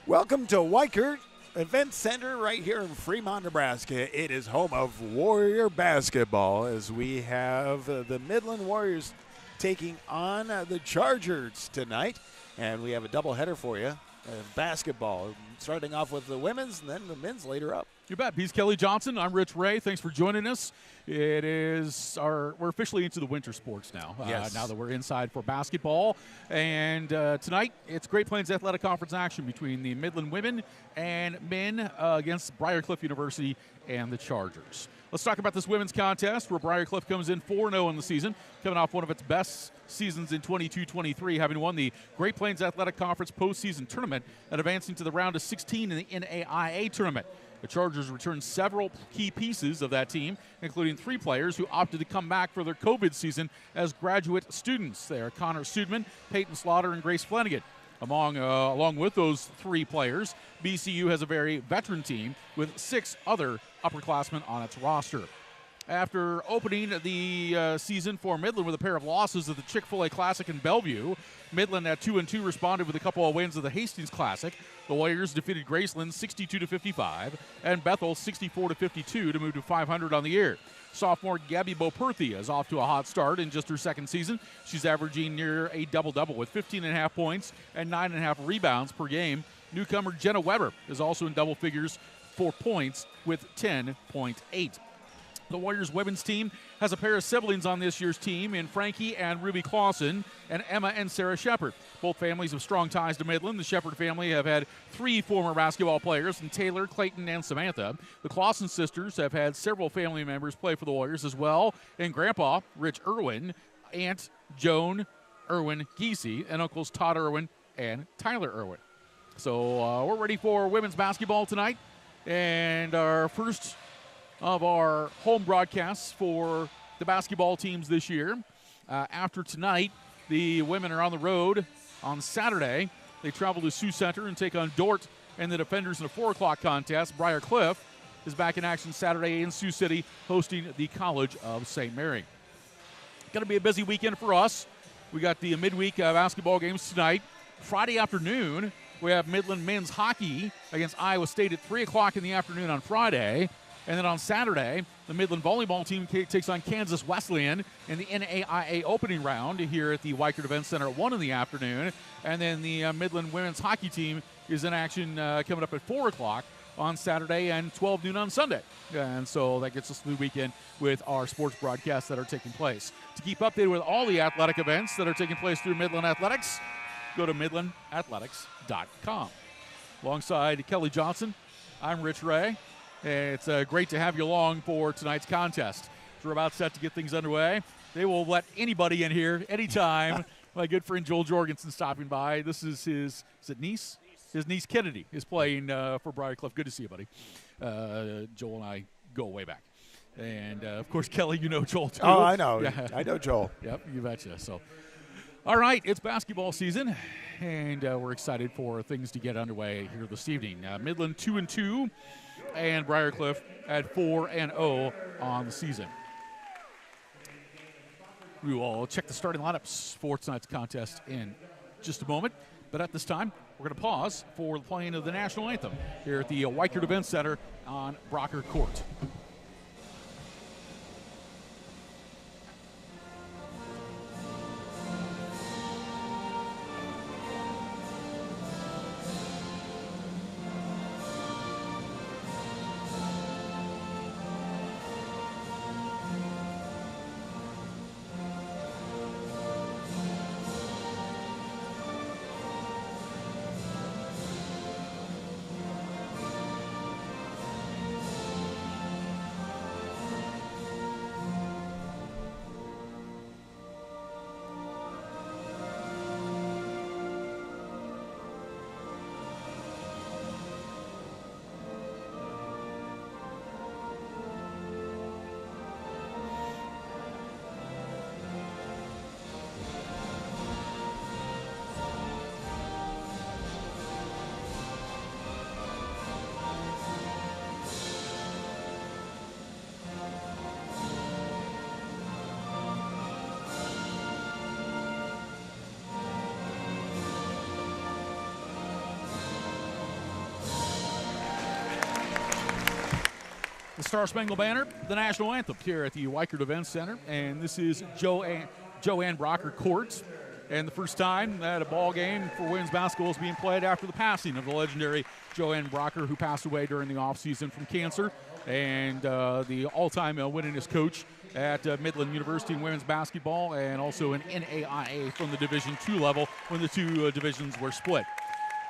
Welcome to Weichert Event Center right here in Fremont, Nebraska. It is home of Warrior basketball as we have the Midland Warriors taking on the Chargers tonight. And we have a doubleheader for you, basketball, starting off with the women's and then the men's later up. You bet. He's Kelly Johnson. I'm Rich Ray. Thanks for joining us. We're officially into the winter sports now. Yes. Now that we're inside for basketball. And tonight, it's Great Plains Athletic Conference action between the Midland women and men against Briar University and the Chargers. Let's talk about this women's contest where Briar comes in 4-0 in the season, coming off one of its best seasons in 22-23, having won the Great Plains Athletic Conference postseason tournament and advancing to the round of 16 in the NAIA tournament. The Chargers returned several key pieces of that team, including 3 players who opted to come back for their COVID season as graduate students. They are Connor Sudman, Peyton Slaughter, and Grace Flanagan. Along with those 3 players, BCU has a very veteran team with 6 other upperclassmen on its roster. After opening the season for Midland with a pair of losses at the Chick-fil-A Classic in Bellevue, Midland at 2-2 responded with a couple of wins at the Hastings Classic. The Warriors defeated Graceland 62-55 and Bethel 64-52 to move to 500 on the year. Sophomore Gabby Boperthia is off to a hot start in just her second season. She's averaging near a double-double with 15.5 points and 9.5 rebounds per game. Newcomer Jenna Weber is also in double figures for points with 10.8. The Warriors women's team has a pair of siblings on this year's team in Frankie and Ruby Clausen and Emma and Sarah Shepard. Both families have strong ties to Midland. The Shepard family have had 3 former basketball players in Taylor, Clayton, and Samantha. The Clausen sisters have had several family members play for the Warriors as well, and Grandpa, Rich Irwin, Aunt Joan Irwin Giese, and Uncles Todd Irwin and Tyler Irwin. So we're ready for women's basketball tonight, and our first of our home broadcasts for the basketball teams this year. After tonight, the women are on the road on Saturday. They travel to Sioux Center and take on Dort and the Defenders in a 4 o'clock contest. Briar Cliff is back in action Saturday in Sioux City, hosting the College of St. Mary. Going to be a busy weekend for us. We got the midweek basketball games tonight. Friday afternoon, we have Midland men's hockey against Iowa State at 3 o'clock in the afternoon on Friday. And then on Saturday, the Midland volleyball team takes on Kansas Wesleyan in the NAIA opening round here at the Weichert Event Center at 1 in the afternoon. And then the Midland women's hockey team is in action coming up at 4 o'clock on Saturday and 12 noon on Sunday. And so that gets us through the weekend with our sports broadcasts that are taking place. To keep updated with all the athletic events that are taking place through Midland Athletics, go to midlandathletics.com. Alongside Kelly Johnson, I'm Rich Ray. It's great to have you along for tonight's contest. We're about set to get things underway. They will let anybody in here anytime. My good friend Joel Jorgensen stopping by. This is his niece? His niece Kennedy is playing for Briar Cliff. Good to see you, buddy. Joel and I go way back. And, of course, Kelly, you know Joel, too. Oh, I know. Yeah. I know Joel. Yep, you betcha. So, all right, it's basketball season, and we're excited for things to get underway here this evening. Midland 2-2. And Briar Cliff at 4-0 on the season. We will check the starting lineups for tonight's contest in just a moment. But at this time, we're going to pause for the playing of the national anthem here at the Weichert Event Center on Brocker Court. The Star Spangled Banner, the national anthem here at the Weichert Events Center. And this is Joanne Brocker Court. And the first time that a ball game for women's basketball is being played after the passing of the legendary Joanne Brocker, who passed away during the offseason from cancer, and the all-time winningest coach at Midland University in women's basketball, and also an NAIA from the Division II level when the two divisions were split.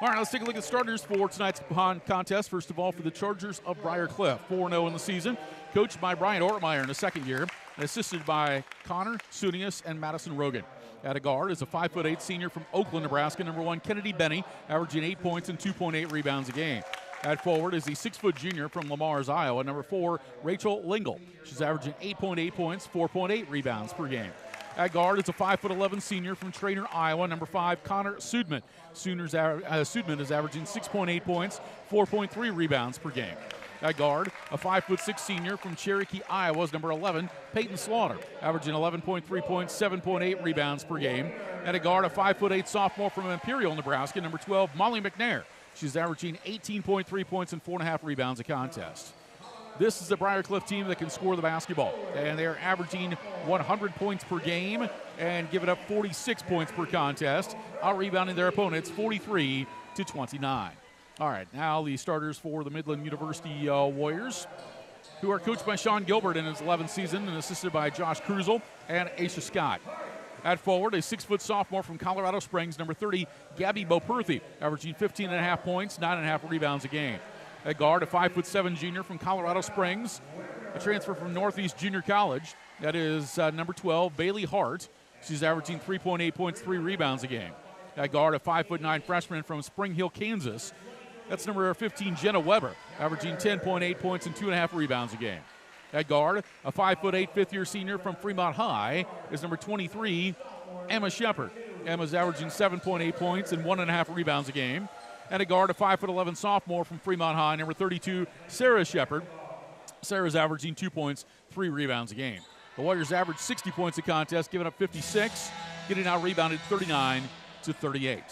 All right, let's take a look at the starters for tonight's contest. First of all, for the Chargers of Briar Cliff, 4-0 in the season, coached by Brian Ortmeyer in the second year, and assisted by Connor Sunius and Madison Rogan. At a guard is a 5'8" senior from Oakland, Nebraska, number 1, Kennedy Benny, averaging 8 points and 2.8 rebounds a game. At forward is the 6' junior from Lamar's, Iowa, number 4, Rachel Lingle. She's averaging 8.8 points, 4.8 rebounds per game. At guard is a 5'11" senior from Trainer, Iowa, number 5, Connor Sudman. Sudman is averaging 6.8 points, 4.3 rebounds per game. At guard, a 5'6" senior from Cherokee, Iowa, number 11, Peyton Slaughter, averaging 11.3 points, 7.8 rebounds per game. At a guard, a 5'8" sophomore from Imperial, Nebraska, number 12, Molly McNair. She's averaging 18.3 points and 4.5 rebounds a contest. This is the Briar Cliff team that can score the basketball, and they are averaging 100 points per game and giving up 46 points per contest, out-rebounding their opponents 43-29. All right, now the starters for the Midland University Warriors, who are coached by Sean Gilbert in his 11th season and assisted by Josh Cruzel and Aisha Scott. At forward, a 6' sophomore from Colorado Springs, number 30, Gabby Boperthy, averaging 15.5 points, 9.5 rebounds a game. At guard, a 5'7" junior from Colorado Springs, a transfer from Northeast Junior College. That is number 12, Bailey Hart. She's averaging 3.8 points, 3 rebounds a game. At guard, a 5'9" freshman from Spring Hill, Kansas. That's number 15, Jenna Weber, averaging 10.8 points and 2.5 rebounds a game. At guard, a 5'8" fifth-year senior from Fremont High is number 23, Emma Shepard. Emma's averaging 7.8 points and 1.5 rebounds a game. And at guard, a 5'11" sophomore from Fremont High, number 32, Sarah Shepard. Sarah's averaging 2 points, 3 rebounds a game. The Warriors average 60 points a contest, giving up 56, getting out-rebounded 39-38.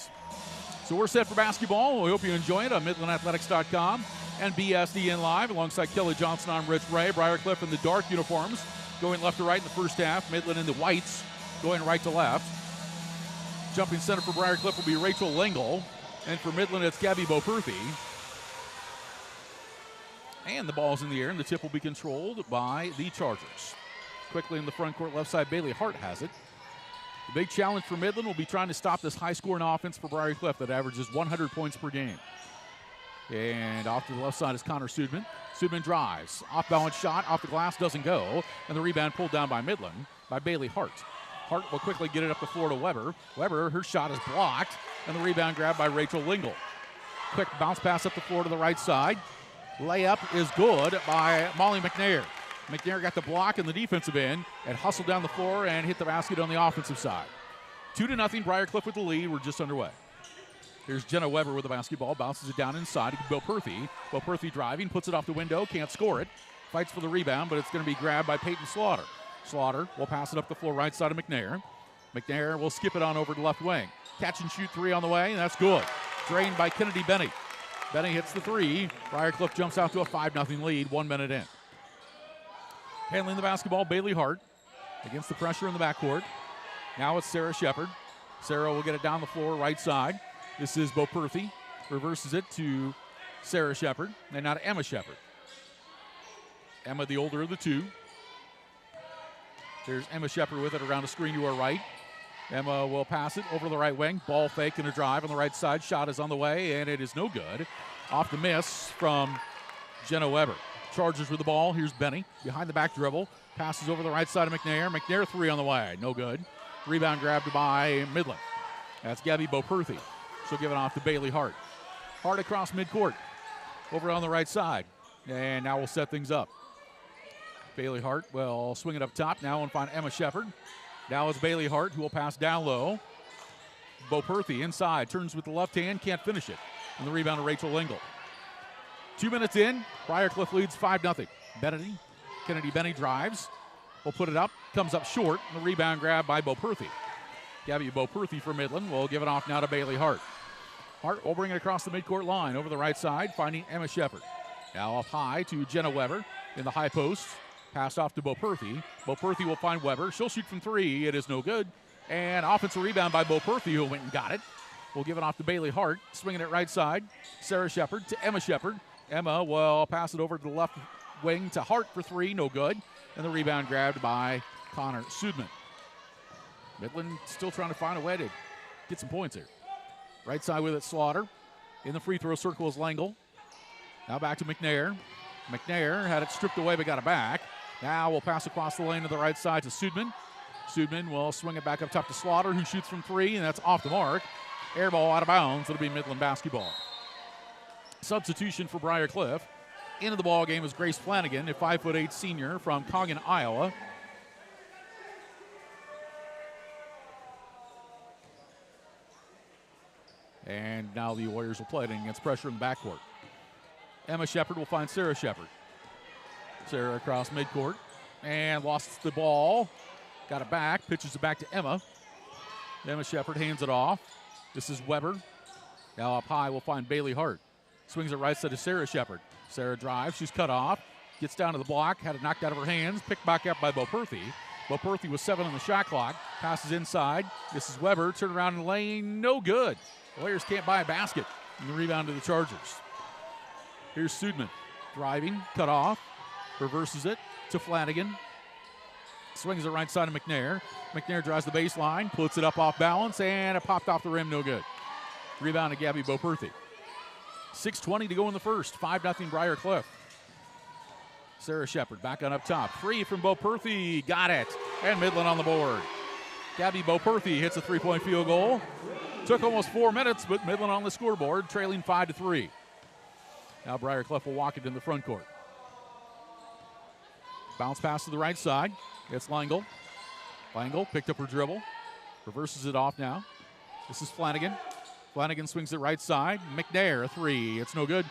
So we're set for basketball. We hope you enjoy it on MidlandAthletics.com and BSDN Live. Alongside Kelly Johnson, I'm Rich Ray. Briar Cliff in the dark uniforms, going left to right in the first half. Midland in the whites, going right to left. Jumping center for Briar Cliff will be Rachel Lingle. And for Midland, it's Gabby Boperthy. And the ball's in the air, and the tip will be controlled by the Chargers. Quickly in the front court left side, Bailey Hart has it. The big challenge for Midland will be trying to stop this high-scoring offense for Briar Cliff that averages 100 points per game. And off to the left side is Connor Sudman. Sudman drives. Off-balance shot, off the glass, doesn't go. And the rebound pulled down by Midland by Bailey Hart. Hart will quickly get it up the floor to Weber. Weber, her shot is blocked, and the rebound grabbed by Rachel Lingle. Quick bounce pass up the floor to the right side. Layup is good by Molly McNair. McNair got the block in the defensive end and hustled down the floor and hit the basket on the offensive side. 2-0, Briar Cliff with the lead. We're just underway. Here's Jenna Weber with the basketball, bounces it down inside to Boperthy. Boperthy driving, puts it off the window, can't score it. Fights for the rebound, but it's going to be grabbed by Peyton Slaughter. Slaughter will pass it up the floor right side of McNair. McNair will skip it on over to left wing. Catch and shoot three on the way, and that's good. Drained by Kennedy Benny. Benny hits the three. Briar Cliff jumps out to a 5-0 lead, 1 minute in. Handling the basketball, Bailey Hart against the pressure in the backcourt. Now it's Sarah Shepard. Sarah will get it down the floor right side. This is Boperthy. Reverses it to Sarah Shepard. And now to Emma Shepard. Emma, the older of the two. There's Emma Shepard with it around the screen to her right. Emma will pass it over the right wing. Ball fake and a drive on the right side. Shot is on the way, and it is no good. Off the miss from Jenna Weber. Chargers with the ball. Here's Benny behind the back dribble. Passes over the right side of McNair. McNair three on the way. No good. Rebound grabbed by Midland. That's Gabby Boperthy. She'll give it off to Bailey Hart. Hart across midcourt. Over on the right side. And now we'll set things up. Bailey Hart will swing it up top. Now we'll find Emma Shepard. Now it's Bailey Hart who will pass down low. Boperthy inside. Turns with the left hand. Can't finish it. And the rebound to Rachel Lingle. 2 minutes in. Briar Cliff leads 5-0. Kennedy Benny drives. Will put it up. Comes up short. And the rebound grab by Boperthy. Gabby Boperthy for Midland will give it off now to Bailey Hart. Hart will bring it across the midcourt line over the right side, finding Emma Shepard. Now up high to Jenna Weber. in the high post. Pass off to Boperthy. Boperthy will find Weber. She'll shoot from 3. It is no good. And offensive rebound by Boperthy, who went and got it. We'll give it off to Bailey Hart. Swinging it right side. Sarah Shepard to Emma Shepard. Emma will pass it over to the left wing to Hart for 3. No good. And the rebound grabbed by Connor Sudman. Midland still trying to find a way to get some points here. Right side with it, Slaughter. In the free throw circle is Langle. Now back to McNair. McNair had it stripped away but got it back. Now we'll pass across the lane to the right side to Sudman. Sudman will swing it back up top to Slaughter, who shoots from 3, and that's off the mark. Air ball out of bounds. It'll be Midland basketball. Substitution for Briar Cliff. Into the ball game is Grace Flanagan, a 5'8" senior from Coggin, Iowa. And now the Warriors will play it against pressure in the backcourt. Emma Shepard will find Sarah Shepard. Sarah across midcourt and lost the ball. Got it back, pitches it back to Emma. Emma Shepard hands it off. This is Weber. Now up high, we'll find Bailey Hart. Swings it right side to Sarah Shepard. Sarah drives, she's cut off. Gets down to the block, had it knocked out of her hands. Picked back up by Boperthy. Boperthy with 7 on the shot clock. Passes inside. This is Weber. Turn around in the lane, no good. The Warriors can't buy a basket. And the rebound to the Chargers. Here's Sudman. Driving, cut off. Reverses it to Flanagan. Swings it right side of McNair. McNair drives the baseline, puts it up off balance, and it popped off the rim, no good. Rebound to Gabby Boperthy. 6:20 to go in the first. 5-0 Briar Cliff. Sarah Shepard back on up top. 3 from Boperthy. Got it. And Midland on the board. Gabby Boperthy hits a 3-point field goal. Took almost 4 minutes, but Midland on the scoreboard, trailing 5-3. Now Briar Cliff will walk it in the front court. Bounce pass to the right side. It's Langle. Langle picked up her dribble. Reverses it off now. This is Flanagan. Flanagan swings it right side. McNair, a 3. It's no good.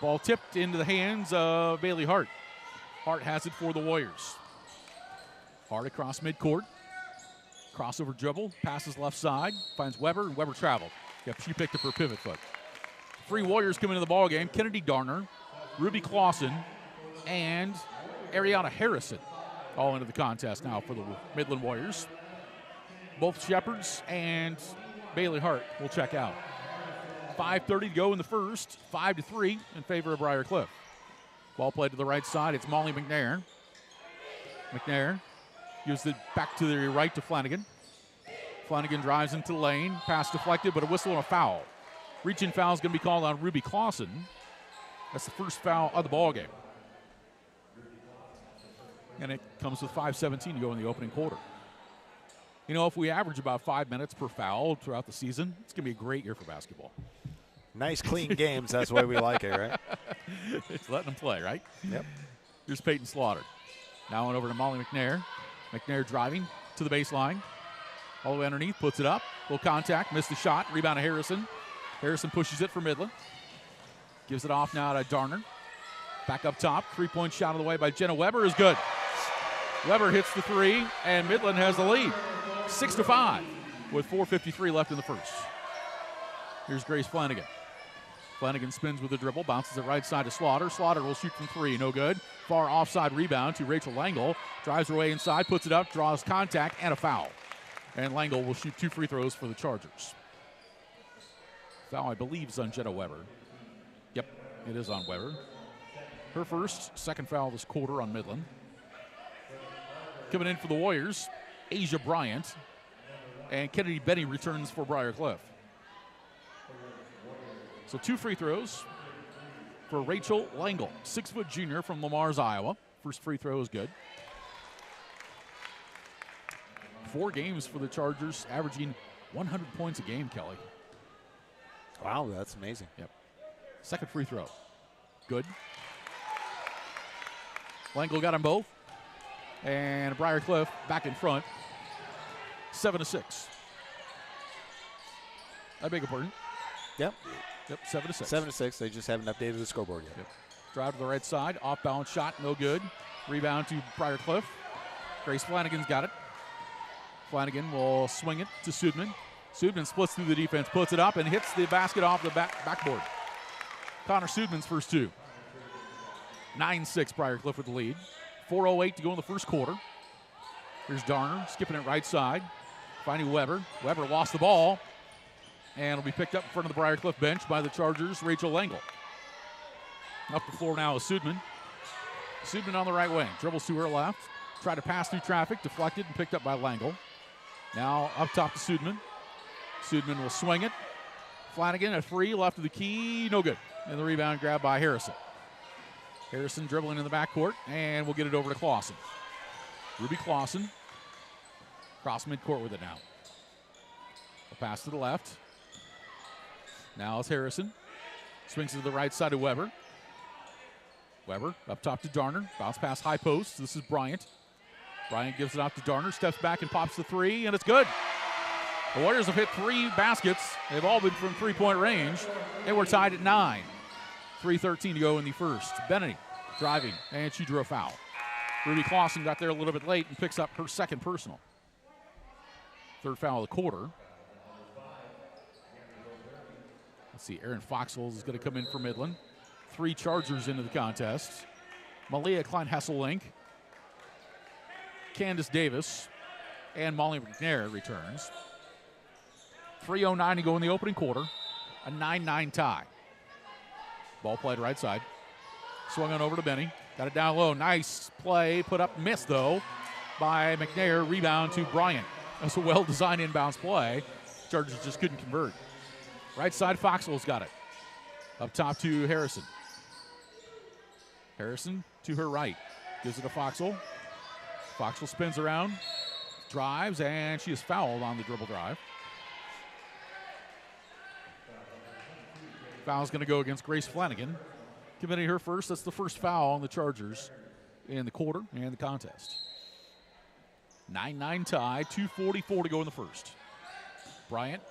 Ball tipped into the hands of Bailey Hart. Hart has it for the Warriors. Hart across midcourt. Crossover dribble. Passes left side. Finds Weber, and Weber traveled. Yep, she picked up her pivot foot. 3 Warriors come into the ball game. Kennedy Darner, Ruby Clausen, and Ariana Harrison all into the contest now for the Midland Warriors. Both Shepards and Bailey Hart will check out. 5:30 to go in the first. 5-3 in favor of Briar Cliff. Ball played to the right side. It's Molly McNair. McNair gives it back to the right to Flanagan. Flanagan drives into the lane. Pass deflected, but a whistle and a foul. Reaching foul is going to be called on Ruby Clausen. That's the first foul of the ball game. And it comes with 5:17 to go in the opening quarter. You know, if we average about 5 minutes per foul throughout the season, it's going to be a great year for basketball. Nice, clean games. That's why we like it, right? It's letting them play, right? Yep. Here's Peyton Slaughter. Now on over to Molly McNair. McNair driving to the baseline. All the way underneath, puts it up. Little contact, missed the shot. Rebound to Harrison. Harrison pushes it for Midland. Gives it off now to Darner. Back up top. 3-point shot of the way by Jenna Weber is good. Weber hits the 3, and Midland has the lead. 6-5 with 4:53 left in the first. Here's Grace Flanagan. Flanagan spins with the dribble, bounces it right side to Slaughter. Slaughter will shoot from 3, no good. Far offside rebound to Rachel Langle. Drives her way inside, puts it up, draws contact, and a foul. And Langle will shoot 2 free throws for the Chargers. Foul, I believe, is on Jenna Weber. Yep, it is on Weber. Her first, second foul this quarter on Midland. Coming in for the Warriors, Asia Bryant. And Kennedy Benny returns for Briar Cliff. So 2 free throws for Rachel Langle, 6-foot junior from Lamar's, Iowa. First free throw is good. 4 games for the Chargers, averaging 100 points a game, Kelly. Wow, that's amazing. Yep. Second free throw. Good. Langle got them both. And Briar Cliff back in front. 7-6. I beg your pardon. Yep. Yep, 7-6. 7-6. They just haven't updated the scoreboard yet. Yep. Drive to the right side. Off balance shot, no good. Rebound to Briar Cliff. Grace Flanagan's got it. Flanagan will swing it to Sudman. Sudman splits through the defense, puts it up, and hits the basket off the backboard. Connor Sudman's first 2. 9-6 Briar Cliff with the lead. 4:08 to go in the first quarter. Here's Darner skipping it right side. Finding Weber. Weber lost the ball. And will be picked up in front of the Briar Cliff bench by the Chargers' Rachel Langle. Up the floor now is Sudman. Sudman on the right wing. Dribbles to her left. Tried to pass through traffic. Deflected and picked up by Langle. Now up top to Sudman. Sudman will swing it. Flanagan, a free, left of the key. No good. And the rebound grabbed by Harrison. Harrison dribbling in the backcourt. And we'll get it over to Clausen. Ruby Clausen. Cross midcourt with it now. A pass to the left. Now it's Harrison. Swings to the right side of Weber. Weber up top to Darner. Bounce pass high post. This is Bryant. Bryant gives it out to Darner. Steps back and pops the three, and it's good. The Warriors have hit 3 baskets. They've all been from three-point range, and we're tied at 9. 3:13 to go in the first. Bennett driving, and she drew a foul. Ruby Clausen got there a little bit late and picks up her second personal. Third foul of the quarter. Let's see, Aaron Foxwell is going to come in for Midland. 3 Chargers into the contest. Malia Klein-Hesselink, Candace Davis, and Molly McNair returns. 3:09 to go in the opening quarter. A 9-9 tie. Ball played right side. Swung on over to Benny. Got it down low. Nice play. Put up, missed though by McNair. Rebound to Bryant. That's a well-designed inbounds play. Chargers just couldn't convert. Right side, Foxwell's got it. Up top to Harrison. Harrison to her right. Gives it to Foxwell. Foxwell spins around, drives, and she is fouled on the dribble drive. Foul's going to go against Grace Flanagan. Committing her first. That's the first foul on the Chargers in the quarter and the contest. 9-9 tie, 2:44 to go in the first. Bryant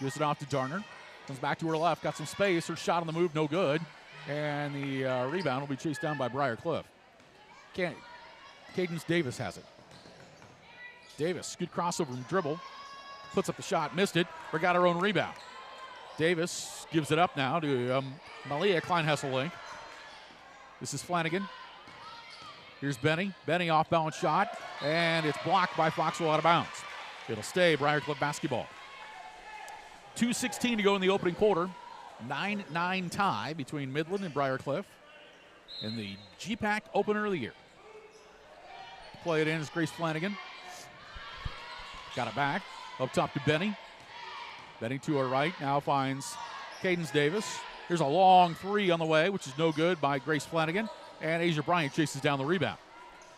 gives it off to Darner. Comes back to her left, got some space. Her shot on the move, no good. And the rebound will be chased down by Briar Cliff. Cadence Davis has it. Davis, good crossover and dribble. Puts up the shot, missed it, but got her own rebound. Davis gives it up now to Malia Klein-Hesselink. This is Flanagan. Here's Benny. Benny off-balance shot, and it's blocked by Foxwell out of bounds. It'll stay Briar Cliff basketball. 2:16 to go in the opening quarter. 9-9 tie between Midland and Briar Cliff in the GPAC opener of the year. Play it in is Grace Flanagan. Got it back. Up top to Benny. Benny to her right. Now finds Cadence Davis. Here's a long three on the way, which is no good by Grace Flanagan. And Asia Bryant chases down the rebound.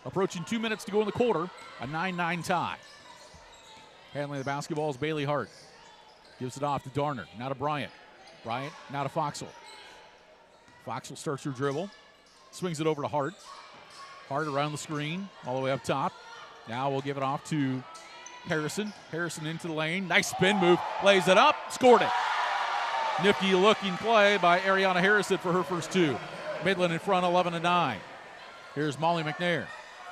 Approaching 2 minutes to go in the quarter. A 9-9 tie. Handling the basketball is Bailey Hart. Gives it off to Darner. Now to Bryant. Bryant now to Foxwell. Foxwell starts her dribble. Swings it over to Hart. Hart around the screen, all the way up top. Now we'll give it off to Harrison. Harrison into the lane. Nice spin move. Lays it up. Scored it. Nifty looking play by Ariana Harrison for her first 2. Midland in front 11-9. Here's Molly McNair.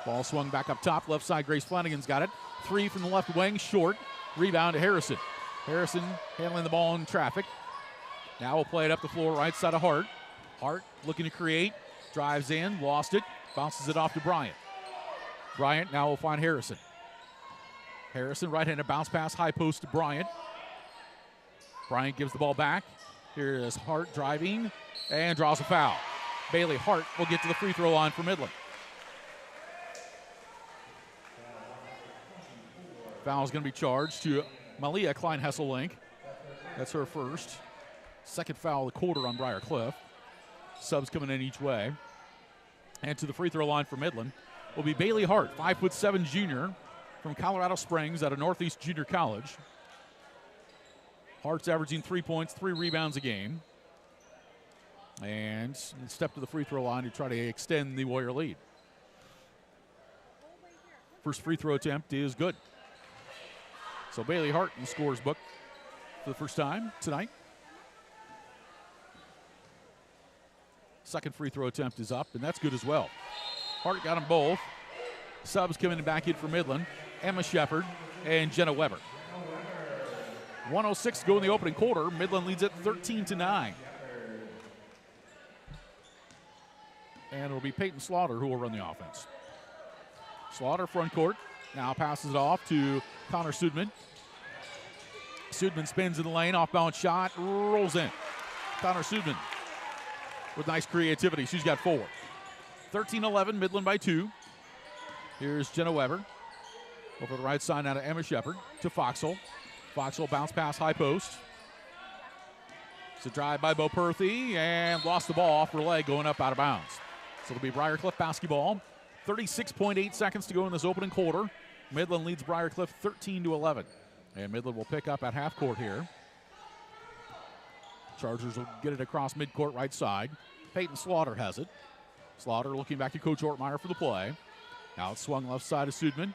Ball swung back up top. Left side, Grace Flanagan's got it. 3 from the left wing. Short. Rebound to Harrison. Harrison handling the ball in traffic. Now we'll play it up the floor right side of Hart. Hart looking to create. Drives in. Lost it. Bounces it off to Bryant. Bryant now will find Harrison. Harrison, right-handed bounce pass, high post to Bryant. Bryant gives the ball back. Here is Hart driving and draws a foul. Bailey Hart will get to the free throw line for Midland. Foul is going to be charged to Malia Klein-Hesselink. That's her first. Second foul of the quarter on Briar Cliff. Subs coming in each way. And to the free throw line for Midland will be Bailey Hart, 5'7" junior from Colorado Springs out of Northeast Junior College. Hart's averaging 3 points, 3 rebounds a game. And step to the free throw line to try to extend the Warrior lead. First free throw attempt is good. So Bailey Hart in the scores book for the first time tonight. Second free throw attempt is up, and that's good as well. Hart got them both. Subs coming back in for Midland. Emma Shepard and Jenna Weber. 1:06 to go in the opening quarter. Midland leads it 13-9. and it'll be Peyton Slaughter who will run the offense. Slaughter front court, now passes it off to Connor Sudman. Sudman spins in the lane, off-balance shot, rolls in. Connor Sudman with nice creativity. She's got 4. 13-11, Midland by 2. Here's Jenna Weber. Over the right side now to Emma Shepard to Foxhole. Foxhole bounce pass high post. It's a drive by Bo Perthy and lost the ball off her leg going up out of bounds. So it'll be Briarcliff basketball. 36.8 seconds to go in this opening quarter. Midland leads Briarcliff 13-11. And Midland will pick up at half court here. Chargers will get it across midcourt right side. Peyton Slaughter has it. Slaughter looking back to Coach Ortmeyer for the play. Now it's swung left side of Sudman.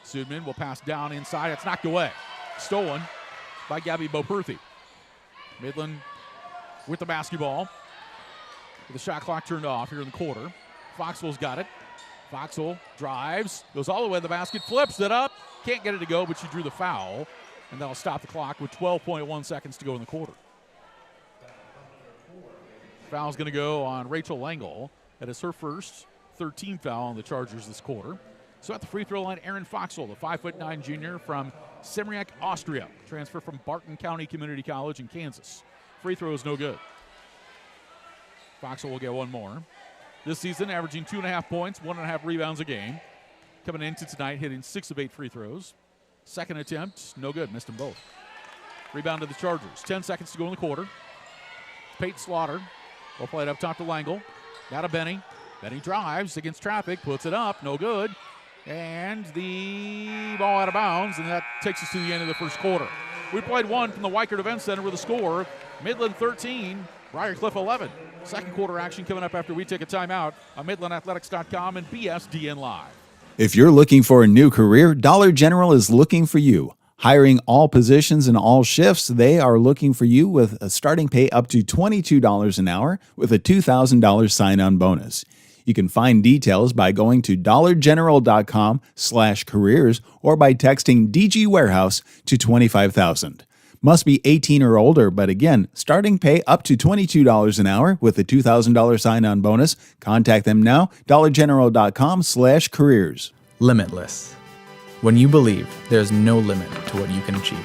Sudman will pass down inside. It's knocked away. Stolen by Gabby Boperthy. Midland with the basketball. With the shot clock turned off here in the quarter. Foxhole's got it. Foxhole drives, goes all the way to the basket, flips it up. Can't get it to go, but she drew the foul. And that'll stop the clock with 12.1 seconds to go in the quarter. Foul's going to go on Rachel Langle. That is her first 13th foul on the Chargers this quarter. So at the free throw line, Aaron Foxhole, the 5'9" junior from Semriak, Austria. Transfer from Barton County Community College in Kansas. Free throw is no good. Foxhole will get one more. This season, averaging 2.5 points, 1.5 rebounds a game. Coming into tonight, hitting 6 of 8 free throws. Second attempt, no good, missed them both. Rebound to the Chargers. 10 seconds to go in the quarter. Peyton Slaughter will play it up top to Langle. Now to Benny. Benny drives against traffic, puts it up, no good. And the ball out of bounds, and that takes us to the end of the first quarter. We played one from the Weichert Event Center with a score. Midland 13, Briarcliff 11. Second quarter action coming up after we take a timeout on MidlandAthletics.com and BSDN Live. If you're looking for a new career, Dollar General is looking for you. Hiring all positions and all shifts, they are looking for you with a starting pay up to $22 an hour with a $2,000 sign-on bonus. You can find details by going to dollargeneral.com/careers or by texting DG Warehouse to 25,000. Must be 18 or older, but again, starting pay up to $22 an hour with a $2,000 sign-on bonus. Contact them now, dollargeneral.com/careers. Limitless. When you believe there's no limit to what you can achieve.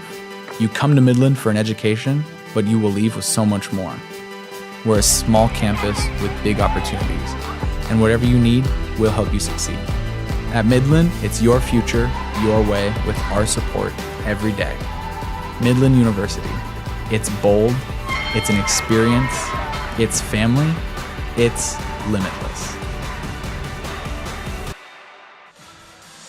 You come to Midland for an education, but you will leave with so much more. We're a small campus with big opportunities, and whatever you need, we'll help you succeed. At Midland, it's your future, your way, with our support every day. Midland University. It's bold, it's an experience, it's family, it's limitless.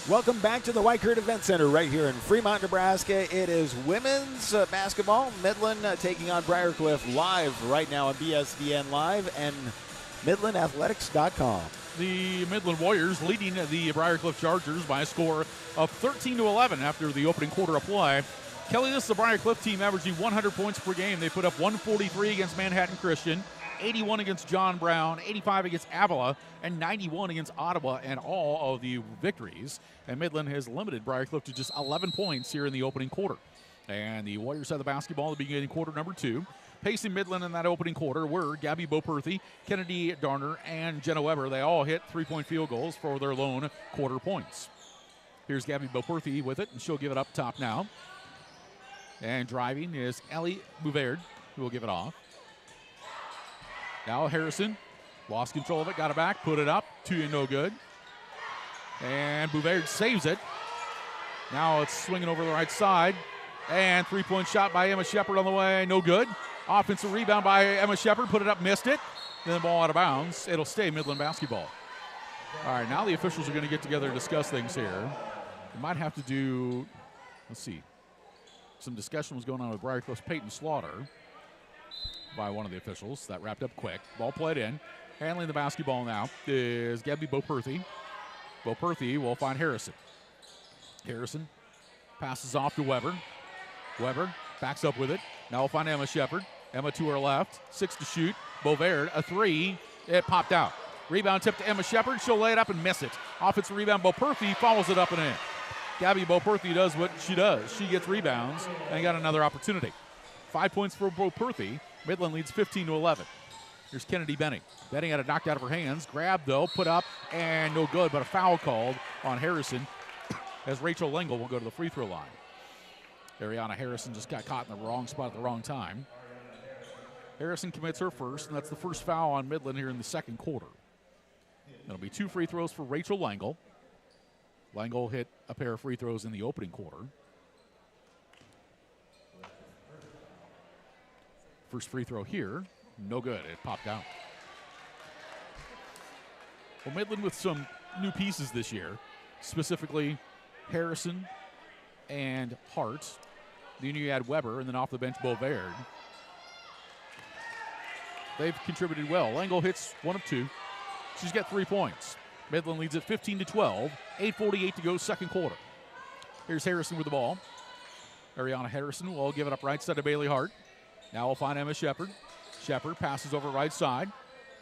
Welcome back to the Weichert Event Center right here in Fremont, Nebraska. It is women's basketball. Midland taking on Briarcliff live right now on BSDN Live and MidlandAthletics.com. The Midland Warriors leading the Briarcliff Chargers by a score of 13-11 after the opening quarter of play. Kelly, this is the Briarcliff team averaging 100 points per game. They put up 143 against Manhattan Christian, 81 against John Brown, 85 against Avila, and 91 against Ottawa, and all of the victories. And Midland has limited Briarcliff to just 11 points here in the opening quarter. And the Warriors have the basketball at the beginning of quarter number 2. Pacing Midland in that opening quarter were Gabby Boperthy, Kennedy Darner, and Jenna Weber. They all hit three-point field goals for their lone quarter points. Here's Gabby Boperthy with it, and she'll give it up top now. And driving is Ellie Bouvard, who will give it off. Now Harrison lost control of it, got it back, put it up, 2 no good. And Bouvard saves it. Now it's swinging over the right side. And three-point shot by Emma Shepard on the way, no good. Offensive rebound by Emma Shepard, put it up, missed it. Then the ball out of bounds. It'll stay Midland basketball. All right, now the officials are going to get together and discuss things here. We might have to do, let's see. Some discussion was going on with Briarcliff's Peyton Slaughter by one of the officials. That wrapped up quick. Ball played in. Handling the basketball now is Gabby Boperthy. Boperthy will find Harrison. Harrison passes off to Weber. Weber backs up with it. Now we'll find Emma Shepard. Emma to her left. 6 to shoot. Bouvard, a 3. It popped out. Rebound tip to Emma Shepard. She'll lay it up and miss it. Offensive rebound. Boperthy follows it up and in. Gabby Boperthy does what she does. She gets rebounds and got another opportunity. 5 points for Boperthy. Midland leads 15-11. Here's Kennedy Benny. Benny had it knocked out of her hands. Grabbed, though, put up, and no good, but a foul called on Harrison as Rachel Lengel will go to the free throw line. Ariana Harrison just got caught in the wrong spot at the wrong time. Harrison commits her first, and that's the first foul on Midland here in the second quarter. That'll be 2 free throws for Rachel Lengel. Lengel hit a pair of free throws in the opening quarter. First free throw here, no good. It popped out. Well, Midland with some new pieces this year, specifically Harrison and Hart. Then you add Weber, and then off the bench, Beauvard. They've contributed well. Lengel hits 1 of 2. She's got 3 points. Midland leads at 15-12. 8:48 to go, second quarter. Here's Harrison with the ball. Ariana Harrison will give it up right side to Bailey Hart. Now we'll find Emma Shepard. Shepard passes over right side.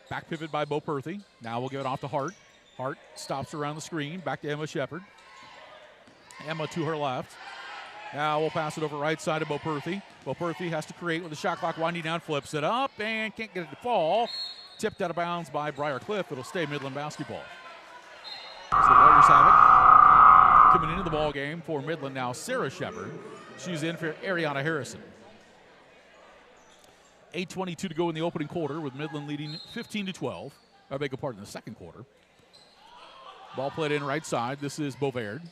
Back pivot by Bo Perthy. Now we'll give it off to Hart. Hart stops around the screen. Back to Emma Shepard. Emma to her left. Now we'll pass it over right side to Bo Perthy. Bo Perthy has to create with the shot clock winding down. Flips it up and can't get it to fall. Tipped out of bounds by Briar Cliff. It'll stay Midland basketball. So the Warriors have it. Coming into the ball game for Midland now, Sarah Shepard. She's in for Ariana Harrison. 8:22 to go in the opening quarter with Midland leading 15-12. I beg your pardon, in the second quarter. Ball played in right side. This is Beauvard.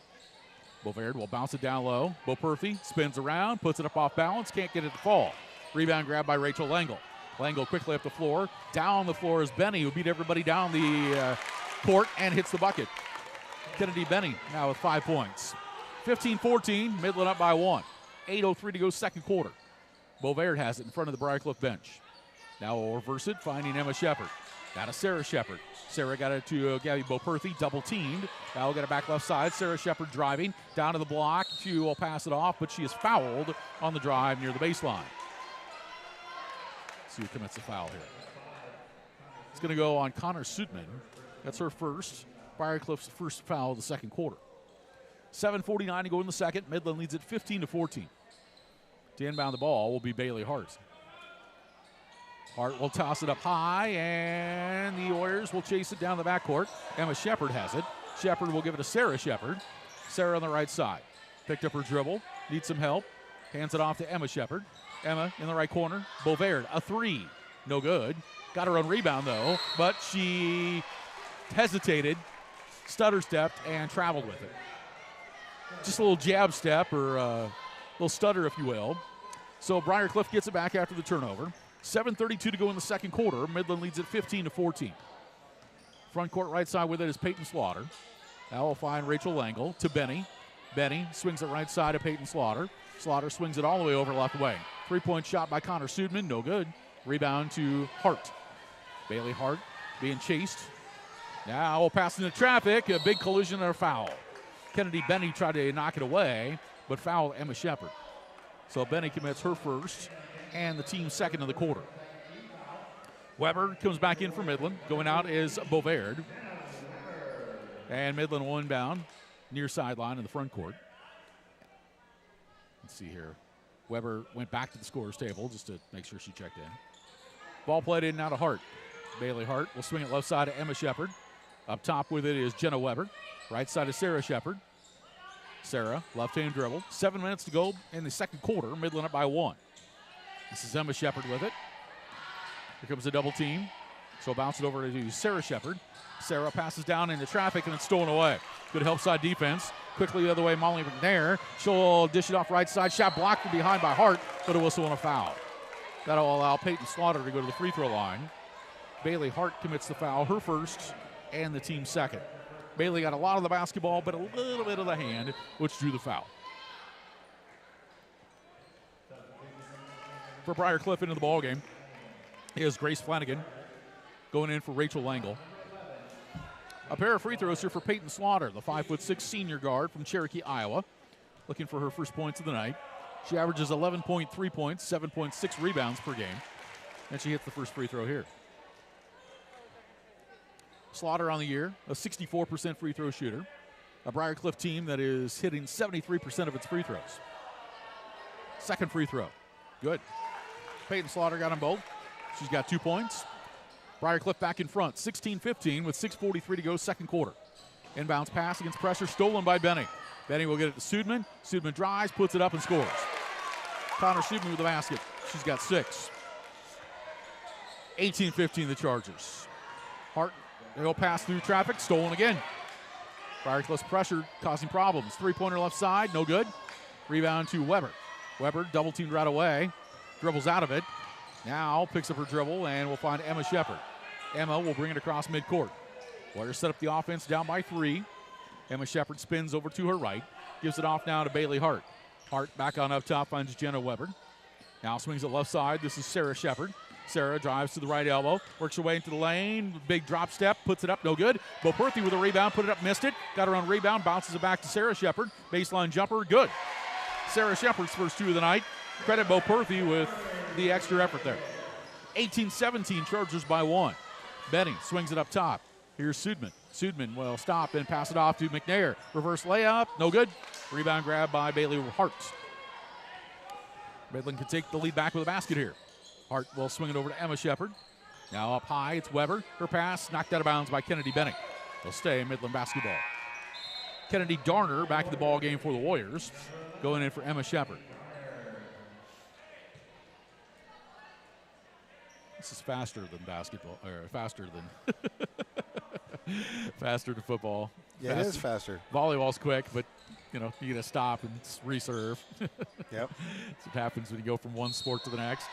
Beauvard will bounce it down low. Bo Perthy spins around, puts it up off balance, can't get it to fall. Rebound grab by Rachel Lengel. Lengel quickly up the floor. Down the floor is Benny, who beat everybody down the court and hits the bucket. Kennedy Benny now with 5 points. 15-14, Midland up by 1. 8:03 to go, second quarter. Beauvard has it in front of the Briar Cliff bench. Now we'll reverse it, finding Emma Shepard. Now to Sarah Shepard. Sarah got it to Gabby Bo Perthy, double teamed. Now we'll get it back left side. Sarah Shepard driving down to the block. She will pass it off, but she is fouled on the drive near the baseline. Let's see who commits the foul here. It's going to go on Connor Sutman. That's her first. Briar Cliff's first foul of the second quarter. 7:49 to go in the second. Midland leads it 15-14. To inbound the ball will be Bailey Hart. Hart will toss it up high, and the Warriors will chase it down the backcourt. Emma Shepard has it. Shepard will give it to Sarah Shepard. Sarah on the right side. Picked up her dribble. Needs some help. Hands it off to Emma Shepard. Emma in the right corner. Beauvard, a 3. No good. Got her own rebound, though, but she hesitated, stutter-stepped, and traveled with it. Just a little jab step or a little stutter, if you will. So Briar Cliff gets it back after the turnover. 7:32 to go in the second quarter. Midland leads at 15-14. Front court right side with it is Peyton Slaughter. Now we'll find Rachel Lengel to Benny. Benny swings it right side to Peyton Slaughter. Slaughter swings it all the way over left wing. 3-point shot by Connor Sudman, no good. Rebound to Hart. Bailey Hart being chased. Now we'll pass into traffic. A big collision and a foul. Kennedy Benny tried to knock it away, but fouled Emma Shepard. So Benny commits her first and the team's second of the quarter. Weber comes back in for Midland. Going out is Beauvard. And Midland will inbound near sideline in the front court. Let's see here. Weber went back to the scorer's table just to make sure she checked in. Ball played in now to Hart. Bailey Hart will swing it left side to Emma Shepard. Up top with it is Jenna Weber. Right side is Sarah Shepard. Sarah, left-hand dribble. 7 minutes to go in the second quarter. Midland up by 1. This is Emma Shepard with it. Here comes a double team. So bounce it over to Sarah Shepard. Sarah passes down into traffic and it's stolen away. Good help side defense. Quickly the other way, Molly McNair. She'll dish it off right side. Shot blocked from behind by Hart, but a whistle and a foul. That'll allow Peyton Slaughter to go to the free throw line. Bailey Hart commits the foul, her first and the team's second. Bailey got a lot of the basketball, but a little bit of the hand, which drew the foul. For Briar Cliff into the ballgame is Grace Flanagan going in for Rachel Lengel. A pair of free throws here for Peyton Slaughter, the 5'6" senior guard from Cherokee, Iowa, looking for her first points of the night. She averages 11.3 points, 7.6 rebounds per game, and she hits the first free throw here. Slaughter on the year, a 64% free throw shooter. A Briar Cliff team that is hitting 73% of its free throws. Second free throw. Good. Peyton Slaughter got them both. She's got 2 points. Briarcliff back in front, 16-15 with 6:43 to go, second quarter. Inbounds pass against pressure, stolen by Benny. Benny will get it to Sudman. Sudman drives, puts it up, and scores. Connor Sudman with the basket. She's got 6. 18-15 the Chargers. Hart, they'll pass through traffic, stolen again. Briarcliff's pressure causing problems. Three-pointer left side, no good. Rebound to Weber. Weber double-teamed right away. Dribbles out of it. Now picks up her dribble and will find Emma Shepard. Emma will bring it across midcourt. Warriors set up the offense down by 3. Emma Shepard spins over to her right. Gives it off now to Bailey Hart. Hart back on up top, finds Jenna Weber. Now swings it left side. This is Sarah Shepard. Sarah drives to the right elbow, works her way into the lane. Big drop step, puts it up, no good. Boperthy with a rebound, put it up, missed it. Got her on rebound, bounces it back to Sarah Shepard. Baseline jumper, good. Sarah Shepard's first 2 of the night. Credit Boperthy with the extra effort there. 18-17, Chargers by 1. Benny swings it up top. Here's Sudman. Sudman will stop and pass it off to McNair. Reverse layup, no good. Rebound grab by Bailey Hart. Midland can take the lead back with a basket here. Hart will swing it over to Emma Shepard. Now up high, it's Weber. Her pass knocked out of bounds by Kennedy Benning. They'll stay in Midland basketball. Kennedy Darner back in the ball game for the Warriors. Going in for Emma Shepard. This is faster than basketball, or faster than faster than football. Yeah, it is faster. Volleyball's quick, but you get to stop and reserve. Yep. That's what happens when you go from one sport to the next.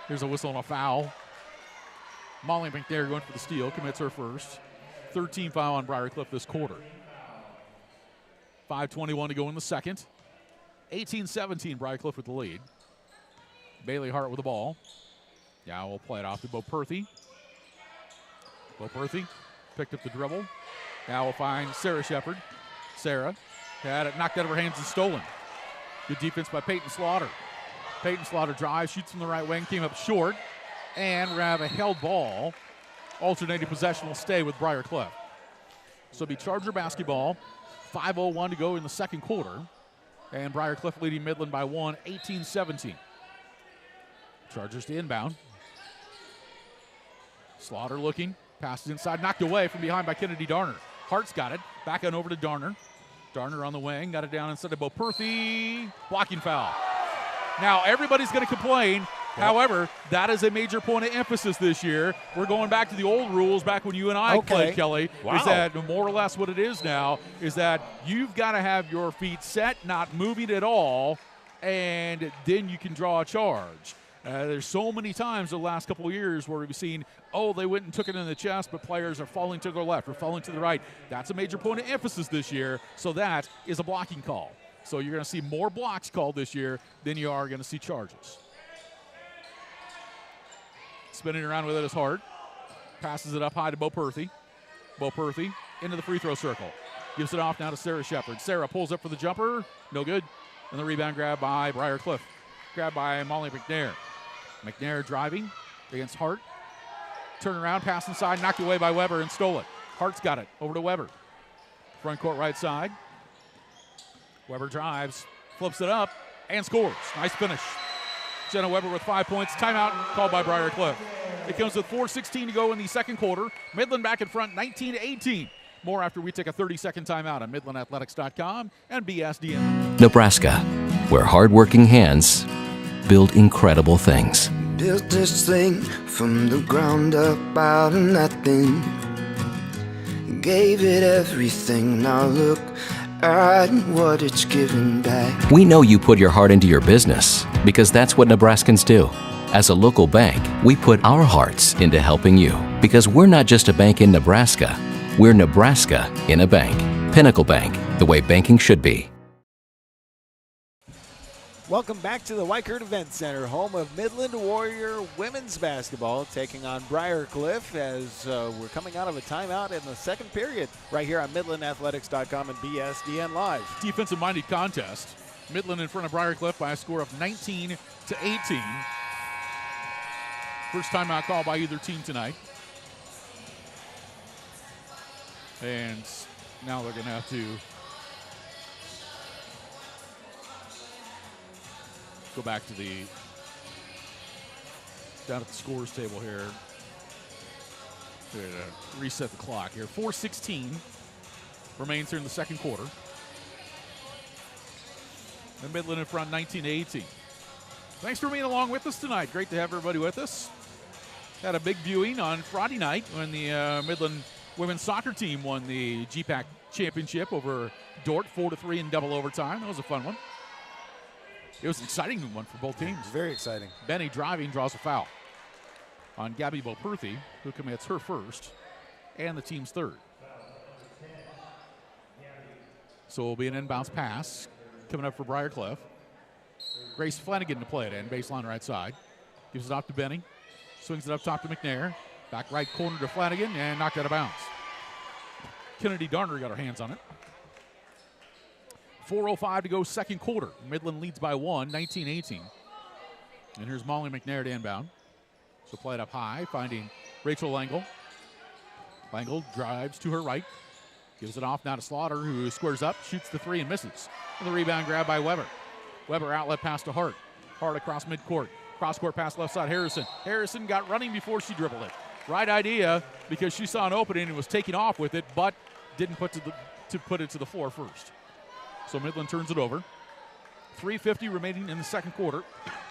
Here's a whistle and a foul. Molly McNair going for the steal, commits her first. 13 foul on Briarcliff this quarter. 5:21 to go in the second. 18-17, Briarcliff with the lead. Bailey Hart with the ball. Now we'll play it off to Boperthy. Boperthy picked up the dribble. Now we'll find Sarah Shepard. Sarah had it knocked out of her hands and stolen. Good defense by Peyton Slaughter. Peyton Slaughter drives, shoots from the right wing, came up short, and we're going to have a held ball. Alternating possession will stay with Briarcliff. So it'll be Charger basketball. 5:01 to go in the second quarter. And Briarcliff leading Midland by 1, 18-17. Chargers to inbound. Slaughter looking, passes inside, knocked away from behind by Kennedy Darner. Hart's got it, back on over to Darner. Darner on the wing, got it down inside of Boperthy. Blocking foul. Now everybody's going to complain. Yep. However, that is a major point of emphasis this year. We're going back to the old rules back when you and I played, Kelly. Wow. Is that more or less what it is now is that you've got to have your feet set, not moving at all, and then you can draw a charge. There's so many times the last couple of years where we've seen, they went and took it in the chest, but players are falling to their left or falling to the right. That's a major point of emphasis this year, so that is a blocking call. So you're going to see more blocks called this year than you are going to see charges. Spinning around with it is Hart. Passes it up high to Boperthy. Boperthy into the free throw circle. Gives it off now to Sarah Shepard. Sarah pulls up for the jumper. No good. And the rebound grab by Briarcliff. Grabbed by Molly McNair. McNair driving against Hart. Turn around, pass inside, knocked away by Weber and stole it. Hart's got it. Over to Weber. Front court right side. Weber drives, flips it up, and scores. Nice finish. Jenna Weber with 5 points. Timeout called by Briarcliff. It comes with 4:16 to go in the second quarter. Midland back in front, 19-18. More after we take a 30-second timeout on MidlandAthletics.com and BSDN. Nebraska, where hardworking hands build incredible things. Built this thing from the ground up out of nothing. Gave it everything. Now look at what it's given back. We know you put your heart into your business because that's what Nebraskans do. As a local bank, we put our hearts into helping you because we're not just a bank in Nebraska. We're Nebraska in a bank. Pinnacle Bank, the way banking should be. Welcome back to the Weichert Event Center, home of Midland Warrior women's basketball, taking on Briarcliff as we're coming out of a timeout in the second period right here on MidlandAthletics.com and BSDN Live. Defensive-minded contest. Midland in front of Briarcliff by a score of 19-18. First timeout call by either team tonight. And now they're going to have to go back to down at the scores table here. Reset the clock here. 4:16 remains here in the second quarter. And Midland in front 19-18. Thanks for being along with us tonight. Great to have everybody with us. Had a big viewing on Friday night when the Midland women's soccer team won the GPAC championship over Dort 4-3 in double overtime. That was a fun one. It was an exciting one for both teams. Very exciting. Benny driving draws a foul on Gabby Boperthy, who commits her first and the team's third. So it'll be an inbounds pass coming up for Briar Cliff. Grace Flanagan to play it in, baseline right side. Gives it off to Benny. Swings it up top to McNair. Back right corner to Flanagan and knocked out of bounds. Kennedy Darner got her hands on it. 4:05 to go second quarter. Midland leads by 1, 19-18. And here's Molly McNair to inbound. So play it up high, finding Rachel Langle. Langle drives to her right. Gives it off now to Slaughter, who squares up, shoots the three and misses. And the rebound grab by Weber. Weber outlet pass to Hart. Hart across midcourt. Cross-court pass left side, Harrison. Harrison got running before she dribbled it. Right idea, because she saw an opening and was taking off with it, but didn't put it to the floor first. So Midland turns it over. 3:50 remaining in the second quarter.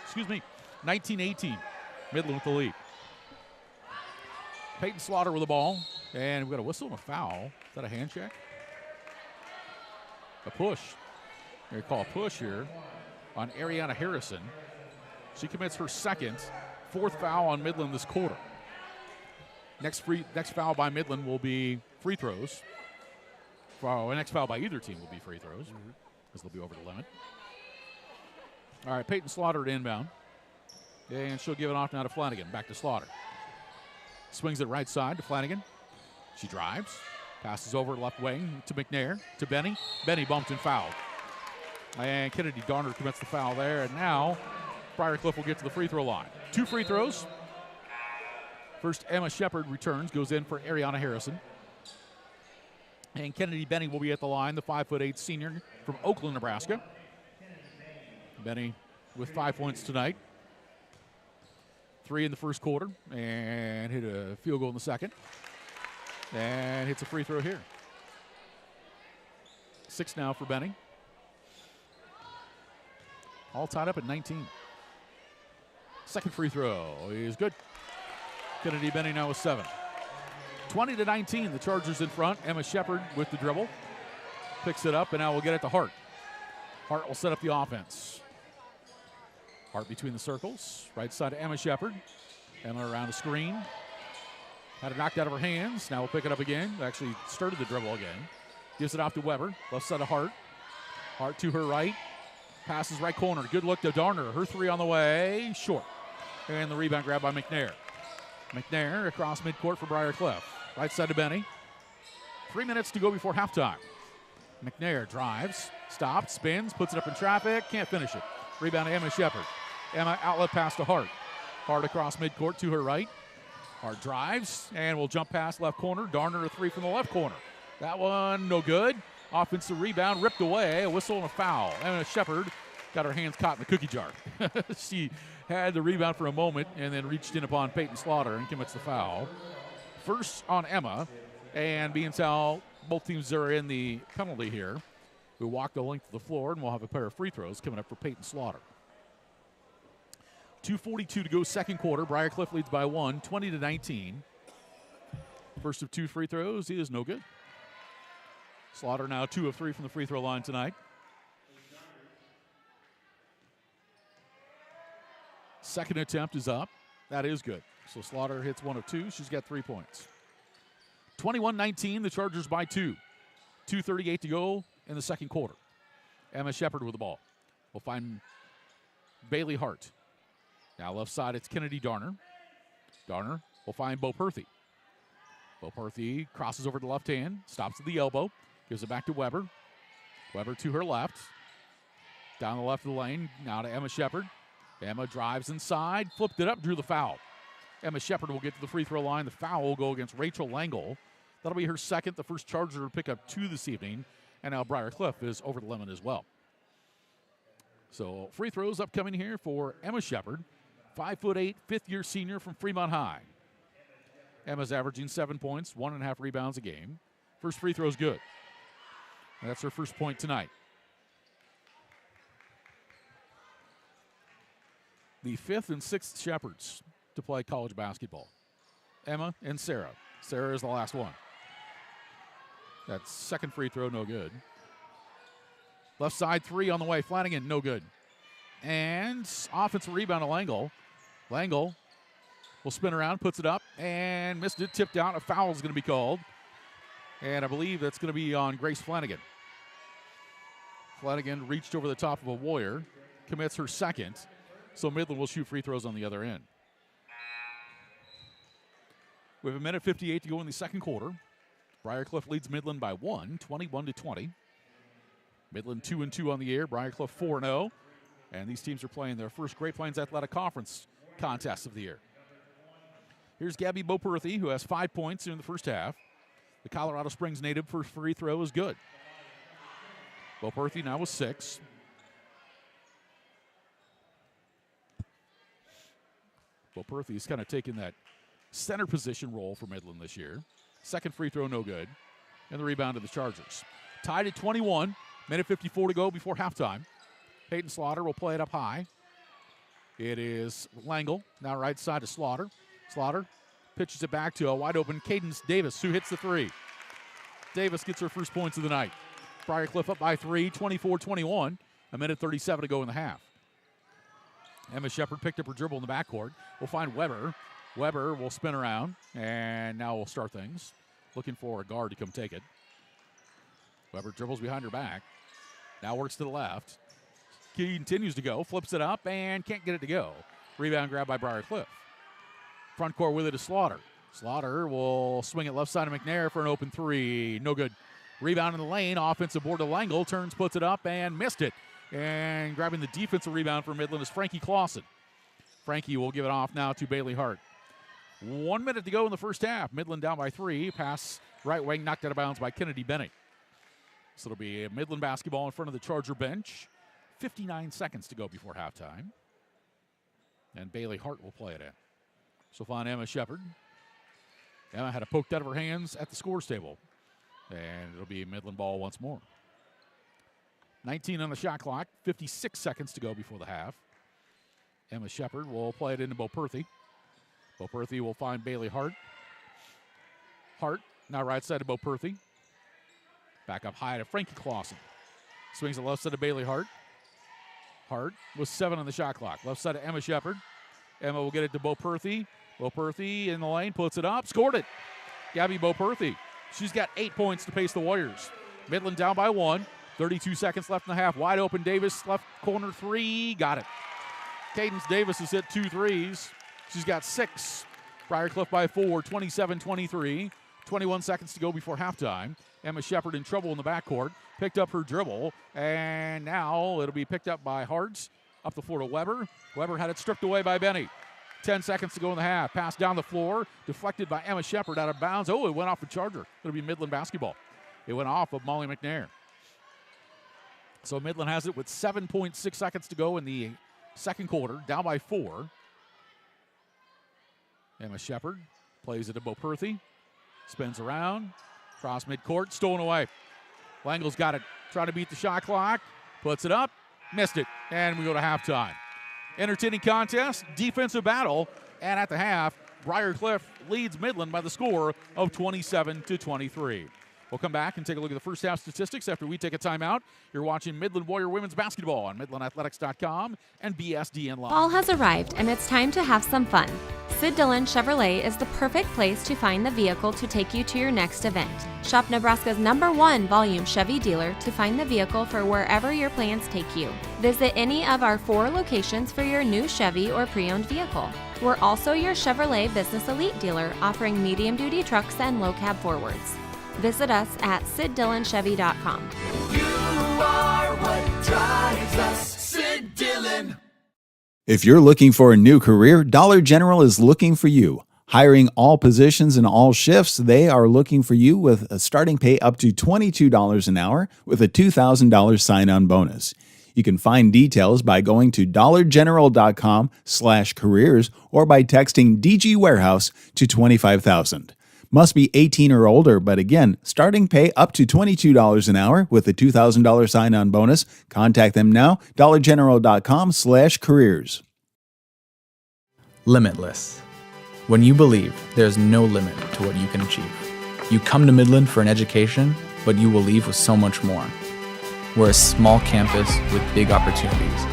Excuse me, 19-18. Midland with the lead. Peyton Slaughter with the ball, and we've got a whistle and a foul. Is that a hand check? A push. They call a push here on Ariana Harrison. She commits her second, fourth foul on Midland this quarter. Next foul by Midland will be free throws. The next foul by either team will be free throws, because they'll be over the limit. All right, Peyton Slaughter at inbound. And she'll give it off now to Flanagan. Back to Slaughter. Swings it right side to Flanagan. She drives. Passes over left wing to McNair. To Benny. Benny bumped and fouled. And Kennedy Darner commits the foul there. And now Briar Cliff will get to the free throw line. 2 free throws. First, Emma Shepard returns. Goes in for Ariana Harrison. And Kennedy Benny will be at the line. The 5'8" senior from Oakland, Nebraska. Benny with 5 points tonight. 3 in the first quarter, and hit a field goal in the second. And hits a free throw here. 6 now for Benny. All tied up at 19. Second free throw is good. Kennedy Benny now with 7. 20-19, the Chargers in front. Emma Shepard with the dribble. Picks it up, and now we'll get it to Hart. Hart will set up the offense. Hart between the circles. Right side to Emma Shepard. Emma around the screen. Had it knocked out of her hands. Now we'll pick it up again. Actually started the dribble again. Gives it off to Weber. Left side of Hart. Hart to her right. Passes right corner. Good look to Darner. Her 3 on the way. Short. And the rebound grab by McNair. McNair across midcourt for Briar Cliff. Right side to Benny. 3 minutes to go before halftime. McNair drives. Stops. Spins. Puts it up in traffic. Can't finish it. Rebound to Emma Shepard. Emma outlet pass to Hart. Hart across midcourt to her right. Hart drives and will jump past left corner. Darner a 3 from the left corner. That one no good. Offensive rebound ripped away. A whistle and a foul. Emma Shepard got her hands caught in the cookie jar. She had the rebound for a moment and then reached in upon Peyton Slaughter and commits the foul. First on Emma, and being how both teams are in the penalty here, we walk the length of the floor, and we'll have a pair of free throws coming up for Peyton Slaughter. 2:42 to go second quarter. Briar Cliff leads by 1, 20-19. First of 2 free throws is no good. Slaughter now 2 of 3 from the free throw line tonight. Second attempt is up. That is good. So Slaughter hits 1 of 2. She's got 3 points. 21-19, the Chargers by 2. 2:38 to go in the second quarter. Emma Shepard with the ball. We'll find Bailey Hart. Now left side, it's Kennedy Darner. Darner will find Boperthy. Boperthy crosses over to the left hand, stops at the elbow, gives it back to Weber. Weber to her left. Down the left of the lane, now to Emma Shepard. Emma drives inside, flipped it up, drew the foul. Emma Shepard will get to the free throw line. The foul will go against Rachel Langle. That'll be her second, the first Charger to pick up 2 this evening. And now Briar Cliff is over the limit as well. So free throws upcoming here for Emma Shepard, 5'8", fifth-year senior from Fremont High. Emma's averaging 7 points, 1.5 rebounds a game. First free throw is good. And that's her first point tonight. The 5th and 6th Shepherds to play college basketball. Emma and Sarah. Sarah is the last one. That second free throw, no good. Left side three on the way. Flanagan, no good. And offensive rebound to Langle. Langle will spin around, puts it up, and missed it. Tipped out. A foul is going to be called. And I believe that's going to be on Grace Flanagan. Flanagan reached over the top of a Warrior. Commits her second. So Midland will shoot free throws on the other end. We have 1:58 to go in the second quarter. Briarcliff leads Midland by 1, 21-20. Midland 2-2 on the year. Briarcliff 4-0. And these teams are playing their first Great Plains Athletic Conference contest of the year. Here's Gabby Boperthy, who has 5 points in the first half. The Colorado Springs native first free throw is good. Boperthy now with 6. Boperthy's kind of taken that center position role for Midland this year. Second free throw, no good. And the rebound to the Chargers. Tied at 21. 1:54 to go before halftime. Peyton Slaughter will play it up high. It is Langle, now right side to Slaughter. Slaughter pitches it back to a wide-open Cadence Davis, who hits the three. Davis gets her first points of the night. Briarcliff up by 3, 24-21. 1:37 to go in the half. Emma Shepard picked up her dribble in the backcourt. We'll find Weber. Weber will spin around, and now we'll start things. Looking for a guard to come take it. Weber dribbles behind her back. Now works to the left. Continues to go, flips it up, and can't get it to go. Rebound grab by Briarcliff. Front court with it is Slaughter. Slaughter will swing it left side of McNair for an open three. No good. Rebound in the lane. Offensive board to Langle. Turns, puts it up, and missed it. And grabbing the defensive rebound for Midland is Frankie Clausen. Frankie will give it off now to Bailey Hart. 1 minute to go in the first half. Midland down by 3. Pass right wing, knocked out of bounds by Kennedy Bennett. So it'll be Midland basketball in front of the Charger bench. 59 seconds to go before halftime. And Bailey Hart will play it in. So find Emma Shepard. Emma had it poked out of her hands at the scores table. And it'll be Midland ball once more. 19 on the shot clock. 56 seconds to go before the half. Emma Shepard will play it into Boperthy. Boperthy will find Bailey Hart. Hart now right side of Boperthy. Back up high to Frankie Clausen. Swings the left side of Bailey Hart. Hart with 7 on the shot clock. Left side of Emma Shepard. Emma will get it to Boperthy. Boperthy in the lane, puts it up, scored it. Gabby Boperthy. She's got 8 points to pace the Warriors. Midland down by 1. 32 seconds left in the half. Wide open Davis, left corner three. Got it. Cadence Davis has hit 2 threes. She's got 6. Briarcliff by 4, 27-23. 21 seconds to go before halftime. Emma Shepard in trouble in the backcourt. Picked up her dribble, and now it'll be picked up by Hartz. Up the floor to Weber. Weber had it stripped away by Benny. 10 seconds to go in the half. Pass down the floor. Deflected by Emma Shepard out of bounds. Oh, it went off the Charger. It'll be Midland basketball. It went off of Molly McNair. So Midland has it with 7.6 seconds to go in the second quarter. Down by 4. Emma Shepard plays it to Boperthy. Spins around. Cross midcourt. Stolen away. Langle's got it. Trying to beat the shot clock. Puts it up. Missed it. And we go to halftime. Entertaining contest. Defensive battle. And at the half, Briarcliff leads Midland by the score of 27-23. We'll come back and take a look at the first half statistics after we take a timeout. You're watching Midland Warrior Women's Basketball on MidlandAthletics.com and BSDN Live. Fall has arrived, and it's time to have some fun. Sid Dillon Chevrolet is the perfect place to find the vehicle to take you to your next event. Shop Nebraska's #1 volume Chevy dealer to find the vehicle for wherever your plans take you. Visit any of our 4 locations for your new Chevy or pre-owned vehicle. We're also your Chevrolet Business Elite dealer, offering medium-duty trucks and low-cab forwards. Visit us at SidDillonChevy.com. You are what drives us, Sid Dillon. If you're looking for a new career, Dollar General is looking for you. Hiring all positions and all shifts, they are looking for you with a starting pay up to $22 an hour with a $2,000 sign-on bonus. You can find details by going to dollargeneral.com/careers or by texting DG Warehouse to 25,000. Must be 18 or older, but again, starting pay up to $22 an hour with a $2,000 sign-on bonus. Contact them now, dollargeneral.com/careers. Limitless. When you believe there's no limit to what you can achieve. You come to Midland for an education, but you will leave with so much more. We're a small campus with big opportunities,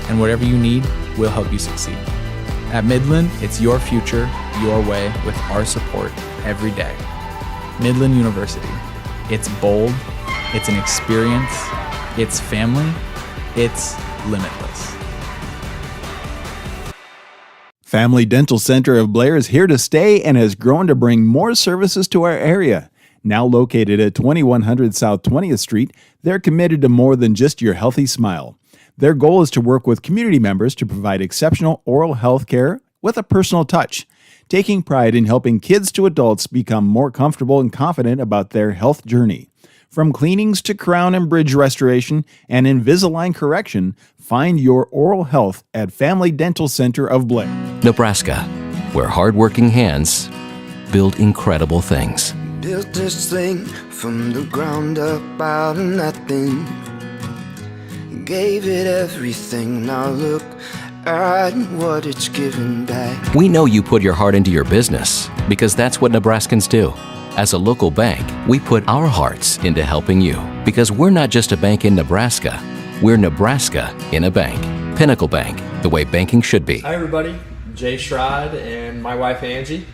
and whatever you need, we'll help you succeed. At Midland, it's your future, your way, with our support every day. Midland University. It's bold, it's an experience, it's family, it's limitless. Family Dental Center of Blair is here to stay and has grown to bring more services to our area. Now located at 2100 South 20th Street, they're committed to more than just your healthy smile. Their goal is to work with community members to provide exceptional oral health care with a personal touch, taking pride in helping kids to adults become more comfortable and confident about their health journey. From cleanings to crown and bridge restoration and Invisalign correction, find your oral health at Family Dental Center of Blair. Nebraska, where hardworking hands build incredible things. Built this thing from the ground up out of nothing. Gave it everything, now look at what it's given back. We know you put your heart into your business because that's what Nebraskans do. As a local bank, we put our hearts into helping you because we're not just a bank in Nebraska, we're Nebraska in a bank. Pinnacle Bank, the way banking should be. Hi everybody, Jay Schrod and my wife Angie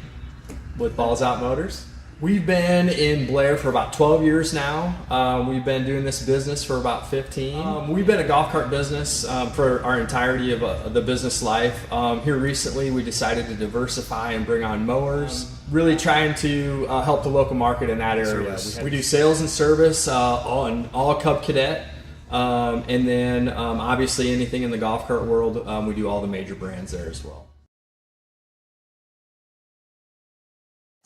with Balls Out Motors. We've been in Blair for about 12 years now. We've been doing this business for about 15. We've been a golf cart business for our entirety of the business life. Here recently we decided to diversify and bring on mowers, really trying to help the local market in that area. We do sales and service all Cub Cadet, and then obviously anything in the golf cart world, we do all the major brands there as well.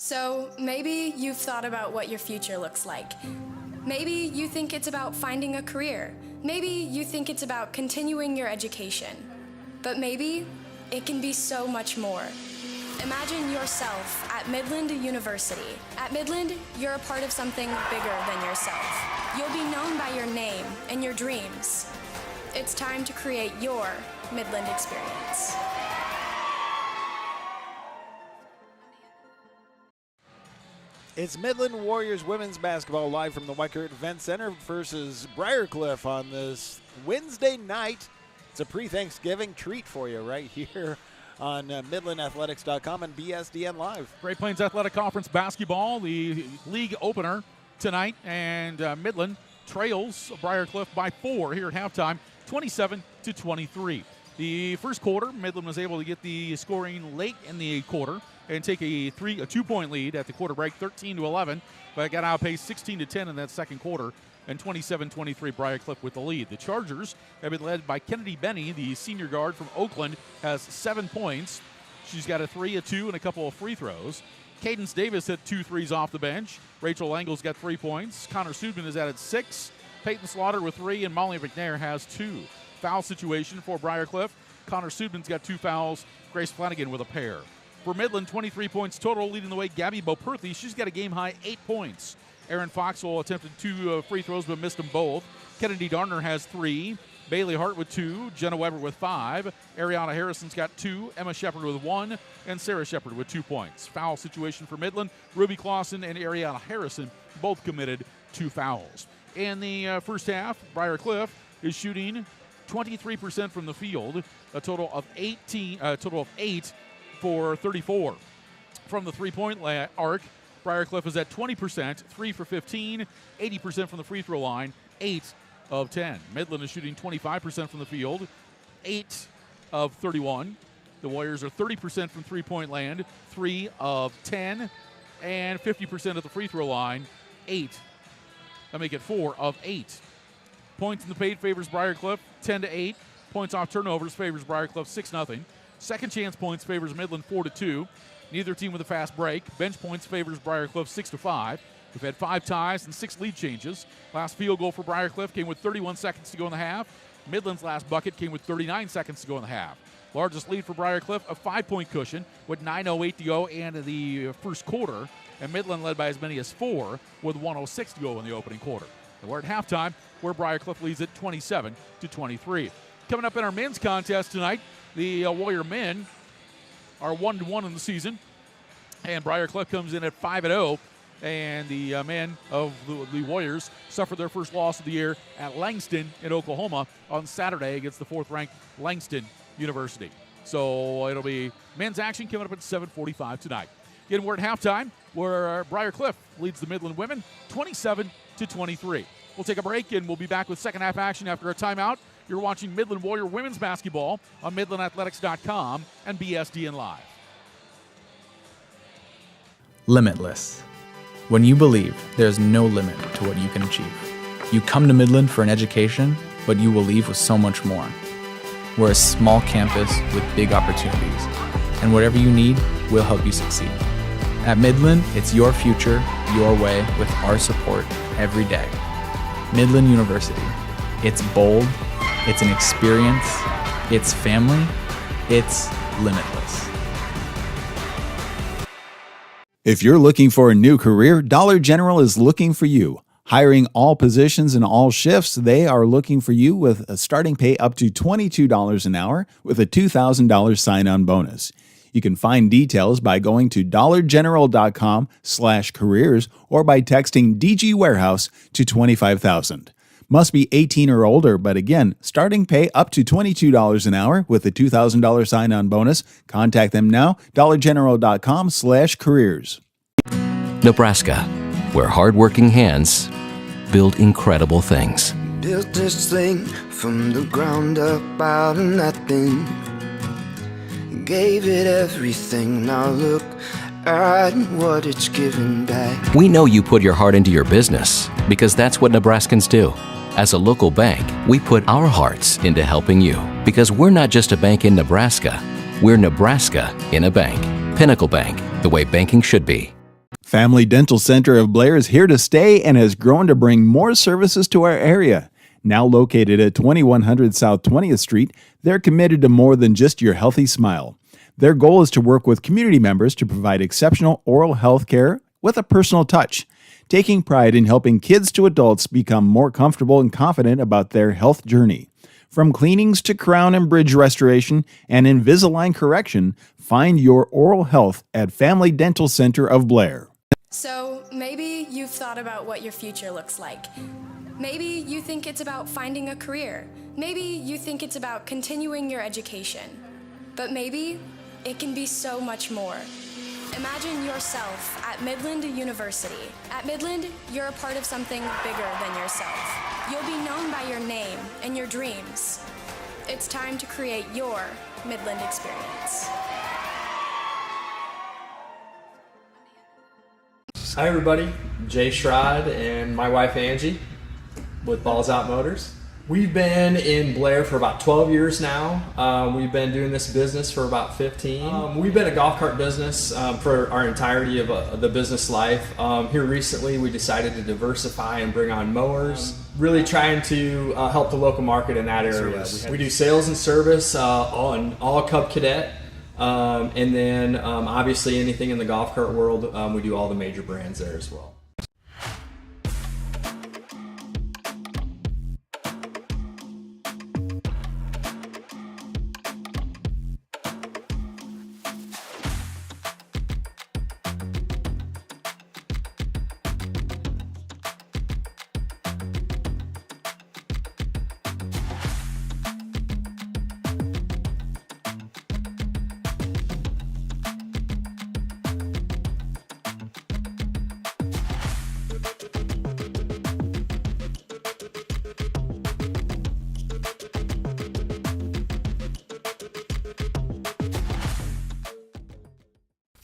So maybe you've thought about what your future looks like. Maybe you think it's about finding a career. Maybe you think it's about continuing your education. But maybe it can be so much more. Imagine yourself at Midland University. At Midland, you're a part of something bigger than yourself. You'll be known by your name and your dreams. It's time to create your Midland experience. It's Midland Warriors women's basketball live from the Weikert Event Center versus Briar on this Wednesday night. It's a pre-Thanksgiving treat for you right here on MidlandAthletics.com and BSDN Live. Great Plains Athletic Conference basketball, the league opener tonight, and Midland trails Briar by 4 here at halftime, 27-23. The first quarter, Midland was able to get the scoring late in the quarter and take a 2-point lead at the quarter break, 13-11, but got outpaced 16-10 in that second quarter, and 27-23 Briar with the lead. The Chargers have been led by Kennedy Benny, the senior guard from Oakland, has 7 points. She's got a 3, a 2, and a couple of free throws. Cadence Davis hit 2 threes off the bench. Rachel Langle's got 3 points. Connor Sudman is at 6. Peyton Slaughter with 3, and Molly McNair has 2. Foul situation for Briar Connor Sudman's got 2 fouls. Grace Flanagan with a pair. For Midland, 23 points total, leading the way Gabby Boperthy. She's got a game-high 8 points. Aaron Foxwell attempted 2 free throws but missed them both. Kennedy Darner has 3. Bailey Hart with 2. Jenna Weber with 5. Ariana Harrison's got 2. Emma Shepard with 1. And Sarah Shepard with 2 points. Foul situation for Midland. Ruby Clausen and Ariana Harrison both committed 2 fouls. In the first half, Briar is shooting 23% from the field, a total of 8 for 34. From the three-point arc, Briar is at 20%, 3 for 15, 80% from the free throw line, 8 of 10. Midland is shooting 25% from the field, 8 of 31. The Warriors are 30% from three-point land, 3 of 10, and 50% at the free throw line, 8. That make it 4 of 8. Points in the paint favors Briar 10-8. Points off turnovers favors Briar 6-0. Second chance points favors Midland 4-2. Neither team with a fast break. Bench points favors Briar 6-5. We've had 5 ties and 6 lead changes. Last field goal for Briar came with 31 seconds to go in the half. Midland's last bucket came with 39 seconds to go in the half. Largest lead for Briar Cliff, a 5-point cushion with 9:08 to go in the first quarter, and Midland led by as many as 4 with 1:06 to go in the opening quarter. And we're at halftime where Briar Cliff leads at 27-23. Coming up in our men's contest tonight, the Warrior men are 1-1 in the season, and Briar Cliff comes in at 5-0. And the men of the Warriors suffered their first loss of the year at Langston in Oklahoma on Saturday against the 4th-ranked Langston University. So it'll be men's action coming up at 7:45 tonight. Again, we're at halftime where Briar Cliff leads the Midland women 27-23. We'll take a break and we'll be back with second half action after a timeout. You're watching Midland Warrior women's basketball on MidlandAthletics.com and BSDN Live. Limitless. When you believe, there's no limit to what you can achieve. You come to Midland for an education, but you will leave with so much more. We're a small campus with big opportunities, and whatever you need, we'll help you succeed. At Midland, it's your future, your way, with our support every day. Midland University. It's bold, it's an experience, it's family, it's limitless. If you're looking for a new career, Dollar General is looking for you. Hiring all positions and all shifts, they are looking for you with a starting pay up to $22 an hour with a $2,000 sign-on bonus. You can find details by going to dollargeneral.com/careers or by texting DG Warehouse to 25,000. Must be 18 or older, but again, starting pay up to $22 an hour with a $2,000 sign-on bonus. Contact them now, dollargeneral.com/careers. Nebraska, where hardworking hands build incredible things. Built this thing from the ground up out of nothing. Gave it everything, now look at what it's given back. We know you put your heart into your business because that's what Nebraskans do. As a local bank, we put our hearts into helping you because we're not just a bank in Nebraska, we're Nebraska in a bank. Pinnacle Bank, the way banking should be. Family Dental Center of Blair is here to stay and has grown to bring more services to our area. Now located at 2100 South 20th Street, they're committed to more than just your healthy smile. Their goal is to work with community members to provide exceptional oral health care with a personal touch, taking pride in helping kids to adults become more comfortable and confident about their health journey. From cleanings to crown and bridge restoration and Invisalign correction, find your oral health at Family Dental Center of Blair. So maybe you've thought about what your future looks like. Maybe you think it's about finding a career. Maybe you think it's about continuing your education. But maybe it can be so much more. Imagine yourself at Midland University. At Midland, you're a part of something bigger than yourself. You'll be known by your name and your dreams. It's time to create your Midland experience. Hi everybody, Jay Schrod and my wife Angie with Balls Out Motors. We've been in Blair for about 12 years now. We've been doing this business for about 15. We've been a golf cart business for our entirety of the business life. Here recently we decided to diversify and bring on mowers, really trying to help the local market in that area. We do sales and service all Cub Cadet. And then obviously anything in the golf cart world, we do all the major brands there as well.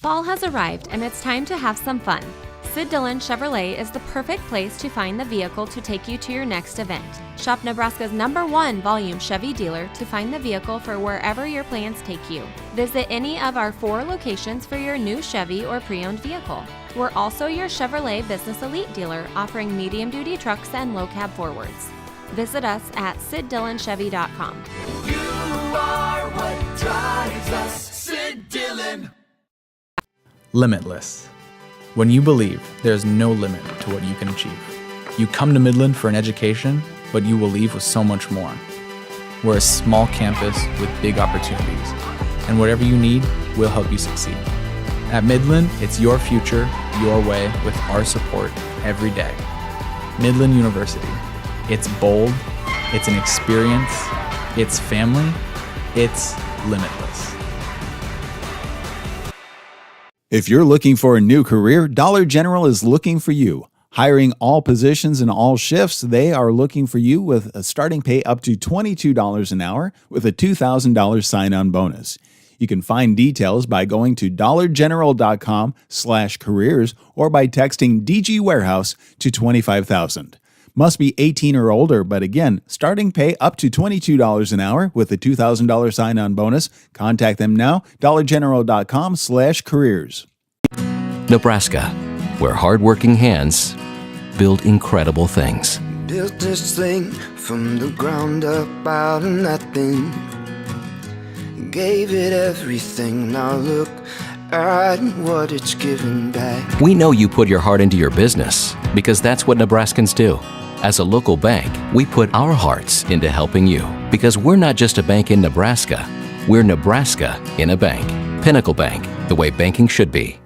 Fall has arrived and it's time to have some fun. Sid Dillon Chevrolet is the perfect place to find the vehicle to take you to your next event. Shop Nebraska's #1 volume Chevy dealer to find the vehicle for wherever your plans take you. Visit any of our 4 locations for your new Chevy or pre-owned vehicle. We're also your Chevrolet Business Elite dealer offering medium-duty trucks and low cab forwards. Visit us at SidDillonChevy.com. You are what drives us, Sid Dillon. Limitless. When you believe there's no limit to what you can achieve. You come to Midland for an education, but you will leave with so much more. We're a small campus with big opportunities, and whatever you need, we'll help you succeed. At Midland, it's your future, your way, with our support every day. Midland University. It's bold, it's an experience, it's family, it's limitless. If you're looking for a new career, Dollar General is looking for you. Hiring all positions and all shifts, they are looking for you with a starting pay up to $22 an hour with a $2,000 sign-on bonus. You can find details by going to dollargeneral.com/careers or by texting DG Warehouse to 25,000. Must be 18 or older, but again, starting pay up to $22 an hour with a $2,000 sign-on bonus. Contact them now, dollargeneral.com/careers. Nebraska, where hardworking hands build incredible things. Built this thing from the ground up out of nothing. Gave it everything, now look at what it's given back. We know you put your heart into your business because that's what Nebraskans do. As a local bank, we put our hearts into helping you because we're not just a bank in Nebraska, we're Nebraska in a bank. Pinnacle Bank, the way banking should be.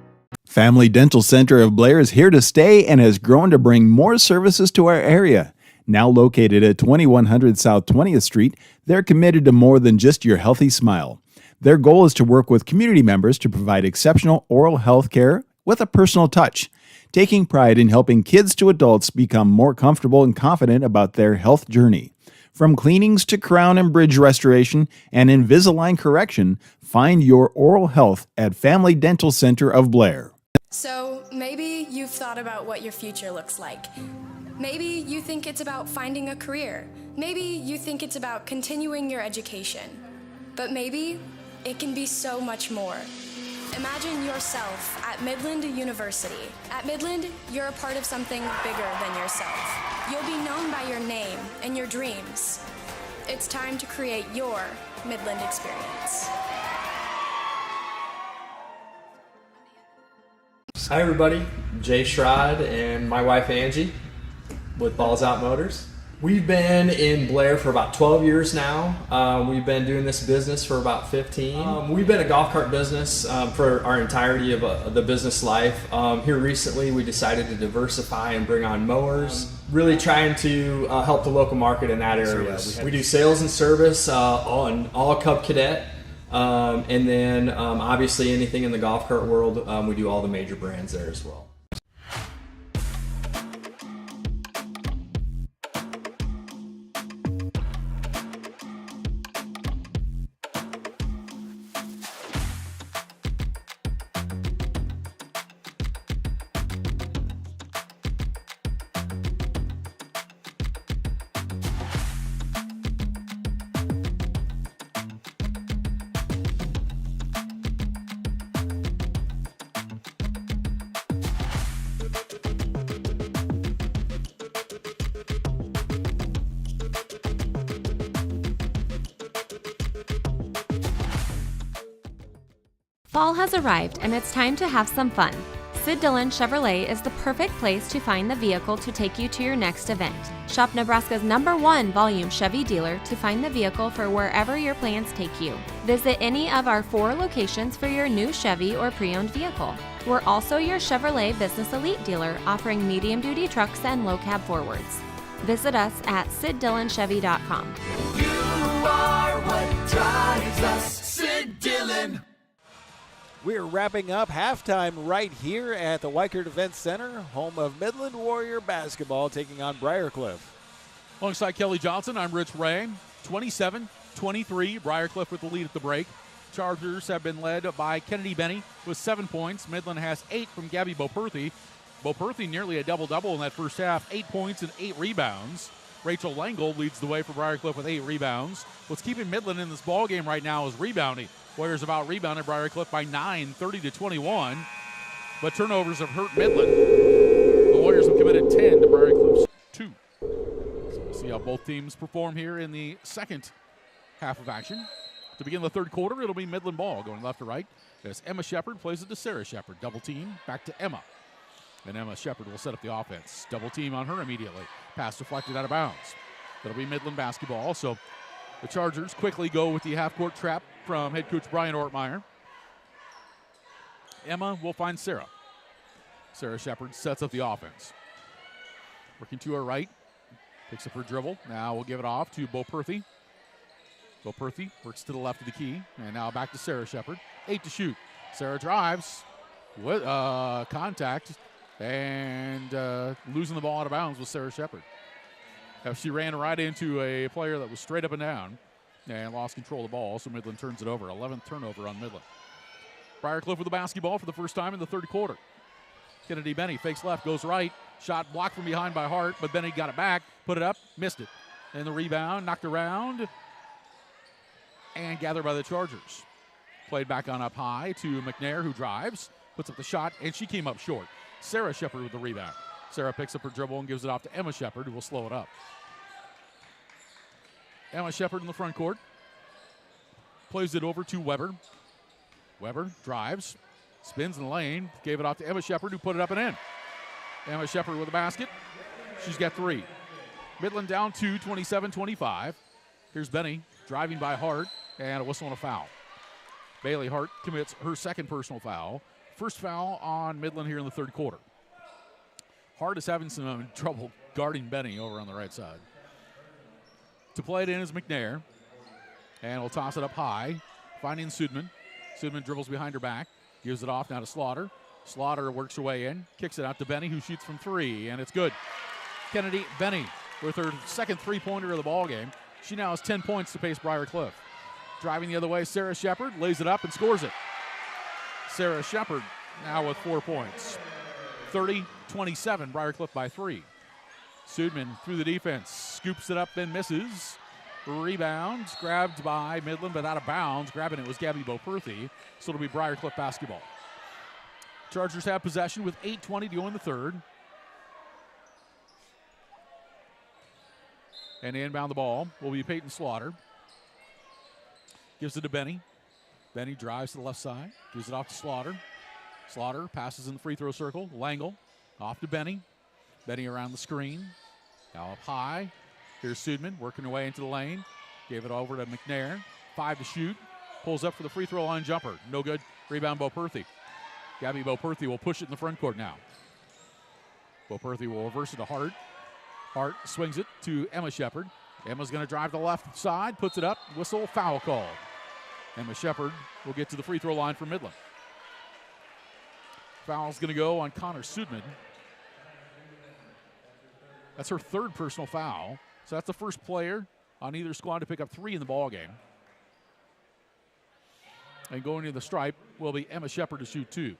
Family Dental Center of Blair is here to stay and has grown to bring more services to our area. Now located at 2100 South 20th Street, they're committed to more than just your healthy smile. Their goal is to work with community members to provide exceptional oral health care with a personal touch, taking pride in helping kids to adults become more comfortable and confident about their health journey. From cleanings to crown and bridge restoration and Invisalign correction, find your oral health at Family Dental Center of Blair. So maybe you've thought about what your future looks like. Maybe you think it's about finding a career. Maybe you think it's about continuing your education. But maybe it can be so much more. Imagine yourself at Midland University. At Midland, you're a part of something bigger than yourself. You'll be known by your name and your dreams. It's time to create your Midland experience. Hi everybody, Jay Schrod and my wife Angie with Balls Out Motors. We've been in Blair for about 12 years now. We've been doing this business for about 15. We've been a golf cart business for our entirety of the business life. Here recently we decided to diversify and bring on mowers, really trying to help the local market in that area. We do sales and service on all Cub Cadet. And then obviously anything in the golf cart world, we do all the major brands there as well. Fall has arrived and it's time to have some fun. Sid Dillon Chevrolet is the perfect place to find the vehicle to take you to your next event. Shop Nebraska's #1 volume Chevy dealer to find the vehicle for wherever your plans take you. Visit any of our 4 locations for your new Chevy or pre-owned vehicle. We're also your Chevrolet Business Elite dealer offering medium-duty trucks and low-cab forwards. Visit us at SidDillonChevy.com. You are what drives us, Sid Dillon. We're wrapping up halftime right here at the Weichert Event Center, home of Midland Warrior basketball taking on Briarcliff. Alongside Kelly Johnson, I'm Rich Ray. 27-23, Briarcliff with the lead at the break. Chargers have been led by Kennedy Benny with 7 points. Midland has 8 from Gabby Boperthy. Boperthy nearly a double-double in that first half, 8 points and 8 rebounds. Rachel Langold leads the way for Briarcliff with 8 rebounds. What's keeping Midland in this ball game right now is rebounding. Warriors have out-rebounded Briarcliff by 9, 30-21. But turnovers have hurt Midland. The Warriors have committed 10 to Briarcliff's 2. So we'll see See how both teams perform here in the second half of action. To begin the third quarter, it'll be Midland ball going left to right as Emma Shepard plays it to Sarah Shepard. Double team, back to Emma. And Emma Shepard will set up the offense. Double team on her immediately. Pass deflected out of bounds. It'll be Midland basketball. So the Chargers quickly go with the half-court trap from head coach Brian Ortmeyer. Emma will find Sarah. Sarah Shepard sets up the offense. Working to her right. Picks up her dribble. Now we'll give it off to Bo Perthy. Bo Perthy works to the left of the key. And now back to Sarah Shepard. 8 to shoot. Sarah drives with contact and losing the ball out of bounds with Sarah Shepard. She ran right into a player that was straight up and down and lost control of the ball, so Midland turns it over. 11th turnover on Midland. Briarcliff with the basketball for the first time in the third quarter. Kennedy Benny fakes left, goes right. Shot blocked from behind by Hart, but Benny got it back, put it up, missed it. And the rebound, knocked around, and gathered by the Chargers. Played back on up high to McNair, who drives, puts up the shot, and she came up short. Sarah Shepard with the rebound. Sarah picks up her dribble and gives it off to Emma Shepard, who will slow it up. Emma Shepard in the front court. Plays it over to Weber. Weber drives, spins in the lane, gave it off to Emma Shepard, who put it up and in. Emma Shepard with the basket. She's got 3. Midland down 2, 27-25. Here's Benny driving by Hart, and a whistle and a foul. Bailey Hart commits her second personal foul. First foul on Midland here in the third quarter. Hart is having some trouble guarding Benny over on the right side. To play it in is McNair. And we'll toss it up high, finding Sudman. Sudman dribbles behind her back, gives it off now to Slaughter. Slaughter works her way in, kicks it out to Benny, who shoots from 3, and it's good. Kennedy Benny with her second three-pointer of the ball game. She now has 10 points to pace Briarcliff. Driving the other way, Sarah Shepard lays it up and scores it. Sarah Shepard now with 4 points. 30-27, Briarcliff by 3. Sudman through the defense, scoops it up and misses. Rebound, grabbed by Midland, but out of bounds. Grabbing it was Gabby Boperthy, so it'll be Briarcliff basketball. Chargers have possession with 8:20 to go in the third. And to inbound the ball will be Peyton Slaughter. Gives it to Benny. Benny drives to the left side, gives it off to Slaughter. Slaughter passes in the free throw circle. Langle off to Benny. Benny around the screen. Now up high. Here's Sudman working her way into the lane. Gave it over to McNair. 5 to shoot. Pulls up for the free throw line jumper. No good. Rebound Boperthy. Gabby Boperthy will push it in the front court now. Boperthy will reverse it to Hart. Hart swings it to Emma Shepard. Emma's going to drive to the left side. Puts it up. Whistle. Foul called. Emma Shepard will get to the free throw line for Midland. Foul's going to go on Connor Sudman. That's her third personal foul. So that's the first player on either squad to pick up 3 in the ball game. And going to the stripe will be Emma Shepard to shoot 2.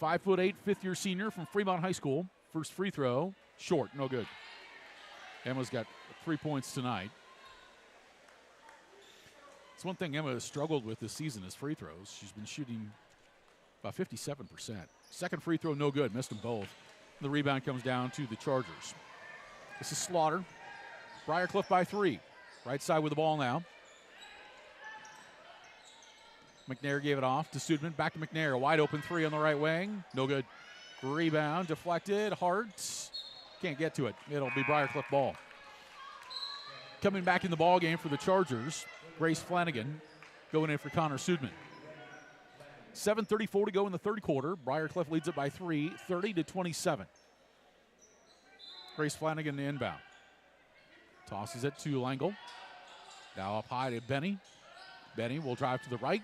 5'8", fifth-year senior from Fremont High School. First free throw, short, no good. Emma's got 3 points tonight. It's one thing Emma has struggled with this season is free throws. She's been shooting about 57%. Second free throw, no good, missed them both. The rebound comes down to the Chargers. This is Slaughter. Briarcliff by 3. Right side with the ball now. McNair gave it off to Sudman. Back to McNair. A wide open 3 on the right wing. No good. Rebound deflected. Hart can't get to it. It'll be Briarcliff ball. Coming back in the ball game for the Chargers, Grace Flanagan going in for Connor Sudman. 7:34 to go in the third quarter. Briarcliff leads it by 3, 30-27. Grace Flanagan inbound. Tosses it to Langle. Now up high to Benny. Benny will drive to the right.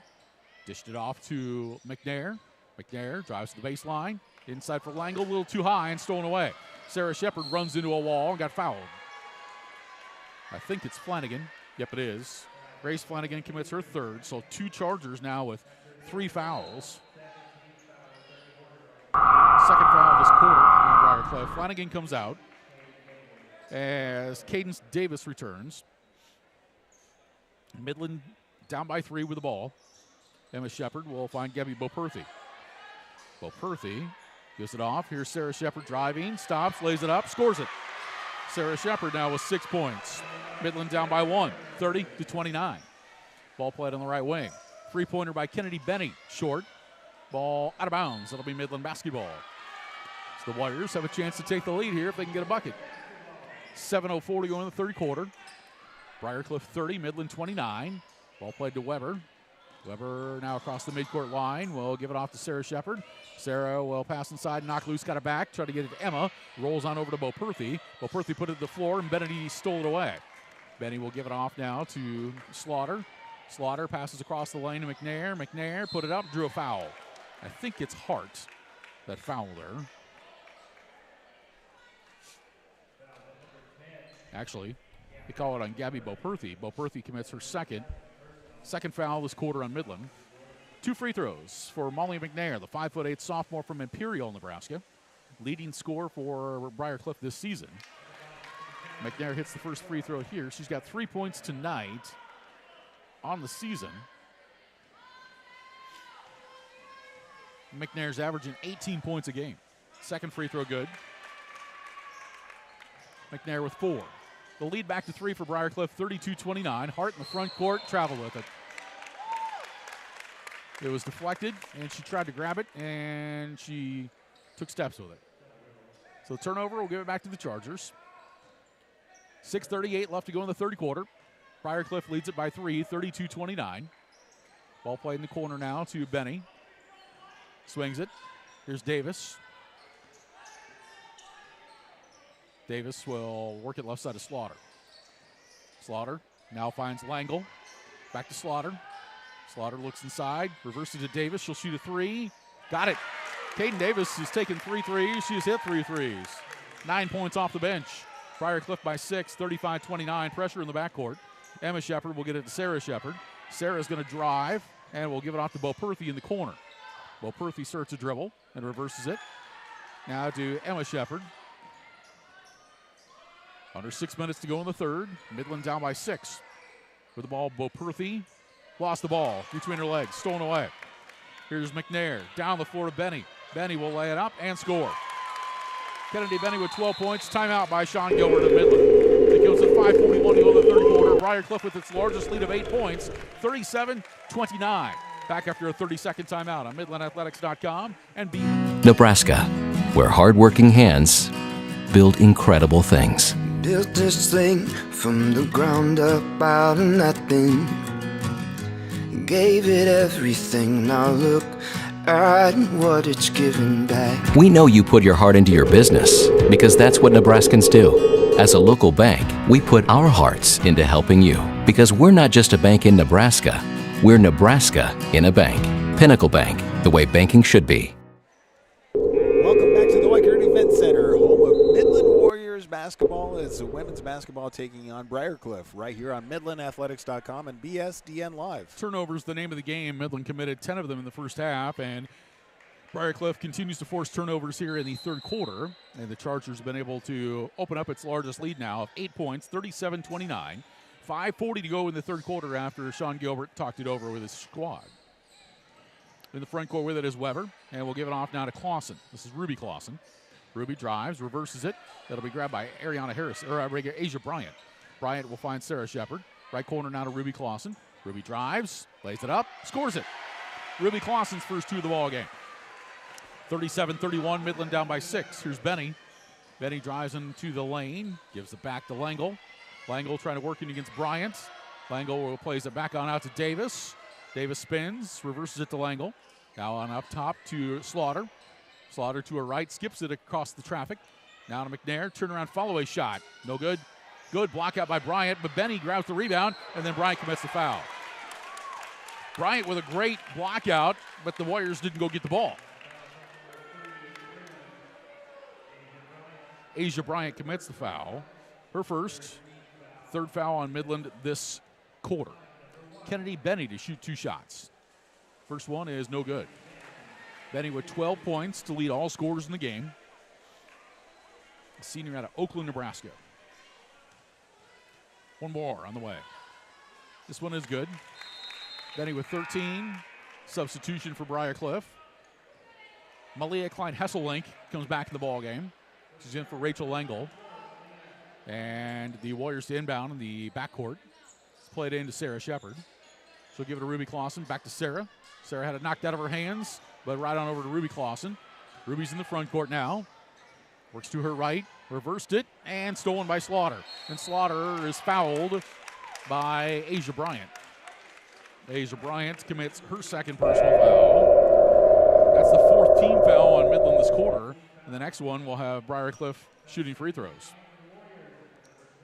Dished it off to McNair. McNair drives to the baseline. Inside for Langle, a little too high and stolen away. Sarah Shepard runs into a wall and got fouled. I think it's Flanagan. Yep, it is. Grace Flanagan commits her third, so 2 Chargers now with 3 fouls. Second foul this quarter on Briarcliff. Flanagan comes out as Cadence Davis returns. Midland down by 3 with the ball. Emma Shepard will find Gabby Boperthy. Boperthy gives it off. Here's Sarah Shepard driving, stops, lays it up, scores it. Sarah Shepard now with 6 points. Midland down by 1, 30-29. Ball played on the right wing. Three-pointer by Kennedy Benny, short. Ball out of bounds. It'll be Midland basketball. So the Warriors have a chance to take the lead here if they can get a bucket. 7:04 to go in the third quarter. Briarcliff 30, Midland 29. Ball played to Weber. Weber now across the midcourt line. Will give it off to Sarah Shepard. Sarah will pass inside, knock loose, got it back. Try to get it to Emma. Rolls on over to Boperthy. Boperthy put it to the floor, and Benny stole it away. Benny will give it off now to Slaughter. Slaughter passes across the lane to McNair. McNair put it up, drew a foul. I think it's Hart that fouled her. Actually, they call it on Gabby Boperthy. Boperthy commits her second foul this quarter on Midland. 2 free throws for Molly McNair, the 5'8" sophomore from Imperial, Nebraska. Leading scorer for Briarcliff this season. McNair hits the first free throw here. She's got 3 points tonight on the season. McNair's averaging 18 points a game. Second free throw good. McNair with 4. The lead back to 3 for Briarcliff, 32-29. Hart in the front court, traveled with it. It was deflected, and she tried to grab it, and she took steps with it. So the turnover will give it back to the Chargers. 6:38 left to go in the third quarter. Briarcliff leads it by 3, 32-29. Ball played in the corner now to Benny. Swings it. Here's Davis. Davis will work it left side of Slaughter. Slaughter now finds Langle. Back to Slaughter. Slaughter looks inside, reverses to Davis. She'll shoot a 3. Got it. Caden Davis has taken 3 threes. She has hit 3 threes. 9 points off the bench. Briarcliff by 6, 35-29. Pressure in the backcourt. Emma Shepard will get it to Sarah Shepard. Sarah's going to drive, and will give it off to Boperthy in the corner. Boperthy starts a dribble and reverses it. Now to Emma Shepard. Under 6 minutes to go in the third. Midland down by 6. With the ball, Boperthy lost the ball between her legs, stolen away. Here's McNair, down the floor to Benny. Benny will lay it up and score. Kennedy Benny with 12 points. Timeout by Sean Gilbert of Midland. It goes at 5:41 to go in the third quarter. Briarcliff with its largest lead of 8 points, 37-29. Back after a 30-second timeout on MidlandAthletics.com and Nebraska, where hardworking hands build incredible things. Built this thing from the ground up out of nothing. Gave it everything, now look at what it's given back. We know you put your heart into your business because that's what Nebraskans do. As a local bank, we put our hearts into helping you because we're not just a bank in Nebraska, we're Nebraska in a bank. Pinnacle Bank, the way banking should be. Welcome back to the Weikert Event Center, home of Midland Warriors basketball. It's women's basketball taking on Briarcliff right here on MidlandAthletics.com and BSDN Live. Turnovers, the name of the game. Midland committed 10 of them in the first half, and Briarcliff continues to force turnovers here in the third quarter. And the Chargers have been able to open up its largest lead now of 8 points, 37-29. 5:40 to go in the third quarter after Sean Gilbert talked it over with his squad. In the front court with it is Weber, and we'll give it off now to Clausen. This is Ruby Clausen. Ruby drives, reverses it. That'll be grabbed by Ariana Harris, or Asia Bryant. Bryant will find Sarah Shepard. Right corner now to Ruby Clausen. Ruby drives, lays it up, scores it. Ruby Clausen's first 2 of the ball game. 37-31, Midland down by 6. Here's Benny. Benny drives into the lane, gives it back to Langle. Langle trying to work in against Bryant. Langle plays it back on out to Davis. Davis spins, reverses it to Langle. Now on up top to Slaughter. Slaughter to her right, skips it across the traffic. Now to McNair, turnaround follow-away shot. No good. Good block out by Bryant, but Benny grabs the rebound, and then Bryant commits the foul. Bryant with a great block out, but the Warriors didn't go get the ball. Asia Bryant commits the foul. Her first. Third foul on Midland this quarter. Kennedy Benny to shoot 2 shots. First one is no good. Benny with 12 points to lead all scorers in the game. A senior out of Oakland, Nebraska. One more on the way. This one is good. Benny with 13. Substitution for Briarcliff. Malia Klein-Hesselink comes back in the ball game. She's in for Rachel Langle. And the Warriors to inbound in the backcourt. It's played into Sarah Shepard. She'll give it to Ruby Clausen. Back to Sarah. Sarah had it knocked out of her hands, but right on over to Ruby Clausen. Ruby's in the front court now. Works to her right. Reversed it, and stolen by Slaughter. And Slaughter is fouled by Asia Bryant. Asia Bryant commits her second personal foul. That's the fourth team foul on Midland this quarter. And the next one will have Briarcliff shooting free throws.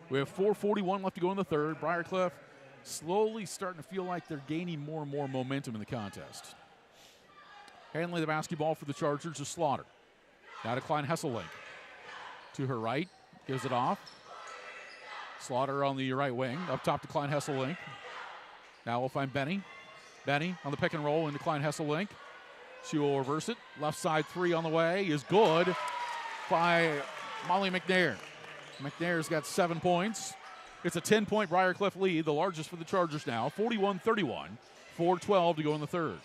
We have 4:41 left to go in the third. Briarcliff slowly starting to feel like they're gaining more and more momentum in the contest. Handling the basketball for the Chargers is Slaughter. Now to Klein Hesselink. To her right, gives it off. Slaughter on the right wing, up top to Klein Hesselink. Now we'll find Benny. Benny on the pick and roll into Klein Hesselink. She will reverse it. Left side three on the way is good by Molly McNair. McNair's got 7 points. It's a 10-point Briarcliff lead, the largest for the Chargers now, 41-31, 4:12 to go in the third.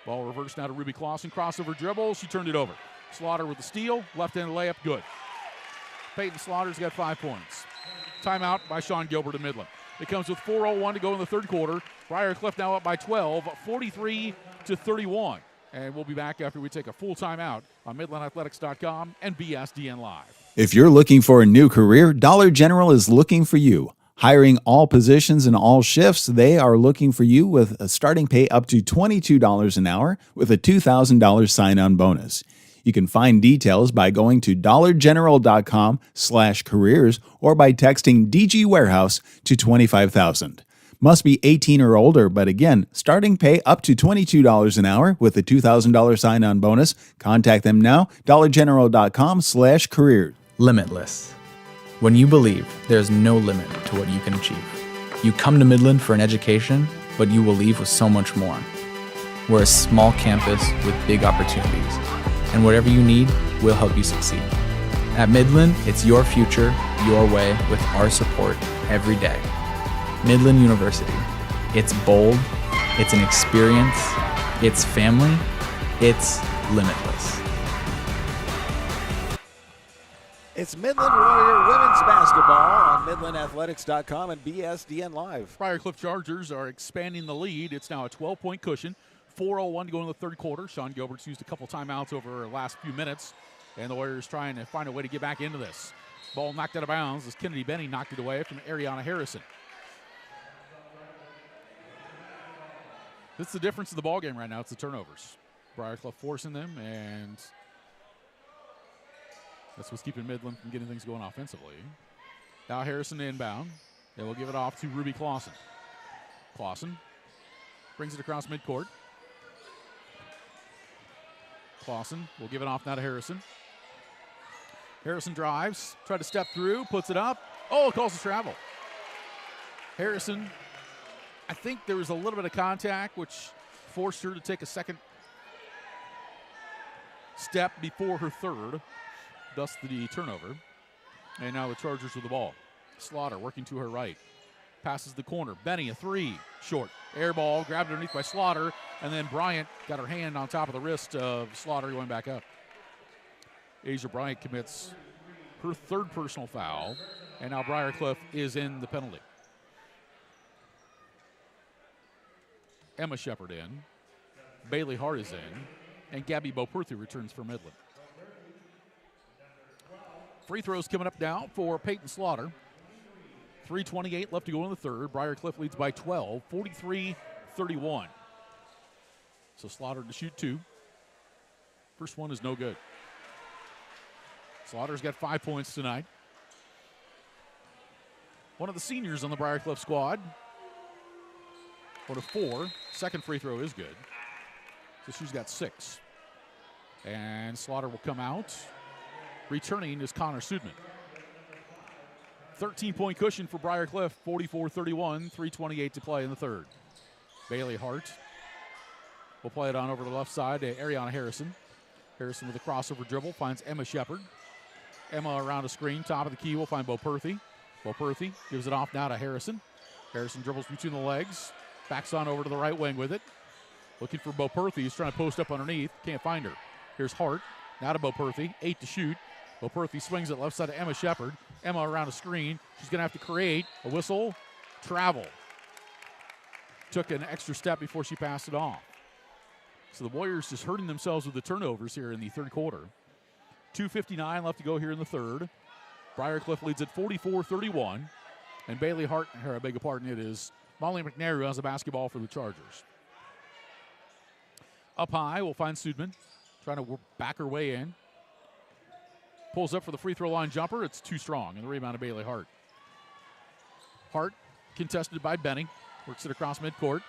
Ball reversed now to Ruby Clausen, crossover dribble, she turned it over. Slaughter with the steal, left-handed layup, good. Peyton Slaughter's got 5 points. Timeout by Sean Gilbert of Midland. It comes with 4:01 to go in the third quarter. Briarcliff now up by 12, 43-31. And we'll be back after we take a full timeout on MidlandAthletics.com and BSDN Live. If you're looking for a new career, Dollar General is looking for you. Hiring all positions and all shifts, they are looking for you with a starting pay up to $22 an hour with a $2,000 sign-on bonus. You can find details by going to dollargeneral.com/careers or by texting DG Warehouse to 25,000. Must be 18 or older, but again, starting pay up to $22 an hour with a $2,000 sign-on bonus. Contact them now, dollargeneral.com/careers. Limitless. When you believe there's no limit to what you can achieve. You come to Midland for an education, but you will leave with so much more. We're a small campus with big opportunities, and whatever you need, we'll help you succeed. At Midland, it's your future, your way, with our support every day. Midland University. It's bold, it's an experience, it's family, it's limitless. It's Midland Warrior women's basketball on MidlandAthletics.com and BSDN Live. Briarcliff Chargers are expanding the lead. It's now a 12-point cushion. 4:01 to go in the third quarter. Sean Gilbert's used a couple timeouts over the last few minutes, and the Warriors trying to find a way to get back into this. Ball knocked out of bounds as Kennedy Benny knocked it away from Ariana Harrison. That's the difference in the ball game right now. It's the turnovers. Briarcliff forcing them, and that's what's keeping Midland from getting things going offensively. Now Harrison inbound. They will give it off to Ruby Clausen. Clausen brings it across midcourt. Clausen will give it off now to Harrison. Harrison drives, tried to step through, puts it up. Oh, calls the travel. Harrison, I think there was a little bit of contact, which forced her to take a second step before her third. Thus the turnover. And now the Chargers with the ball. Slaughter working to her right. Passes the corner. Benny, a three. Short. Air ball, grabbed underneath by Slaughter. And then Bryant got her hand on top of the wrist of Slaughter going back up. Asia Bryant commits her third personal foul. And now Briarcliff is in the penalty. Emma Shepard in. Bailey Hart is in. And Gabby Boperthy returns for Midland. Free throws coming up now for Peyton Slaughter. 3:28 left to go in the third. Briarcliff leads by 12, 43-31. So Slaughter to shoot two. First one is no good. Slaughter's got 5 points tonight. One of the seniors on the Briarcliff squad. 1 of 4. Second free throw is good. So she's got 6. And Slaughter will come out. Returning is Connor Sudman. 13-point cushion for Briarcliff, 44-31, 3:28 to play in the third. Bailey Hart will play it on over to the left side to Ariana Harrison. Harrison with a crossover dribble finds Emma Shepard. Emma around a screen, top of the key will find Boperthy. Boperthy gives it off now to Harrison. Harrison dribbles between the legs, backs on over to the right wing with it. Looking for Boperthy, he's trying to post up underneath, can't find her. Here's Hart, now to Boperthy, 8 to shoot. Boperthy swings it left side to Emma Shepard. Emma around a screen. She's going to have to create a whistle. Travel. Took an extra step before she passed it off. So the Warriors just hurting themselves with the turnovers here in the third quarter. 2:59 left to go here in the third. Briarcliff leads at 44-31. And Bailey Hart, I beg your pardon, it is Molly McNair who has the basketball for the Chargers. Up high, we'll find Sudman trying to back her way in. Pulls up for the free throw line jumper. It's too strong, and the rebound of Bailey Hart. Hart contested by Benny. Works it across midcourt.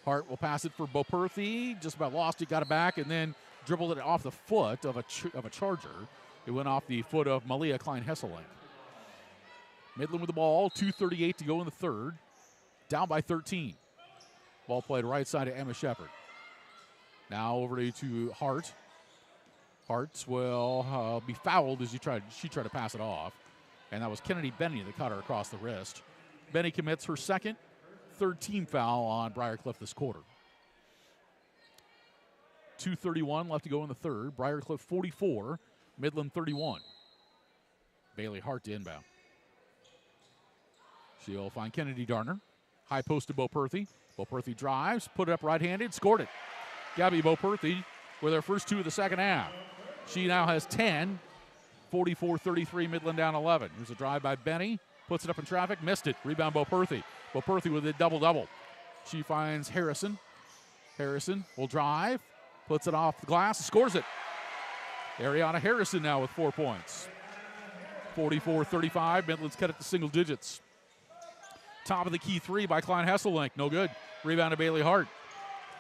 Hart will pass it for Boperthy. Just about lost it, got it back, and then dribbled it off the foot of a Charger. It went off the foot of Malia Klein-Hesselink. Midland with the ball, 2:38 to go in the third. Down by 13. Ball played right side to Emma Shepard. Now over to Hart. Hart will be fouled as she tried to pass it off. And that was Kennedy Benny that caught her across the wrist. Benny commits her second, third team foul on Briarcliff this quarter. 2:31 left to go in the third. Briarcliff 44, Midland 31. Bailey Hart to inbound. She'll find Kennedy Darner. High post to Boperthy. Boperthy drives, put it up right-handed, scored it. Gabby Boperthy with her first two of the second half. She now has 10. 44-33, Midland down 11. Here's a drive by Benny. Puts it up in traffic, missed it. Rebound Boperthy. Boperthy with a double-double. She finds Harrison. Harrison will drive, puts it off the glass, scores it. Ariana Harrison now with 4 points. 44-35, Midland's cut it to single digits. Top of the key three by Klein-Hesselink, no good. Rebound to Bailey Hart.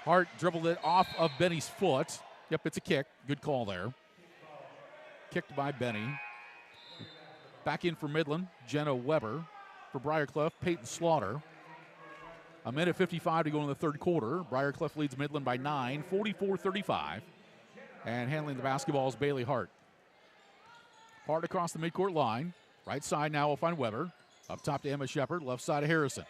Hart dribbled it off of Benny's foot. Yep, it's a kick. Good call there. Kicked by Benny. Back in for Midland, Jenna Weber. For Briarcliff, Peyton Slaughter. A minute 55 to go in the third quarter. Briarcliff leads Midland by 9, 44-35. And handling the basketball is Bailey Hart. Hart across the midcourt line. Right side now will find Weber. Up top to Emma Shepard, left side of Harrison.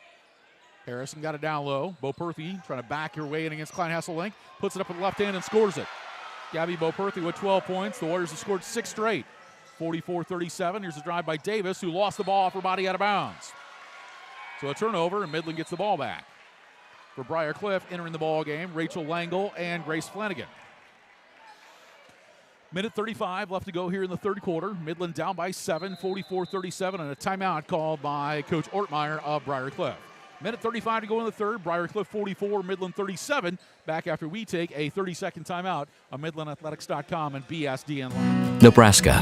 Harrison got it down low. Boperthy trying to back her way in against Klein-Hesselink. Puts it up with the left hand and scores it. Gabby Boperthy with 12 points. The Warriors have scored 6 straight. 44-37. Here's a drive by Davis, who lost the ball off her body out of bounds. So a turnover, and Midland gets the ball back. For Briarcliff, entering the ball game, Rachel Langle and Grace Flanagan. Minute 35 left to go here in the third quarter. Midland down by 7, 44-37, and a timeout called by Coach Ortmeyer of Briarcliff. Minute 35 to go in the third. Briarcliff 44, Midland 37. Back after we take a 30-second timeout on MidlandAthletics.com and BSDN Live. Nebraska,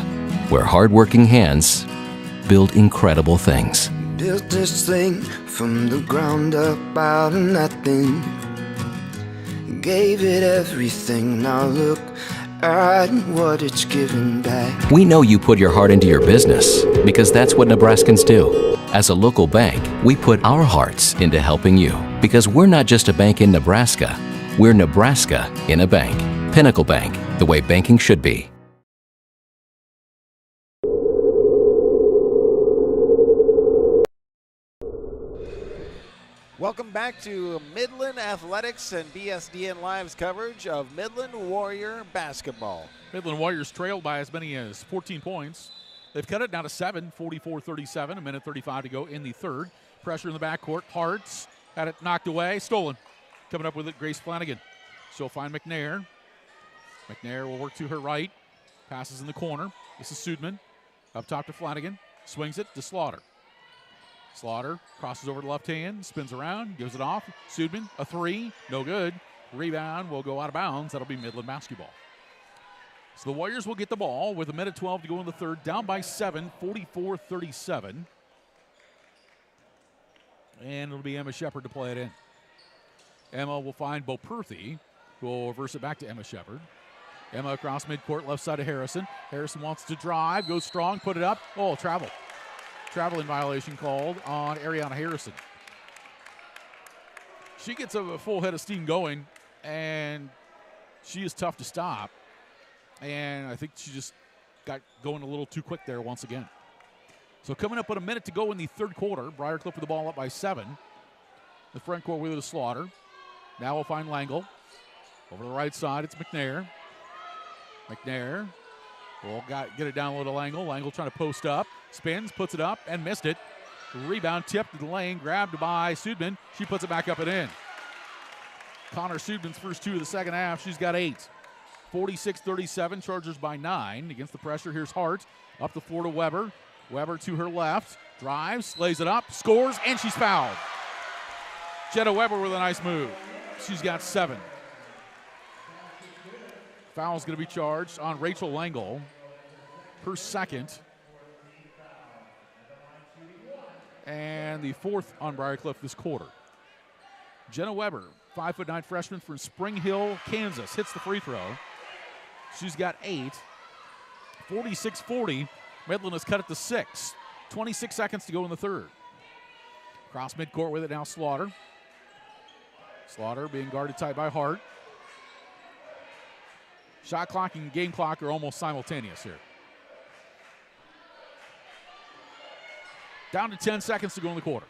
where hardworking hands build incredible things. Built this thing from the ground up out of nothing. Gave it everything. Now look at what it's given back. We know you put your heart into your business because that's what Nebraskans do. As a local bank, we put our hearts into helping you because we're not just a bank in Nebraska, we're Nebraska in a bank. Pinnacle Bank, the way banking should be. Welcome back to Midland Athletics and BSDN Live's coverage of Midland Warrior basketball. Midland Warriors trailed by as many as 14 points. They've cut it now to 7, 44-37, a minute 35 to go in the third. Pressure in the backcourt. Hart's had it knocked away, stolen. Coming up with it, Grace Flanagan. She'll find McNair. McNair will work to her right. Passes in the corner. This is Sudman. Up top to Flanagan. Swings it to Slaughter. Slaughter crosses over to left hand, spins around, gives it off. Sudman, a three, no good. Rebound will go out of bounds. That'll be Midland basketball. So the Warriors will get the ball with a minute 12 to go in the third, down by 7, 44-37. And it'll be Emma Shepard to play it in. Emma will find Boperthy, who will reverse it back to Emma Shepard. Emma across midcourt, left side of Harrison. Harrison wants to drive, goes strong, put it up. Oh, travel. Traveling violation called on Ariana Harrison. She gets a full head of steam going, and she is tough to stop. And I think she just got going a little too quick there once again. So coming up with a minute to go in the third quarter, Briarcliff with the ball up by 7. The front court with it is Slaughter. Now we'll find Langle. Over the right side, it's McNair. McNair Will get it down low to Langle. Langle trying to post up. Spins, puts it up, and missed it. Rebound tipped to the lane, grabbed by Sudman. She puts it back up and in. Connor Sudman's first 2 of the second half. She's got 8. 46-37, Chargers by 9. Against the pressure, here's Hart. Up the floor to Weber. Weber to her left. Drives, lays it up, scores, and she's fouled. Jenna Weber with a nice move. She's got 7. Foul's going to be charged on Rachel Langle. Her second. And the 4th on Briarcliff this quarter. Jenna Weber, 5'9" freshman from Spring Hill, Kansas, hits the free throw. She's got 8. 46-40. Midland has cut it to 6. 26 seconds to go in the third. Cross midcourt with it now, Slaughter. Slaughter being guarded tight by Hart. Shot clock and game clock are almost simultaneous here. Down to 10 seconds to go in the quarter.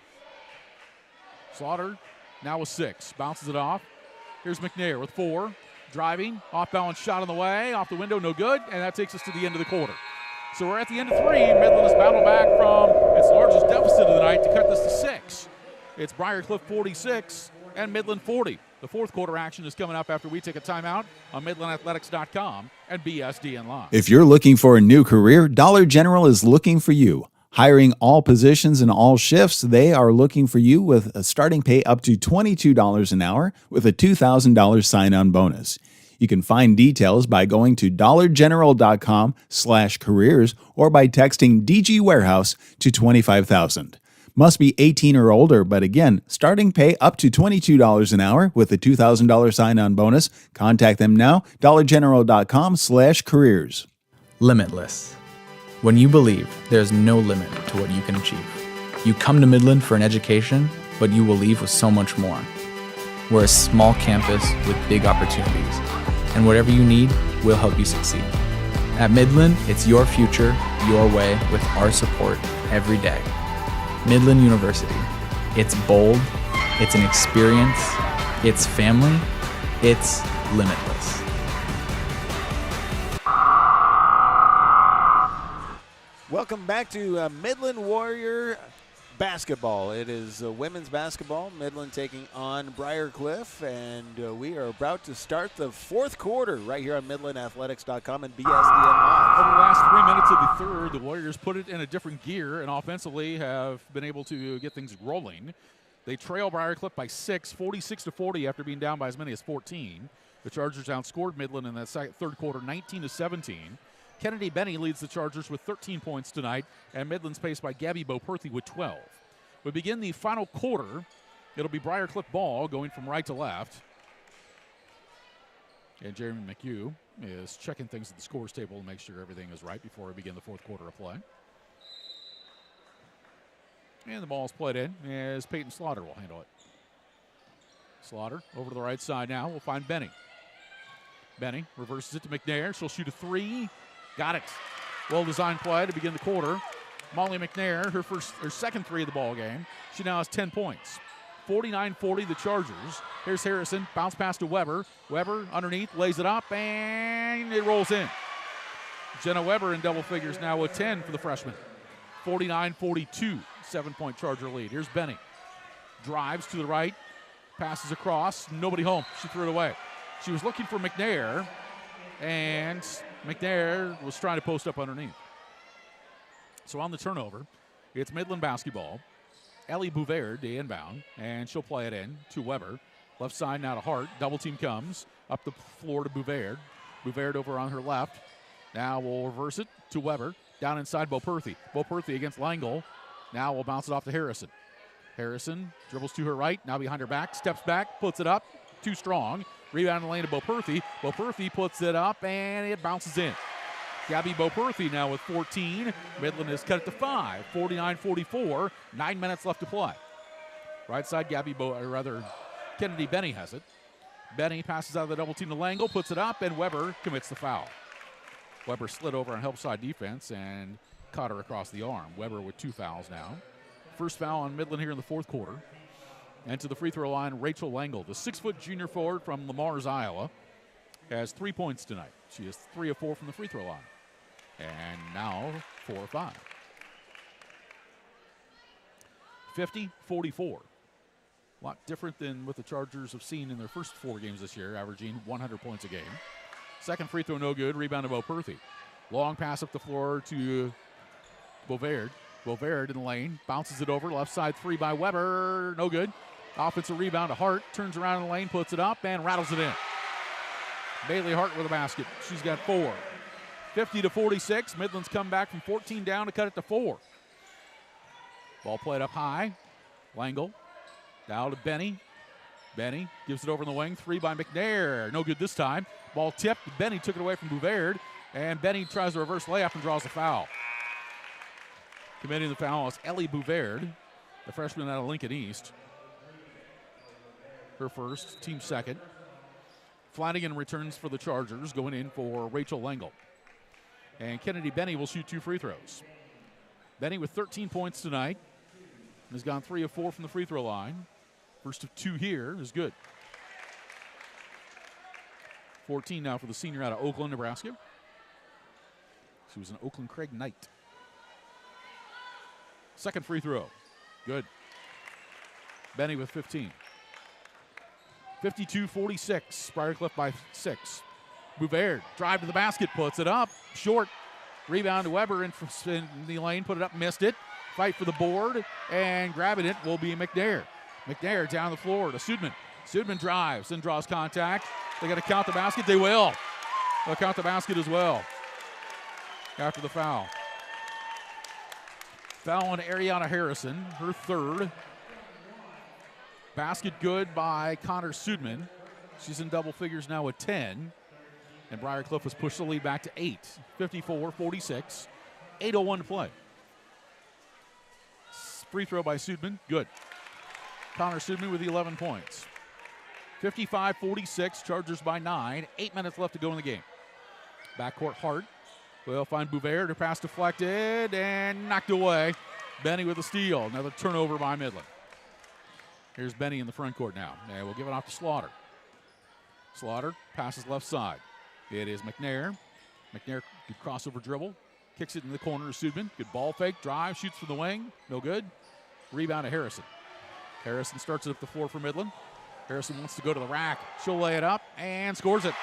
Slaughter now with 6. Bounces it off. Here's McNair with 4. Driving. Off-balance shot on the way. Off the window, no good. And that takes us to the end of the quarter. So we're at the end of 3. Midland has battled back from its largest deficit of the night to cut this to 6. It's Briarcliff 46 and Midland 40. The fourth quarter action is coming up after we take a timeout on MidlandAthletics.com and BSDN Live. If you're looking for a new career, Dollar General is looking for you. Hiring all positions and all shifts, they are looking for you with a starting pay up to $22 an hour with a $2,000 sign-on bonus. You can find details by going to dollargeneral.com/careers or by texting DG Warehouse to 25,000. Must be 18 or older, but again, starting pay up to $22 an hour with a $2,000 sign-on bonus. Contact them now, dollargeneral.com/careers. Limitless. When you believe there's no limit to what you can achieve. You come to Midland for an education, but you will leave with so much more. We're a small campus with big opportunities, and whatever you need, we'll help you succeed. At Midland, it's your future, your way, with our support every day. Midland University. It's bold, it's an experience, it's family, it's limitless. Welcome back to Midland Warrior basketball. It is women's basketball. Midland taking on Briarcliff, and we are about to start the fourth quarter right here on MidlandAthletics.com and BSDN Live. Over the last 3 minutes of the third, the Warriors put it in a different gear and offensively have been able to get things rolling. They trail Briarcliff by 6, 46-40 after being down by as many as 14. The Chargers outscored Midland in that third quarter 19-17. Kennedy Benny leads the Chargers with 13 points tonight, and Midland's paced by Gabby Boperthy with 12. We begin the final quarter. It'll be Briarcliff ball going from right to left. And Jeremy McHugh is checking things at the scores table to make sure everything is right before we begin the fourth quarter of play. And the ball's played in as Peyton Slaughter will handle it. Slaughter over to the right side now. We'll find Benny. Benny reverses it to McNair. She'll shoot a 3. Got it. Well-designed play to begin the quarter. Molly McNair, her second 3 of the ball game. She now has 10 points. 49-40 the Chargers. Here's Harrison. Bounce pass to Weber. Weber underneath, lays it up, and it rolls in. Jenna Weber in double figures now with 10 for the freshman. 49-42, 7-point Charger lead. Here's Benny. Drives to the right. Passes across. Nobody home. She threw it away. She was looking for McNair, and McNair was trying to post up underneath. So on the turnover, it's Midland basketball. Ellie Bouvard, the inbound, and she'll play it in to Weber. Left side now to Hart. Double team comes up the floor to Bouvard. Bouvard over on her left. Now we'll reverse it to Weber. Down inside Boperthy. Boperthy against Langle. Now we'll bounce it off to Harrison. Harrison dribbles to her right. Now behind her back. Steps back. Puts it up. Too strong. Rebound in the lane to Boperthy. Boperthy puts it up, and it bounces in. Gabby Boperthy now with 14. Midland has cut it to 5. 49-44. 9 minutes left to play. Right side, Kennedy Benny has it. Benny passes out of the double team to Langle, puts it up, and Weber commits the foul. Weber slid over on help side defense and caught her across the arm. Weber with 2 fouls now. First foul on Midland here in the fourth quarter. And to the free throw line, Rachel Langle, the 6-foot junior forward from Lamar's, Iowa, has 3 points tonight. She is 3 of 4 from the free throw line. And now 4-5. 50-44. A lot different than what the Chargers have seen in their first 4 games this year, averaging 100 points a game. Second free throw, no good. Rebound to Beauperthy. Long pass up the floor to Bovaird. Bovaird in the lane. Bounces it over. Left side 3 by Weber. No good. Offensive rebound to Hart. Turns around in the lane, puts it up, and rattles it in. Bailey Hart with a basket. She's got 4. 50-46. Midland's come back from 14 down to cut it to 4. Ball played up high. Langle. Now to Benny. Benny gives it over in the wing. 3 by McNair. No good this time. Ball tipped. Benny took it away from Bovaird. And Benny tries a reverse layup and draws a foul. Committing the foul is Ellie Bovaird, the freshman out of Lincoln East. Her first, team second. Flanagan returns for the Chargers, going in for Rachel Langle. And Kennedy Benny will shoot 2 free throws. Benny with 13 points tonight. Has gone 3 of 4 from the free throw line. First of 2 here is good. 14 now for the senior out of Oakland, Nebraska. She was an Oakland Craig Knight. Second free throw. Good. Benny with 15. 52-46. Briarcliff by 6. Bovaird, drive to the basket, puts it up. Short. Rebound to Weber in the lane, put it up, missed it. Fight for the board, and grabbing it will be McNair. McNair down the floor to Sudman. Sudman drives and draws contact. They got to count the basket. They will. They'll count the basket as well after the foul. Foul on Ariana Harrison, her 3rd. Basket good by Connor Sudman. She's in double figures now with 10. And Briarcliff has pushed the lead back to 8. 54-46. 8:01 to play. Free throw by Sudman, good. Connor Sudman with 11 points. 55-46, Chargers by 9. 8 minutes left to go in the game. Backcourt Hart will find Bovaird. Her pass deflected and knocked away. Benny with a steal. Another turnover by Midland. Here's Benny in the front court now. And we'll give it off to Slaughter. Slaughter passes left side. It is McNair. McNair, good crossover dribble. Kicks it in the corner of Sudman. Good ball fake. Drive. Shoots from the wing. No good. Rebound to Harrison. Harrison starts it up the floor for Midland. Harrison wants to go to the rack. She'll lay it up and scores it.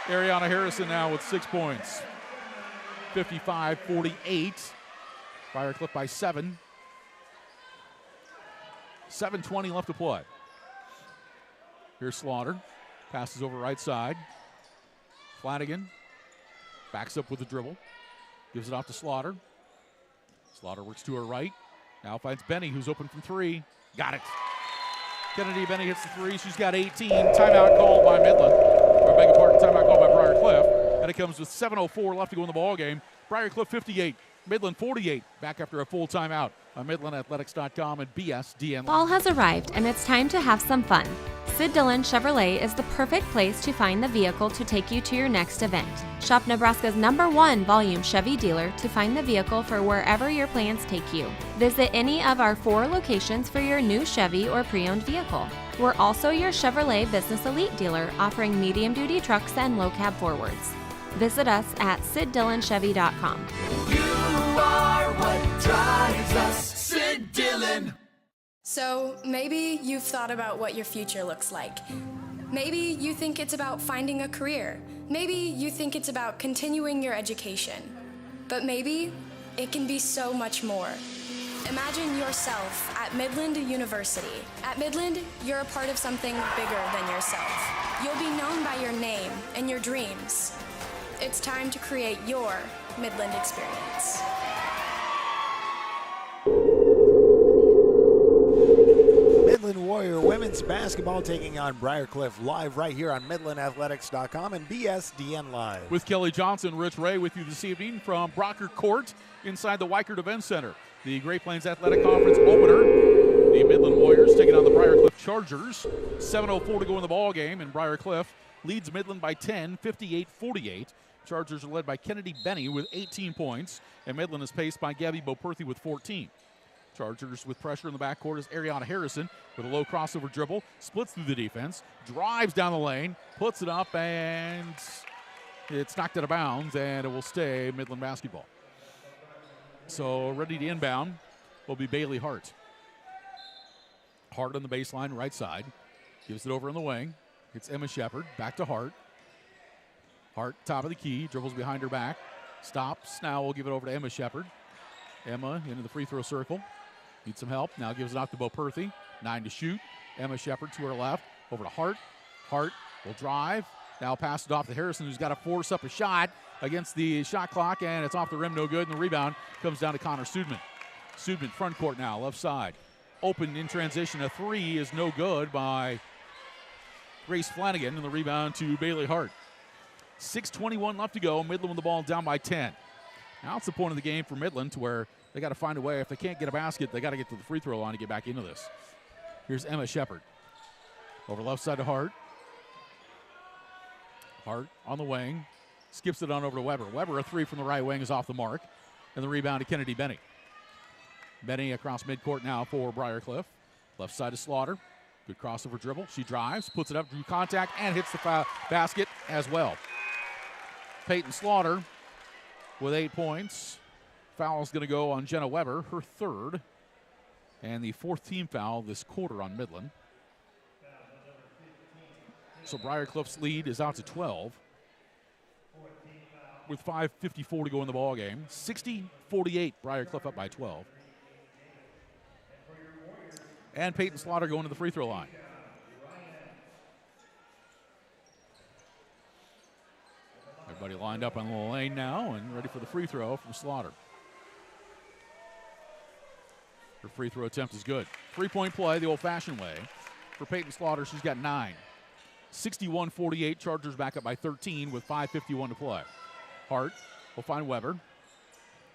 Ariana Harrison now with 6 points. 55-48. Briarcliff by 7. 7:20 left to play. Here's Slaughter. Passes over right side. Flanagan backs up with the dribble. Gives it off to Slaughter. Slaughter works to her right. Now finds Benny, who's open from 3. Got it. Kennedy Benny hits the 3. She's got 18. Timeout called by Midland. Or beg your pardon, timeout called by Briarcliff. And it comes with 7:04 left to go in the ball game. Briarcliff 58. Midland 48. Back after a full timeout on MidlandAthletics.com and BSDN. Fall has arrived and it's time to have some fun. Sid Dillon Chevrolet is the perfect place to find the vehicle to take you to your next event. Shop Nebraska's #1 volume Chevy dealer to find the vehicle for wherever your plans take you. Visit any of our 4 locations for your new Chevy or pre-owned vehicle. We're also your Chevrolet Business Elite dealer, offering medium-duty trucks and low-cab forwards. Visit us at SidDillonChevy.com. You are what drives us, Sid Dillon. So maybe you've thought about what your future looks like. Maybe you think it's about finding a career. Maybe you think it's about continuing your education. But maybe it can be so much more. Imagine yourself at Midland University. At Midland, you're a part of something bigger than yourself. You'll be known by your name and your dreams. It's time to create your Midland experience. Midland Warrior women's basketball taking on Briarcliff live right here on MidlandAthletics.com and BSDN Live. With Kelly Johnson, Rich Ray with you this evening from Brocker Court inside the Weichert Event Center. The Great Plains Athletic Conference opener. The Midland Warriors taking on the Briarcliff Chargers. 7:04 to go in the ball game, and Briarcliff leads Midland by 10, 58-48. Chargers are led by Kennedy Benny with 18 points, and Midland is paced by Gabby Beauperthy with 14. Chargers with pressure in the backcourt is Ariana Harrison with a low crossover dribble, splits through the defense, drives down the lane, puts it up, and It's knocked out of bounds, and it will stay Midland basketball. So ready to inbound will be Bailey Hart. Hart on the baseline, right side. Gives it over in the wing. It's Emma Shepard. Back to Hart. Hart, top of the key. Dribbles behind her back. Stops. Now we'll give it over to Emma Shepard. Emma into the free throw circle. Needs some help. Now gives it off to Bo Perthy. 9 to shoot. Emma Shepard to her left. Over to Hart. Hart will drive. Now pass it off to Harrison, who's got to force up a shot against the shot clock, and it's off the rim, no good, and the rebound comes down to Connor Studman. Studman front court now, left side. Open in transition, a three is no good by Grace Flanagan, and the rebound to Bailey Hart. 6:21 left to go, Midland with the ball down by 10. Now it's the point of the game for Midland to where they got to find a way. If they can't get a basket, they got to get to the free throw line to get back into this. Here's Emma Shepard. Over left side to Hart. Hart on the wing. Skips it on over to Weber. Weber, a three from the right wing, is off the mark. And the rebound to Kennedy Benny. Benny across midcourt now for Briar Cliff. Left side to Slaughter. Good crossover dribble. She drives, puts it up, drew contact, and hits the basket as well. Peyton Slaughter with 8 points. Foul's going to go on Jenna Weber, her third. And the fourth team foul this quarter on Midland. So Briar Cliff's lead is out to 12 with 5:54 to go in the ball game. 60-48, Briar Cliff up by 12. And Peyton Slaughter going to the free throw line. Everybody lined up on the lane now and ready for the free throw from Slaughter. Her free throw attempt is good. 3-point play the old-fashioned way. For Peyton Slaughter, she's got 9. 61-48, Chargers back up by 13 with 5:51 to play. Hart will find Weber.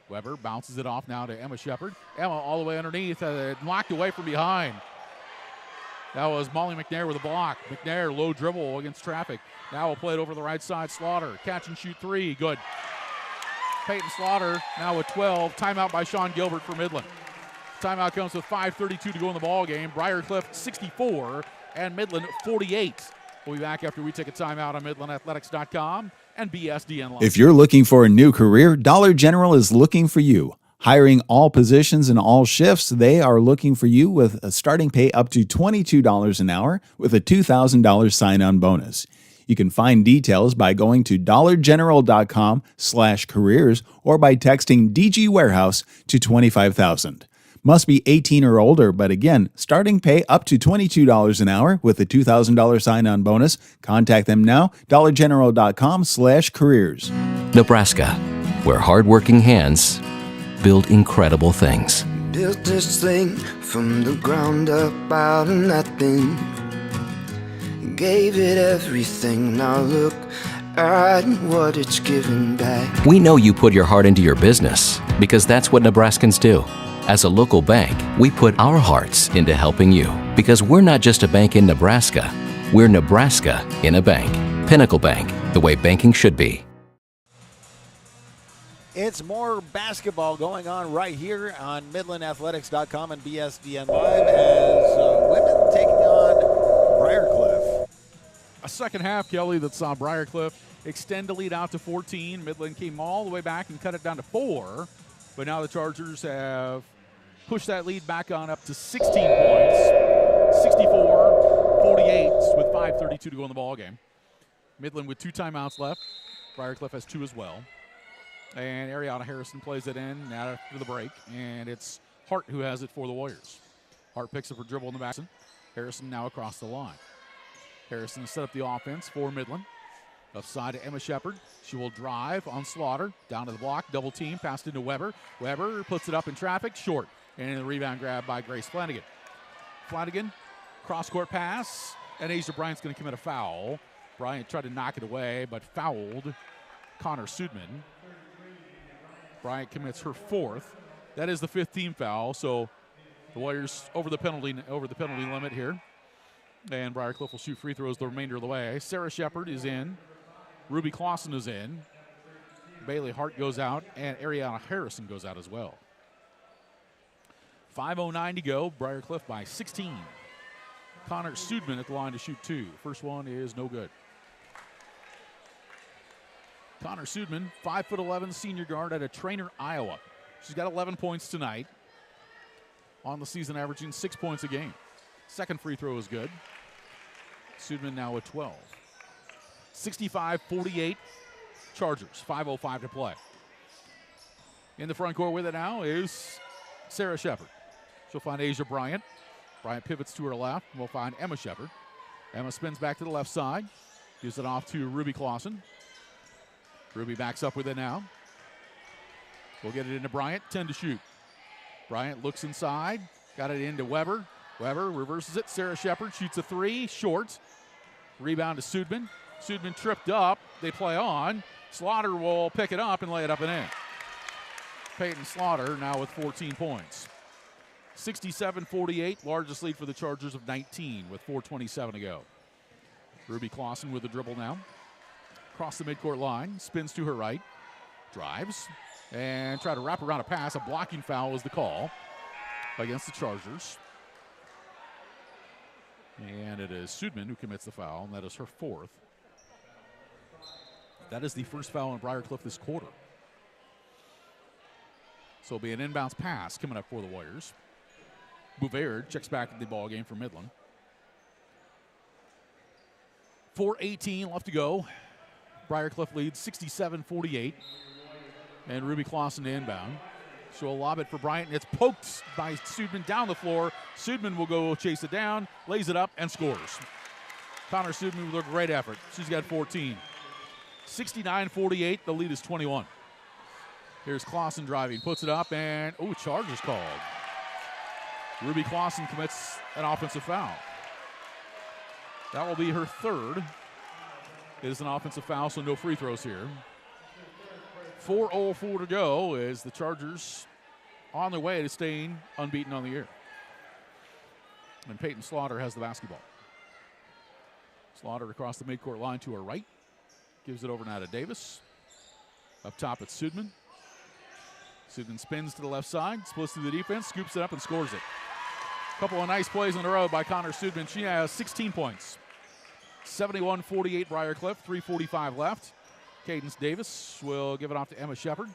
Weber bounces it off now to Emma Shepard. Emma all the way underneath, knocked away from behind. That was Molly McNair with a block. McNair, low dribble against traffic. Now we'll play it over the right side. Slaughter, catch and shoot three, good. Peyton Slaughter now with 12. Timeout by Sean Gilbert for Midland. Timeout comes with 5:32 to go in the ball game. Briar Cliff 64 and Midland 48. We'll be back after we take a timeout on MidlandAthletics.com and BSDN Live. If you're looking for a new career, Dollar General is looking for you. Hiring all positions and all shifts, they are looking for you with a starting pay up to $22 an hour with a $2,000 sign-on bonus. You can find details by going to dollargeneral.com/careers or by texting DG Warehouse to 25,000. Must be 18 or older, but again, starting pay up to $22 an hour with a $2,000 sign-on bonus. Contact them now, dollargeneral.com/careers. Nebraska, where hardworking hands build incredible things. Built this thing from the ground up out of nothing. Gave it everything, now look at what it's given back. We know you put your heart into your business because that's what Nebraskans do. As a local bank, we put our hearts into helping you because we're not just a bank in Nebraska, we're Nebraska in a bank. Pinnacle Bank, the way banking should be. It's more basketball going on right here on MidlandAthletics.com and BSDN Live as women taking on Briar Cliff. A second half, Kelly, that saw Briar Cliff extend the lead out to 14. Midland came all the way back and cut it down to 4. But now the Chargers have pushed that lead back on up to 16 points. 64-48 with 5:32 to go in the ball game. Midland with 2 timeouts left. Briar Cliff has 2 as well. And Ariana Harrison plays it in now after the break. And it's Hart who has it for the Warriors. Hart picks up her dribble in the back. Harrison now across the line. Harrison set up the offense for Midland. Left side to Emma Shepard. She will drive on Slaughter. Down to the block. Double team. Passed into Weber. Weber puts it up in traffic. Short. And the rebound grab by Grace Flanagan. Flanagan. Cross-court pass. And Asia Bryant's going to commit a foul. Bryant tried to knock it away, but fouled Connor Sudman. Bryant commits her 4th. That is the 5th team foul. So the Warriors over the penalty limit here. And Briar Cliff will shoot free throws the remainder of the way. Sarah Shepard is in. Ruby Clausen is in. Bailey Hart goes out. And Ariana Harrison goes out as well. 5:09 to go. Briar Cliff by 16. Connor Sudman at the line to shoot 2. First one is no good. Connor Sudman, 5'11", senior guard out of Trainer, Iowa. She's got 11 points tonight. On the season, averaging 6 points a game. Second free throw is good. Sudman now with 12. 65-48 Chargers, 5:05 to play. In the front court with it now is Sarah Shepard. She'll find Asia Bryant. Bryant pivots to her left. We'll find Emma Shepard. Emma spins back to the left side. Gives it off to Ruby Clausen. Ruby backs up with it now. We'll get it into Bryant. 10 to shoot. Bryant looks inside. Got it into Weber. Weber reverses it. Sarah Shepard shoots a three. Short. Rebound to Sudman. Sudman tripped up. They play on. Slaughter will pick it up and lay it up and in. Peyton Slaughter now with 14 points. 67-48, largest lead for the Chargers of 19 with 4:27 to go. Ruby Clausen with the dribble now. Across the midcourt line, spins to her right, drives, and try to wrap around a pass. A blocking foul was the call against the Chargers. And it is Sudman who commits the foul, and that is her fourth. That is the first foul on Briarcliff this quarter. So it'll be an inbounds pass coming up for the Warriors. Bouvard checks back at the ball game for Midland. 4:18 left to go. Briarcliff leads 67-48. And Ruby Clausen to inbound. She'll lob it for Bryant, and it's poked by Sudman down the floor. Sudman will go chase it down, lays it up, and scores. Connor Sudman with a great effort. She's got 14. 69-48, the lead is 21. Here's Clausen driving, puts it up, and, Chargers called. Ruby Clausen commits an offensive foul. That will be her third. It is an offensive foul, so no free throws here. 4:04 to go as the Chargers on their way to staying unbeaten on the year. And Peyton Slaughter has the basketball. Slaughter across the midcourt line to her right. Gives it over now to Davis. Up top it's Sudman. Sudman spins to the left side, splits through the defense, scoops it up and scores it. Couple of nice plays in a row by Connor Sudman. She has 16 points. 71-48 Briarcliff, 3:45 left. Cadence Davis will give it off to Emma Shepard.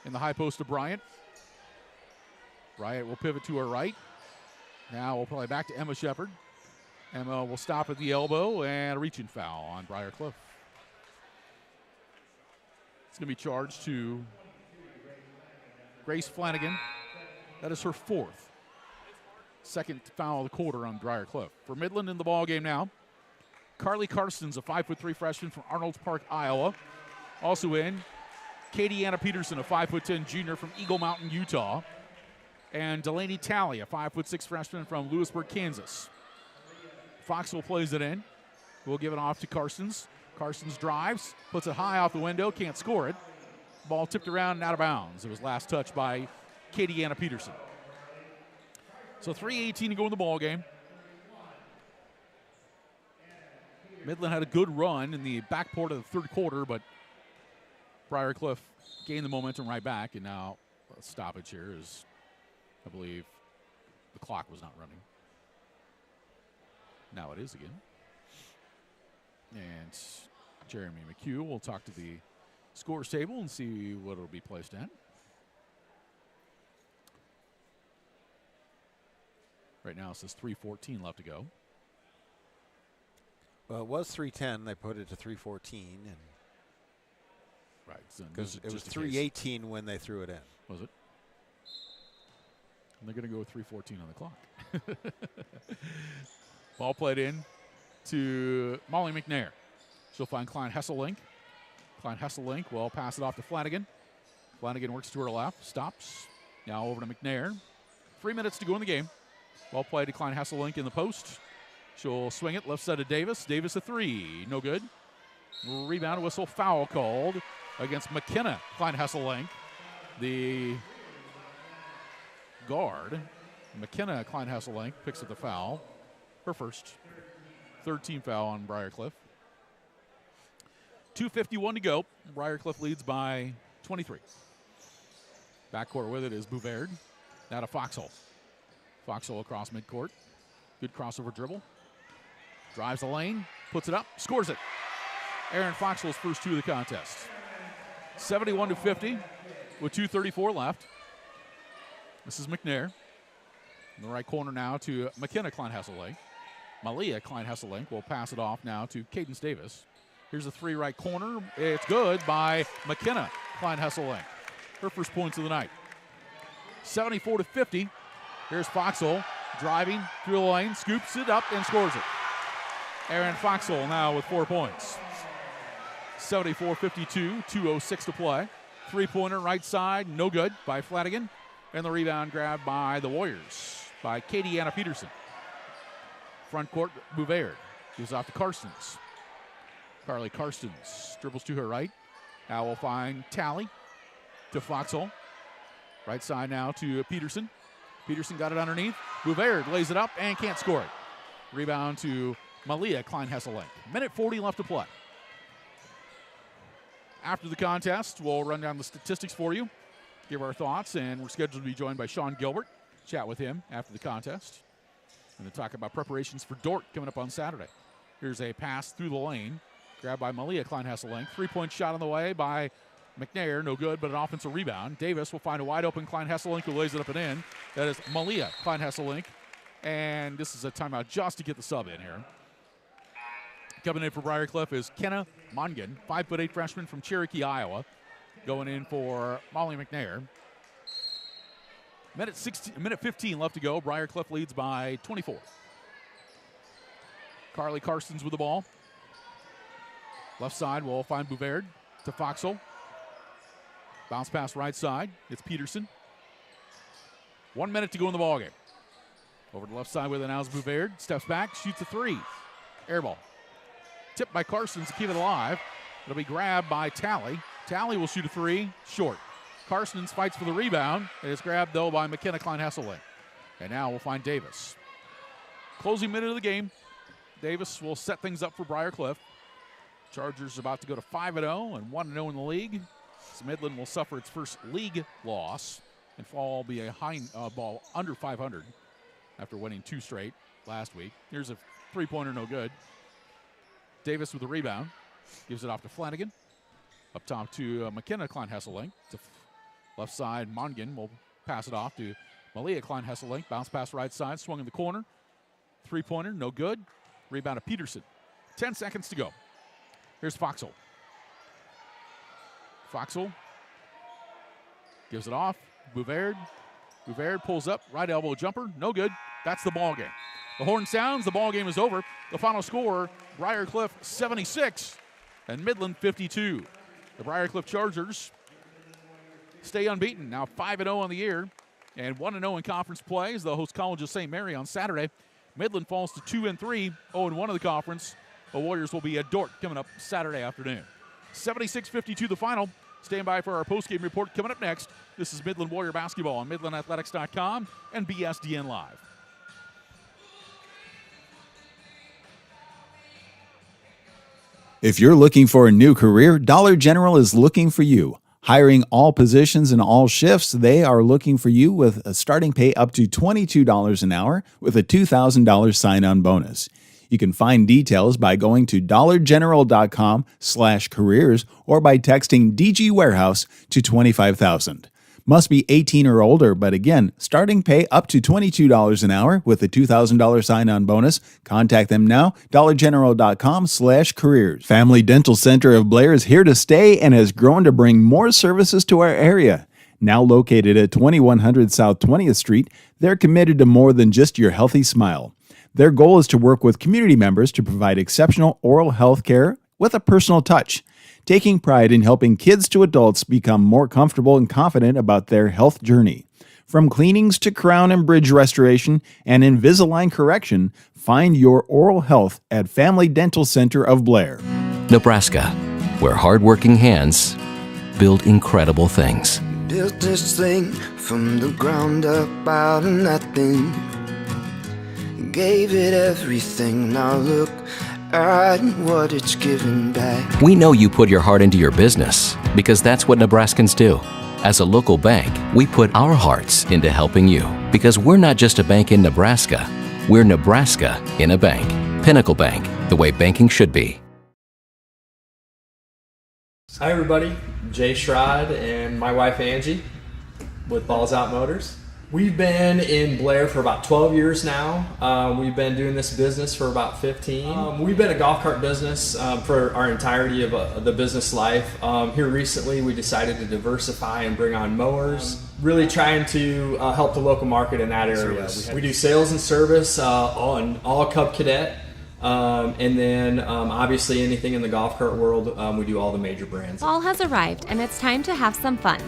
In the high post to Bryant. Bryant will pivot to her right. Now we'll play back to Emma Shepard. Emma will stop at the elbow and a reaching foul on Briarcliff. It's going to be charged to Grace Flanagan. That is her fourth. Second foul of the quarter on Briarcliff. For Midland in the ball game now, Carly Karstens, a 5'3" freshman from Arnold's Park, Iowa. Also in, Katie Anna Peterson, a 5'10" junior from Eagle Mountain, Utah. And Delaney Talley, a 5'6" freshman from Lewisburg, Kansas. Foxwell plays it in. We'll give it off to Karstens. Karstens drives, puts it high off the window, can't score it. Ball tipped around and out of bounds. It was last touched by Katie Anna Peterson. So 3:18 to go in the ball game. Midland had a good run in the back part of the third quarter, but Briarcliff gained the momentum right back, and now a stoppage here is, I believe, the clock was not running. Now it is again. And Jeremy McHugh will talk to the scores table and see what it'll be placed at. Right now it says 3:14 left to go. Well, it was 3:10. They put it to 3:14, and right, because it was 3:18 when they threw it in. Was it? And they're going to go with 3:14 on the clock. Ball played in to Molly McNair. She'll find Klein Hesselink. Klein Hesselink will pass it off to Flanagan. Flanagan works to her left, stops. Now over to McNair. 3 minutes to go in the game. Ball played to Klein Hesselink in the post. She'll swing it left side of Davis. Davis a three. No good. Rebound whistle, foul called against McKenna. Klein Hesselink, the guard. McKenna Klein Hesselink picks up the foul. Her first. Third team foul on Briarcliff. 2:51 to go. Briarcliff leads by 23. Backcourt with it is Bouvard. Now to Foxhole. Foxhole across midcourt. Good crossover dribble. Drives the lane, puts it up, scores it. Aaron Foxwell's first two of the contest. 71-50 with 2:34 left. This is McNair. In the right corner now to McKenna Klein-Hesselink. Malia Klein-Hesselink will pass it off now to Cadence Davis. Here's a three right corner. It's good by McKenna Klein-Hesselink. Her first points of the night. 74-50. Here's Foxwell driving through the lane, scoops it up and scores it. Aaron Foxwell now with 4 points. 74-52, 2:06 to play. Three-pointer right side, no good by Flanagan. And the rebound grabbed by the Warriors, by Katie Anna Peterson. Front court, Bouvard gives off to Karstens. Carly Karstens dribbles to her right. Now we'll find Talley to Foxhole. Right side now to Peterson. Peterson got it underneath. Bouvard lays it up and can't score it. Rebound to Malia Klein-Hesselink. Minute 40 left to play. After the contest, we'll run down the statistics for you, give our thoughts, and we're scheduled to be joined by Sean Gilbert. Chat with him after the contest. And to talk about preparations for Dort coming up on Saturday. Here's a pass through the lane, grabbed by Malia Klein-Hesselink. Three-point shot on the way by McNair, no good, but an offensive rebound. Davis will find a wide-open Klein-Hesselink who lays it up and in. That is Malia Klein-Hesselink. And this is a timeout just to get the sub in here. Coming in for Briarcliff is Kenna Mongan, 5'8" freshman from Cherokee, Iowa. Going in for Molly McNair. Minute 15 left to go. Briarcliff leads by 24. Carly Karstens with the ball. Left side, we'll find Bouvard to Foxhole. Bounce pass right side. It's Peterson. 1 minute to go in the ballgame. Over to the left side with it now is Bouvard. Steps back, shoots a three. Air ball. Tipped by Karstens to keep it alive. It'll be grabbed by Talley. Talley will shoot a three, short. Karstens fights for the rebound. It is grabbed, though, by McKenna Klein-Hesselink. And now we'll find Davis. Closing minute of the game. Davis will set things up for Briarcliff. Chargers about to go to 5-0 and 1-0 in the league. So Midland will suffer its first league loss and fall be a high ball under 500 after winning 2 straight last week. Here's a three-pointer, no good. Davis with the rebound. Gives it off to Flanagan. Up top to McKenna Klein-Hesselink. To left side, Mongan will pass it off to Malia Klein-Hesselink. Bounce pass right side, swung in the corner. Three-pointer, no good. Rebound to Peterson. 10 seconds to go. Here's Foxhole. Foxhole gives it off. Bouvard. Bouvard pulls up. Right elbow jumper. No good. That's the ball game. The horn sounds. The ball game is over. The final score, Briarcliff 76 and Midland 52. The Briarcliff Chargers stay unbeaten. Now 5-0 on the year and 1-0 in conference play as they'll host College of St. Mary on Saturday. Midland falls to 2-3, 0-1 of the conference. The Warriors will be at Dort coming up Saturday afternoon. 76-52 the final. Stand by for our postgame report coming up next. This is Midland Warrior Basketball on MidlandAthletics.com and BSDN Live. If you're looking for a new career, Dollar General is looking for you. Hiring all positions and all shifts, they are looking for you with a starting pay up to $22 an hour with a $2,000 sign-on bonus. You can find details by going to dollargeneral.com/careers or by texting DG Warehouse to 25,000. Must be 18 or older, but again, starting pay up to $22 an hour with a $2,000 sign-on bonus. Contact them now, dollargeneral.com/careers. Family Dental Center of Blair is here to stay and has grown to bring more services to our area. Now located at 2100 South 20th Street, they're committed to more than just your healthy smile. Their goal is to work with community members to provide exceptional oral health care with a personal touch, taking pride in helping kids to adults become more comfortable and confident about their health journey. From cleanings to crown and bridge restoration and Invisalign correction, find your oral health at Family Dental Center of Blair. Nebraska, where hardworking hands build incredible things. Built this thing from the ground up out of nothing. Gave it everything, now look at what it's given back. We know you put your heart into your business because that's what Nebraskans do. As a local bank, we put our hearts into helping you because we're not just a bank in Nebraska, we're Nebraska in a bank. Pinnacle Bank, the way banking should be. Hi everybody, Jay Schrod and my wife Angie with Balls Out Motors. We've been in Blair for about 12 years now. We've been doing this business for about 15. We've been a golf cart business for our entirety of the business life. Here recently we decided to diversify and bring on mowers, really trying to help the local market in that area. We do sales and service on all Cub Cadet. And then obviously anything in the golf cart world, we do all the major brands. Fall has arrived and it's time to have some fun.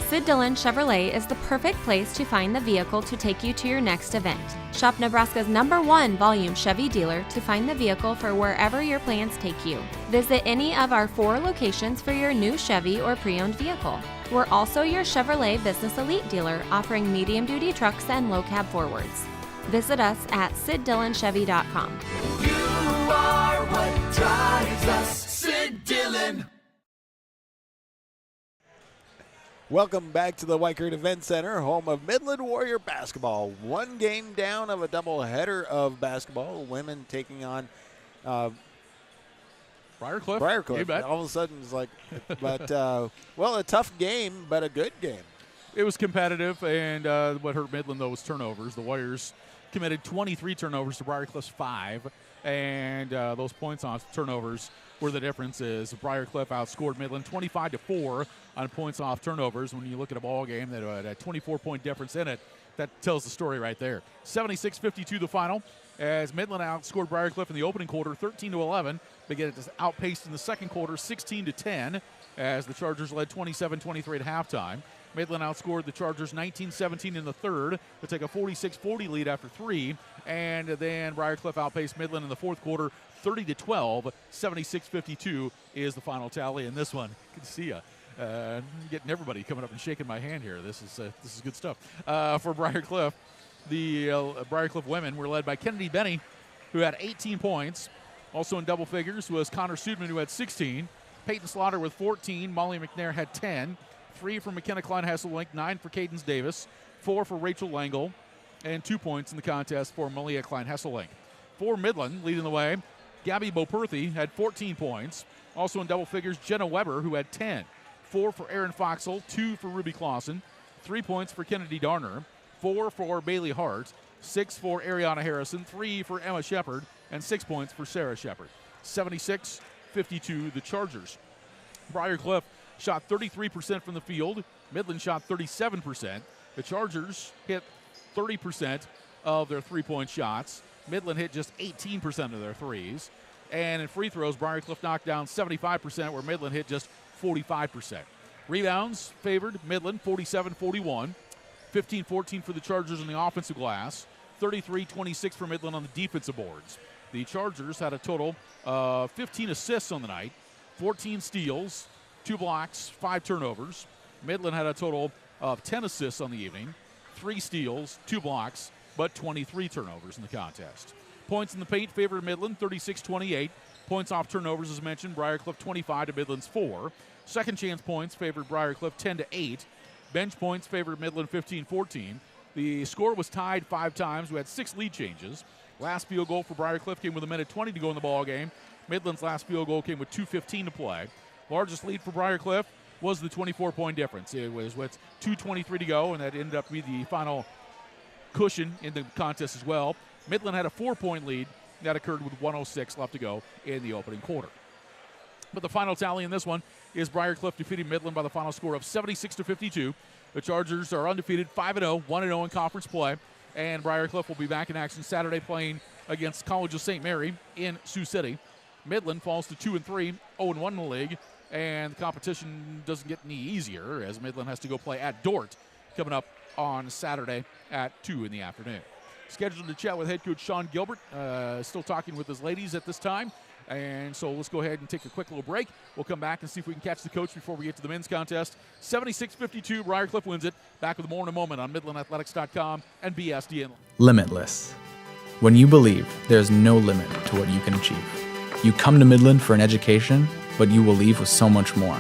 Sid Dillon Chevrolet is the perfect place to find the vehicle to take you to your next event. Shop Nebraska's #1 volume Chevy dealer to find the vehicle for wherever your plans take you. Visit any of our 4 locations for your new Chevy or pre-owned vehicle. We're also your Chevrolet Business Elite dealer offering medium-duty trucks and low cab forwards. Visit us at SidDillonChevy.com. You are what drives us, Sid Dillon. Welcome back to the Weichert Event Center, home of Midland Warrior basketball. One game down of a doubleheader of basketball. Women taking on Briar Cliff. You bet. All of a sudden it's like, but, well, a tough game, but a good game. It was competitive, and what hurt Midland, though, was turnovers. The Warriors committed 23 turnovers to Briar Cliff's 5, and those points on turnovers were the difference. Is Briar Cliff outscored Midland 25-4 on points off turnovers. When you look at a ball game that had a 24-point difference in it, that tells the story right there. 76-52 the final, as Midland outscored Briar Cliff in the opening quarter 13-11, but get it outpaced in the second quarter 16-10, as the Chargers led 27-23 at halftime. Midland outscored the Chargers 19-17 in the third to take a 46-40 lead after 3. And then Briar Cliff outpaced Midland in the fourth quarter 30-12. 76-52 is the final tally in this one. Good to see you. Getting everybody coming up and shaking my hand here. This is good stuff. For Briar Cliff, the Briar Cliff women were led by Kennedy Benny, who had 18 points. Also in double figures was Connor Sudman, who had 16. Peyton Slaughter with 14. Molly McNair had 10. 3 for McKenna Klein-Hesselink, 9 for Cadence Davis, 4 for Rachel Langle, and 2 points in the contest for Malia Klein-Hesselink. For Midland, leading the way, Gabby Boperthy had 14 points. Also in double figures, Jenna Weber, who had 10. 4 for Aaron Foxell, 2 for Ruby Clausen, 3 points for Kennedy Darner, 4 for Bailey Hart, 6 for Ariana Harrison, 3 for Emma Shepard, and 6 points for Sarah Shepard. 76-52 the Chargers. Briar Cliff shot 33% from the field. Midland shot 37%. The Chargers hit 30% of their three-point shots. Midland hit just 18% of their threes. And in free throws, Briar Cliff knocked down 75%, where Midland hit just 45%. Rebounds favored Midland, 47-41. 15-14 for the Chargers on the offensive glass. 33-26 for Midland on the defensive boards. The Chargers had a total of 15 assists on the night, 14 steals, 2 blocks, 5 turnovers. Midland had a total of 10 assists on the evening, 3 steals, 2 blocks, but 23 turnovers in the contest. Points in the paint favored Midland, 36-28. Points off turnovers, as mentioned, Briar Cliff 25 to Midland's 4. Second chance points favored Briar Cliff 10-8. Bench points favored Midland 15-14. The score was tied 5 times. We had 6 lead changes. Last field goal for Briar Cliff came with 1:20 to go in the ball game. Midland's last field goal came with 2:15 to play. Largest lead for Briar Cliff was the 24-point difference. It was with 2:23 to go, and that ended up being the final cushion in the contest as well. Midland had a 4-point lead. That occurred with 1:06 left to go in the opening quarter. But the final tally in this one is Briar Cliff defeating Midland by the final score of 76-52. The Chargers are undefeated, 5-0, 1-0 in conference play. And Briar Cliff will be back in action Saturday playing against College of St. Mary in Sioux City. Midland falls to 2-3, 0-1 in the league. And the competition doesn't get any easier as Midland has to go play at Dordt coming up on Saturday at 2 in the afternoon. Scheduled to chat with head coach Sean Gilbert, still talking with his ladies at this time. And so let's go ahead and take a quick little break. We'll come back and see if we can catch the coach before we get to the men's contest. 76-52, Briar Cliff wins it. Back with more in a moment on MidlandAthletics.com and BSDN. Limitless. When you believe there's no limit to what you can achieve. You come to Midland for an education, but you will leave with so much more.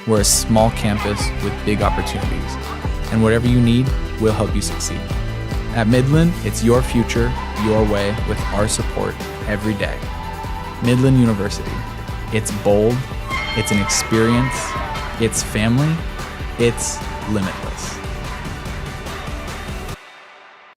We're a small campus with big opportunities, and whatever you need, we'll help you succeed. At Midland, it's your future, your way, with our support every day. Midland University. It's bold, It's an experience. It's family. It's limitless.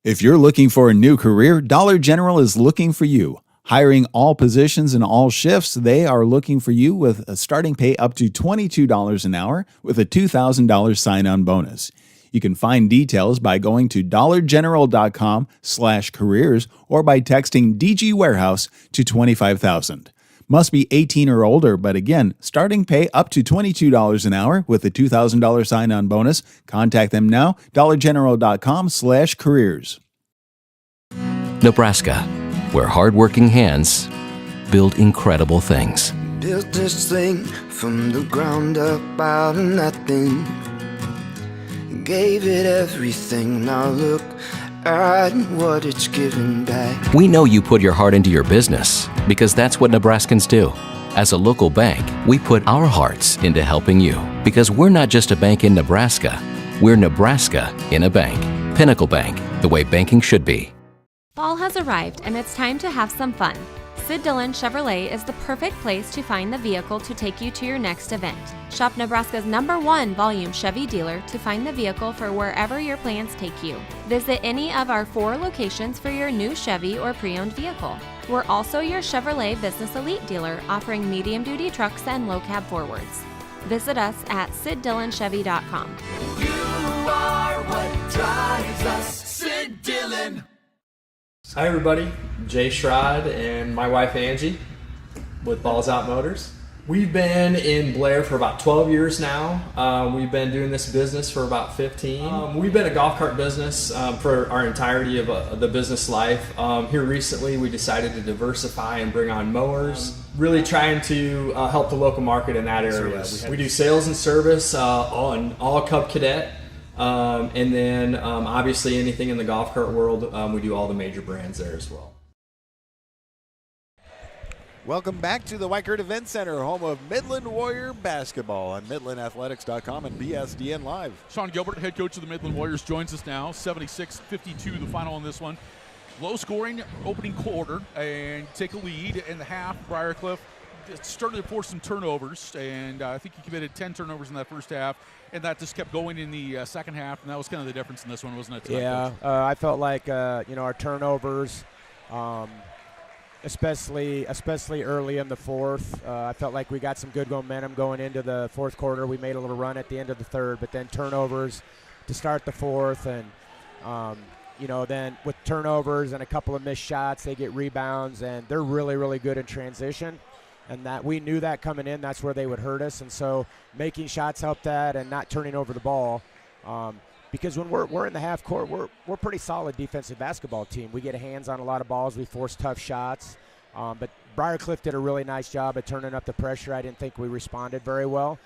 If you're looking for a new career, Dollar General is looking for you. Hiring all positions and all shifts, they are looking for you with a starting pay up to $22 an hour with a $2,000 sign-on bonus. You can find details by going to dollargeneral.com/careers or by texting DG Warehouse to 25,000. Must be 18 or older, but again, starting pay up to $22 an hour with a $2,000 sign-on bonus. Contact them now, dollargeneral.com/careers. Nebraska, where hardworking hands build incredible things. Built this thing from the ground up out of nothing. Gave it everything, now look at what it's given back. We know you put your heart into your business because that's what Nebraskans do. As a local bank, we put our hearts into helping you because we're not just a bank in Nebraska, we're Nebraska in a bank. Pinnacle Bank, the way banking should be. Fall has arrived and it's time to have some fun. Sid Dillon Chevrolet is the perfect place to find the vehicle to take you to your next event. Shop Nebraska's #1 volume Chevy dealer to find the vehicle for wherever your plans take you. Visit any of our 4 locations for your new Chevy or pre-owned vehicle. We're also your Chevrolet Business Elite dealer offering medium-duty trucks and low-cab forwards. Visit us at SidDillonChevy.com. You are what drives us, Sid Dillon. Hi everybody, Jay Schrod and my wife Angie with Balls Out Motors. We've been in Blair for about 12 years now. We've been doing this business for about 15. We've been a golf cart business for our entirety of the business life. Here recently we decided to diversify and bring on mowers, really trying to help the local market in that area. We do sales and service all Cub Cadet. And then obviously anything in the golf cart world, we do all the major brands there as well. Welcome back to the Weichert Event Center, home of Midland Warrior basketball on MidlandAthletics.com and BSDN Live. Sean Gilbert, head coach of the Midland Warriors, joins us now. 76-52, the final on this one. Low scoring opening quarter and take a lead in the half. Briar started to force some turnovers, and I think he committed 10 turnovers in that first half, and that just kept going in the second half, and that was kind of the difference in this one, wasn't it? Yeah, I felt like our turnovers, especially early in the fourth, I felt like we got some good momentum going into the fourth quarter. We made a little run at the end of the third, but then turnovers to start the fourth, and then with turnovers and a couple of missed shots, they get rebounds, and they're really, really good in transition. And that we knew that coming in, that's where they would hurt us. And so making shots helped that, and not turning over the ball. Because when we're in the half court, we're a pretty solid defensive basketball team. We get hands on a lot of balls. We force tough shots. But Briarcliff did a really nice job at turning up the pressure. I didn't think we responded very well.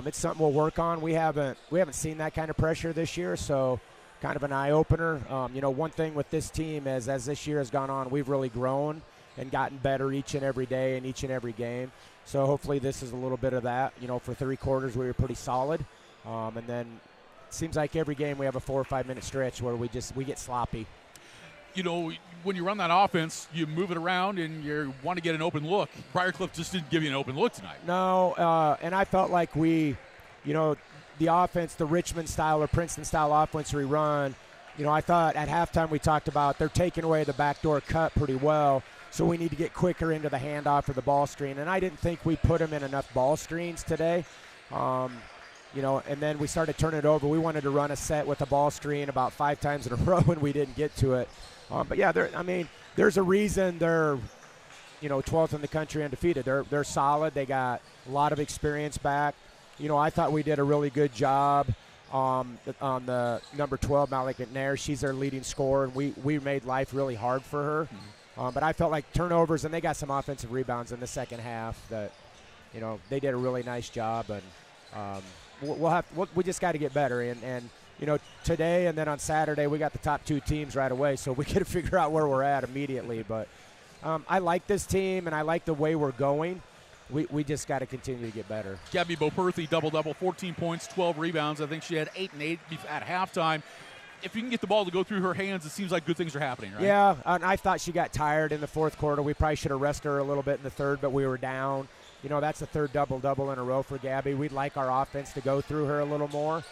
It's something we'll work on. We haven't seen that kind of pressure this year, so kind of an eye opener. One thing with this team is as this year has gone on, we've really grown and gotten better each and every day and each and every game. So hopefully this is a little bit of that. For 3 quarters we were pretty solid. And then it seems like every game we have a 4 or 5 minute stretch where we get sloppy. When you run that offense, you move it around and you want to get an open look. Briarcliff just didn't give you an open look tonight. No, and I felt like the offense, the Richmond style or Princeton style offense we run, I thought at halftime we talked about they're taking away the backdoor cut pretty well. So we need to get quicker into the handoff or the ball screen. And I didn't think we put them in enough ball screens today. And then we started turning it over. We wanted to run a set with a ball screen about 5 times in a row, and we didn't get to it. But yeah, there's a reason they're, 12th in the country undefeated. They're solid. They got a lot of experience back. I thought we did a really good job on the number 12, Malik McNair. She's their leading scorer, and we made life really hard for her. Mm-hmm. But I felt like turnovers, and they got some offensive rebounds in the second half that, they did a really nice job. And we just got to get better. And today and then on Saturday, we got the top 2 teams right away, so we got to figure out where we're at immediately. But I like this team, and I like the way we're going. We just got to continue to get better. Gabby Boperthy, double-double, 14 points, 12 rebounds. I think she had 8 and 8 at halftime. If you can get the ball to go through her hands, it seems like good things are happening, right? Yeah, and I thought she got tired in the fourth quarter. We probably should have rested her a little bit in the third, but we were down. You know, that's the third double-double in a row for Gabby. We'd like our offense to go through her a little more.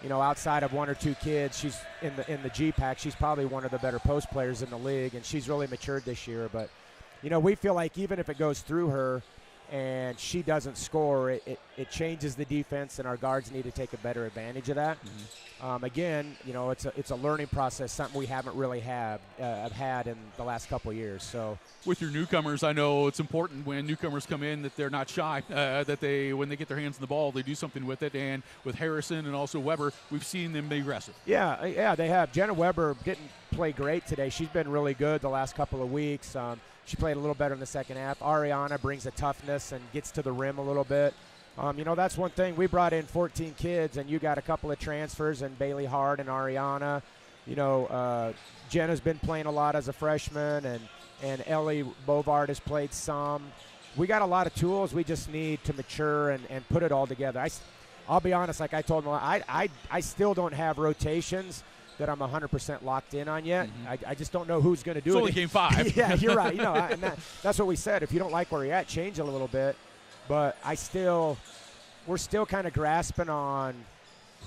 You know, outside of one or two kids, she's in the GPAC. She's probably one of the better post players in the league, and she's really matured this year. But, you know, we feel like even if it goes through her and she doesn't score, it changes the defense, and our guards need to take a better advantage of that. Again, you know, it's a learning process, something we haven't really had in the last couple of years. So with your newcomers, I know it's important when newcomers come in that they're not shy, that when they get their hands on the ball, they do something with it. And with Harrison and also Weber, we've seen them be aggressive. Yeah, they have. Jenna Weber didn't play great today. She's been really good the last couple of weeks. She played a little better in the second half. Ariana brings a toughness and gets to the rim a little bit. You know, that's one thing. We brought in 14 kids, and you got a couple of transfers, and Bailey Hart and Ariana. You know, Jenna's been playing a lot as a freshman, and Ellie Bovard has played some. We got a lot of tools. We just need to mature and put it all together. I'll be honest, like I told them, I still don't have rotations that I'm 100% locked in on yet. I just don't know who's going to do it. It's only game 5. Yeah, you're right. You know, and that's what we said. If you don't like where you're at, change it a little bit. But we're still kind of grasping on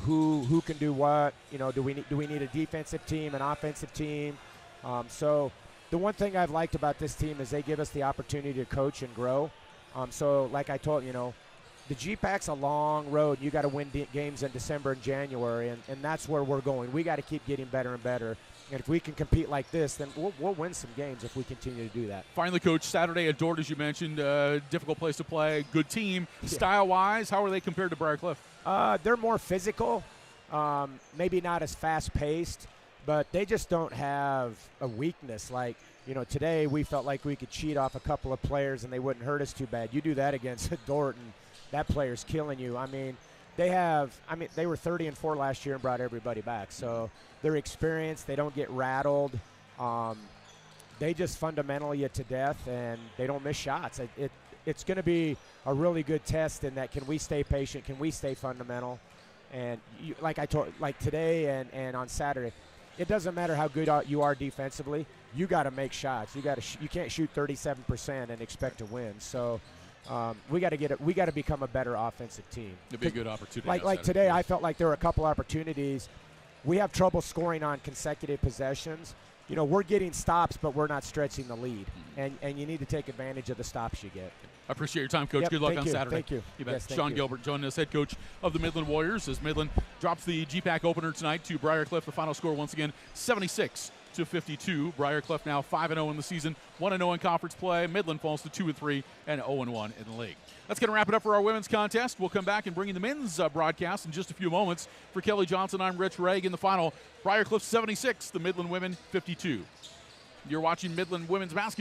who can do what. You know, do we need a defensive team, an offensive team? So the one thing I've liked about this team is they give us the opportunity to coach and grow. So like I told you know, the GPAC's a long road. You got to win games in December and January, and that's where we're going. We got to keep getting better and better. And if we can compete like this, then we'll win some games if we continue to do that. Finally, Coach, Saturday at Dort, as you mentioned, difficult place to play, good team. Style-wise, how are they compared to Briar Cliff? They're more physical, maybe not as fast-paced, but they just don't have a weakness. Like, you know, today we felt like we could cheat off a couple of players and they wouldn't hurt us too bad. You do that against Dort, and that player's killing you. I mean, they were 30-4 last year and brought everybody back. So they're experienced. They don't get rattled. They just fundamental you to death, and they don't miss shots. It's going to be a really good test in that, can we stay patient? Can we stay fundamental? And like today and on Saturday, it doesn't matter how good you are defensively. You got to make shots. You can't shoot 37% and expect to win. So we got to become a better offensive team. It'd be a good opportunity. Like today, I felt like there were a couple opportunities. We have trouble scoring on consecutive possessions. You know, we're getting stops, but we're not stretching the lead. And you need to take advantage of the stops you get. I appreciate your time, Coach. Good luck on Saturday. Thank you. You bet. Yes, Sean Gilbert joining us, head coach of the Midland Warriors, as Midland drops the GPAC opener tonight to Briar Cliff. The final score, once again, 76-52. Briar Cliff now 5-0 in the season, 1-0 in conference play. Midland falls to 2-3 and 0-1 in the league. That's going to wrap it up for our women's contest. We'll come back and bring you the men's broadcast in just a few moments. For Kelly Johnson, I'm Rich Raig. In the final, Briar Cliff 76, the Midland women 52. You're watching Midland women's basketball.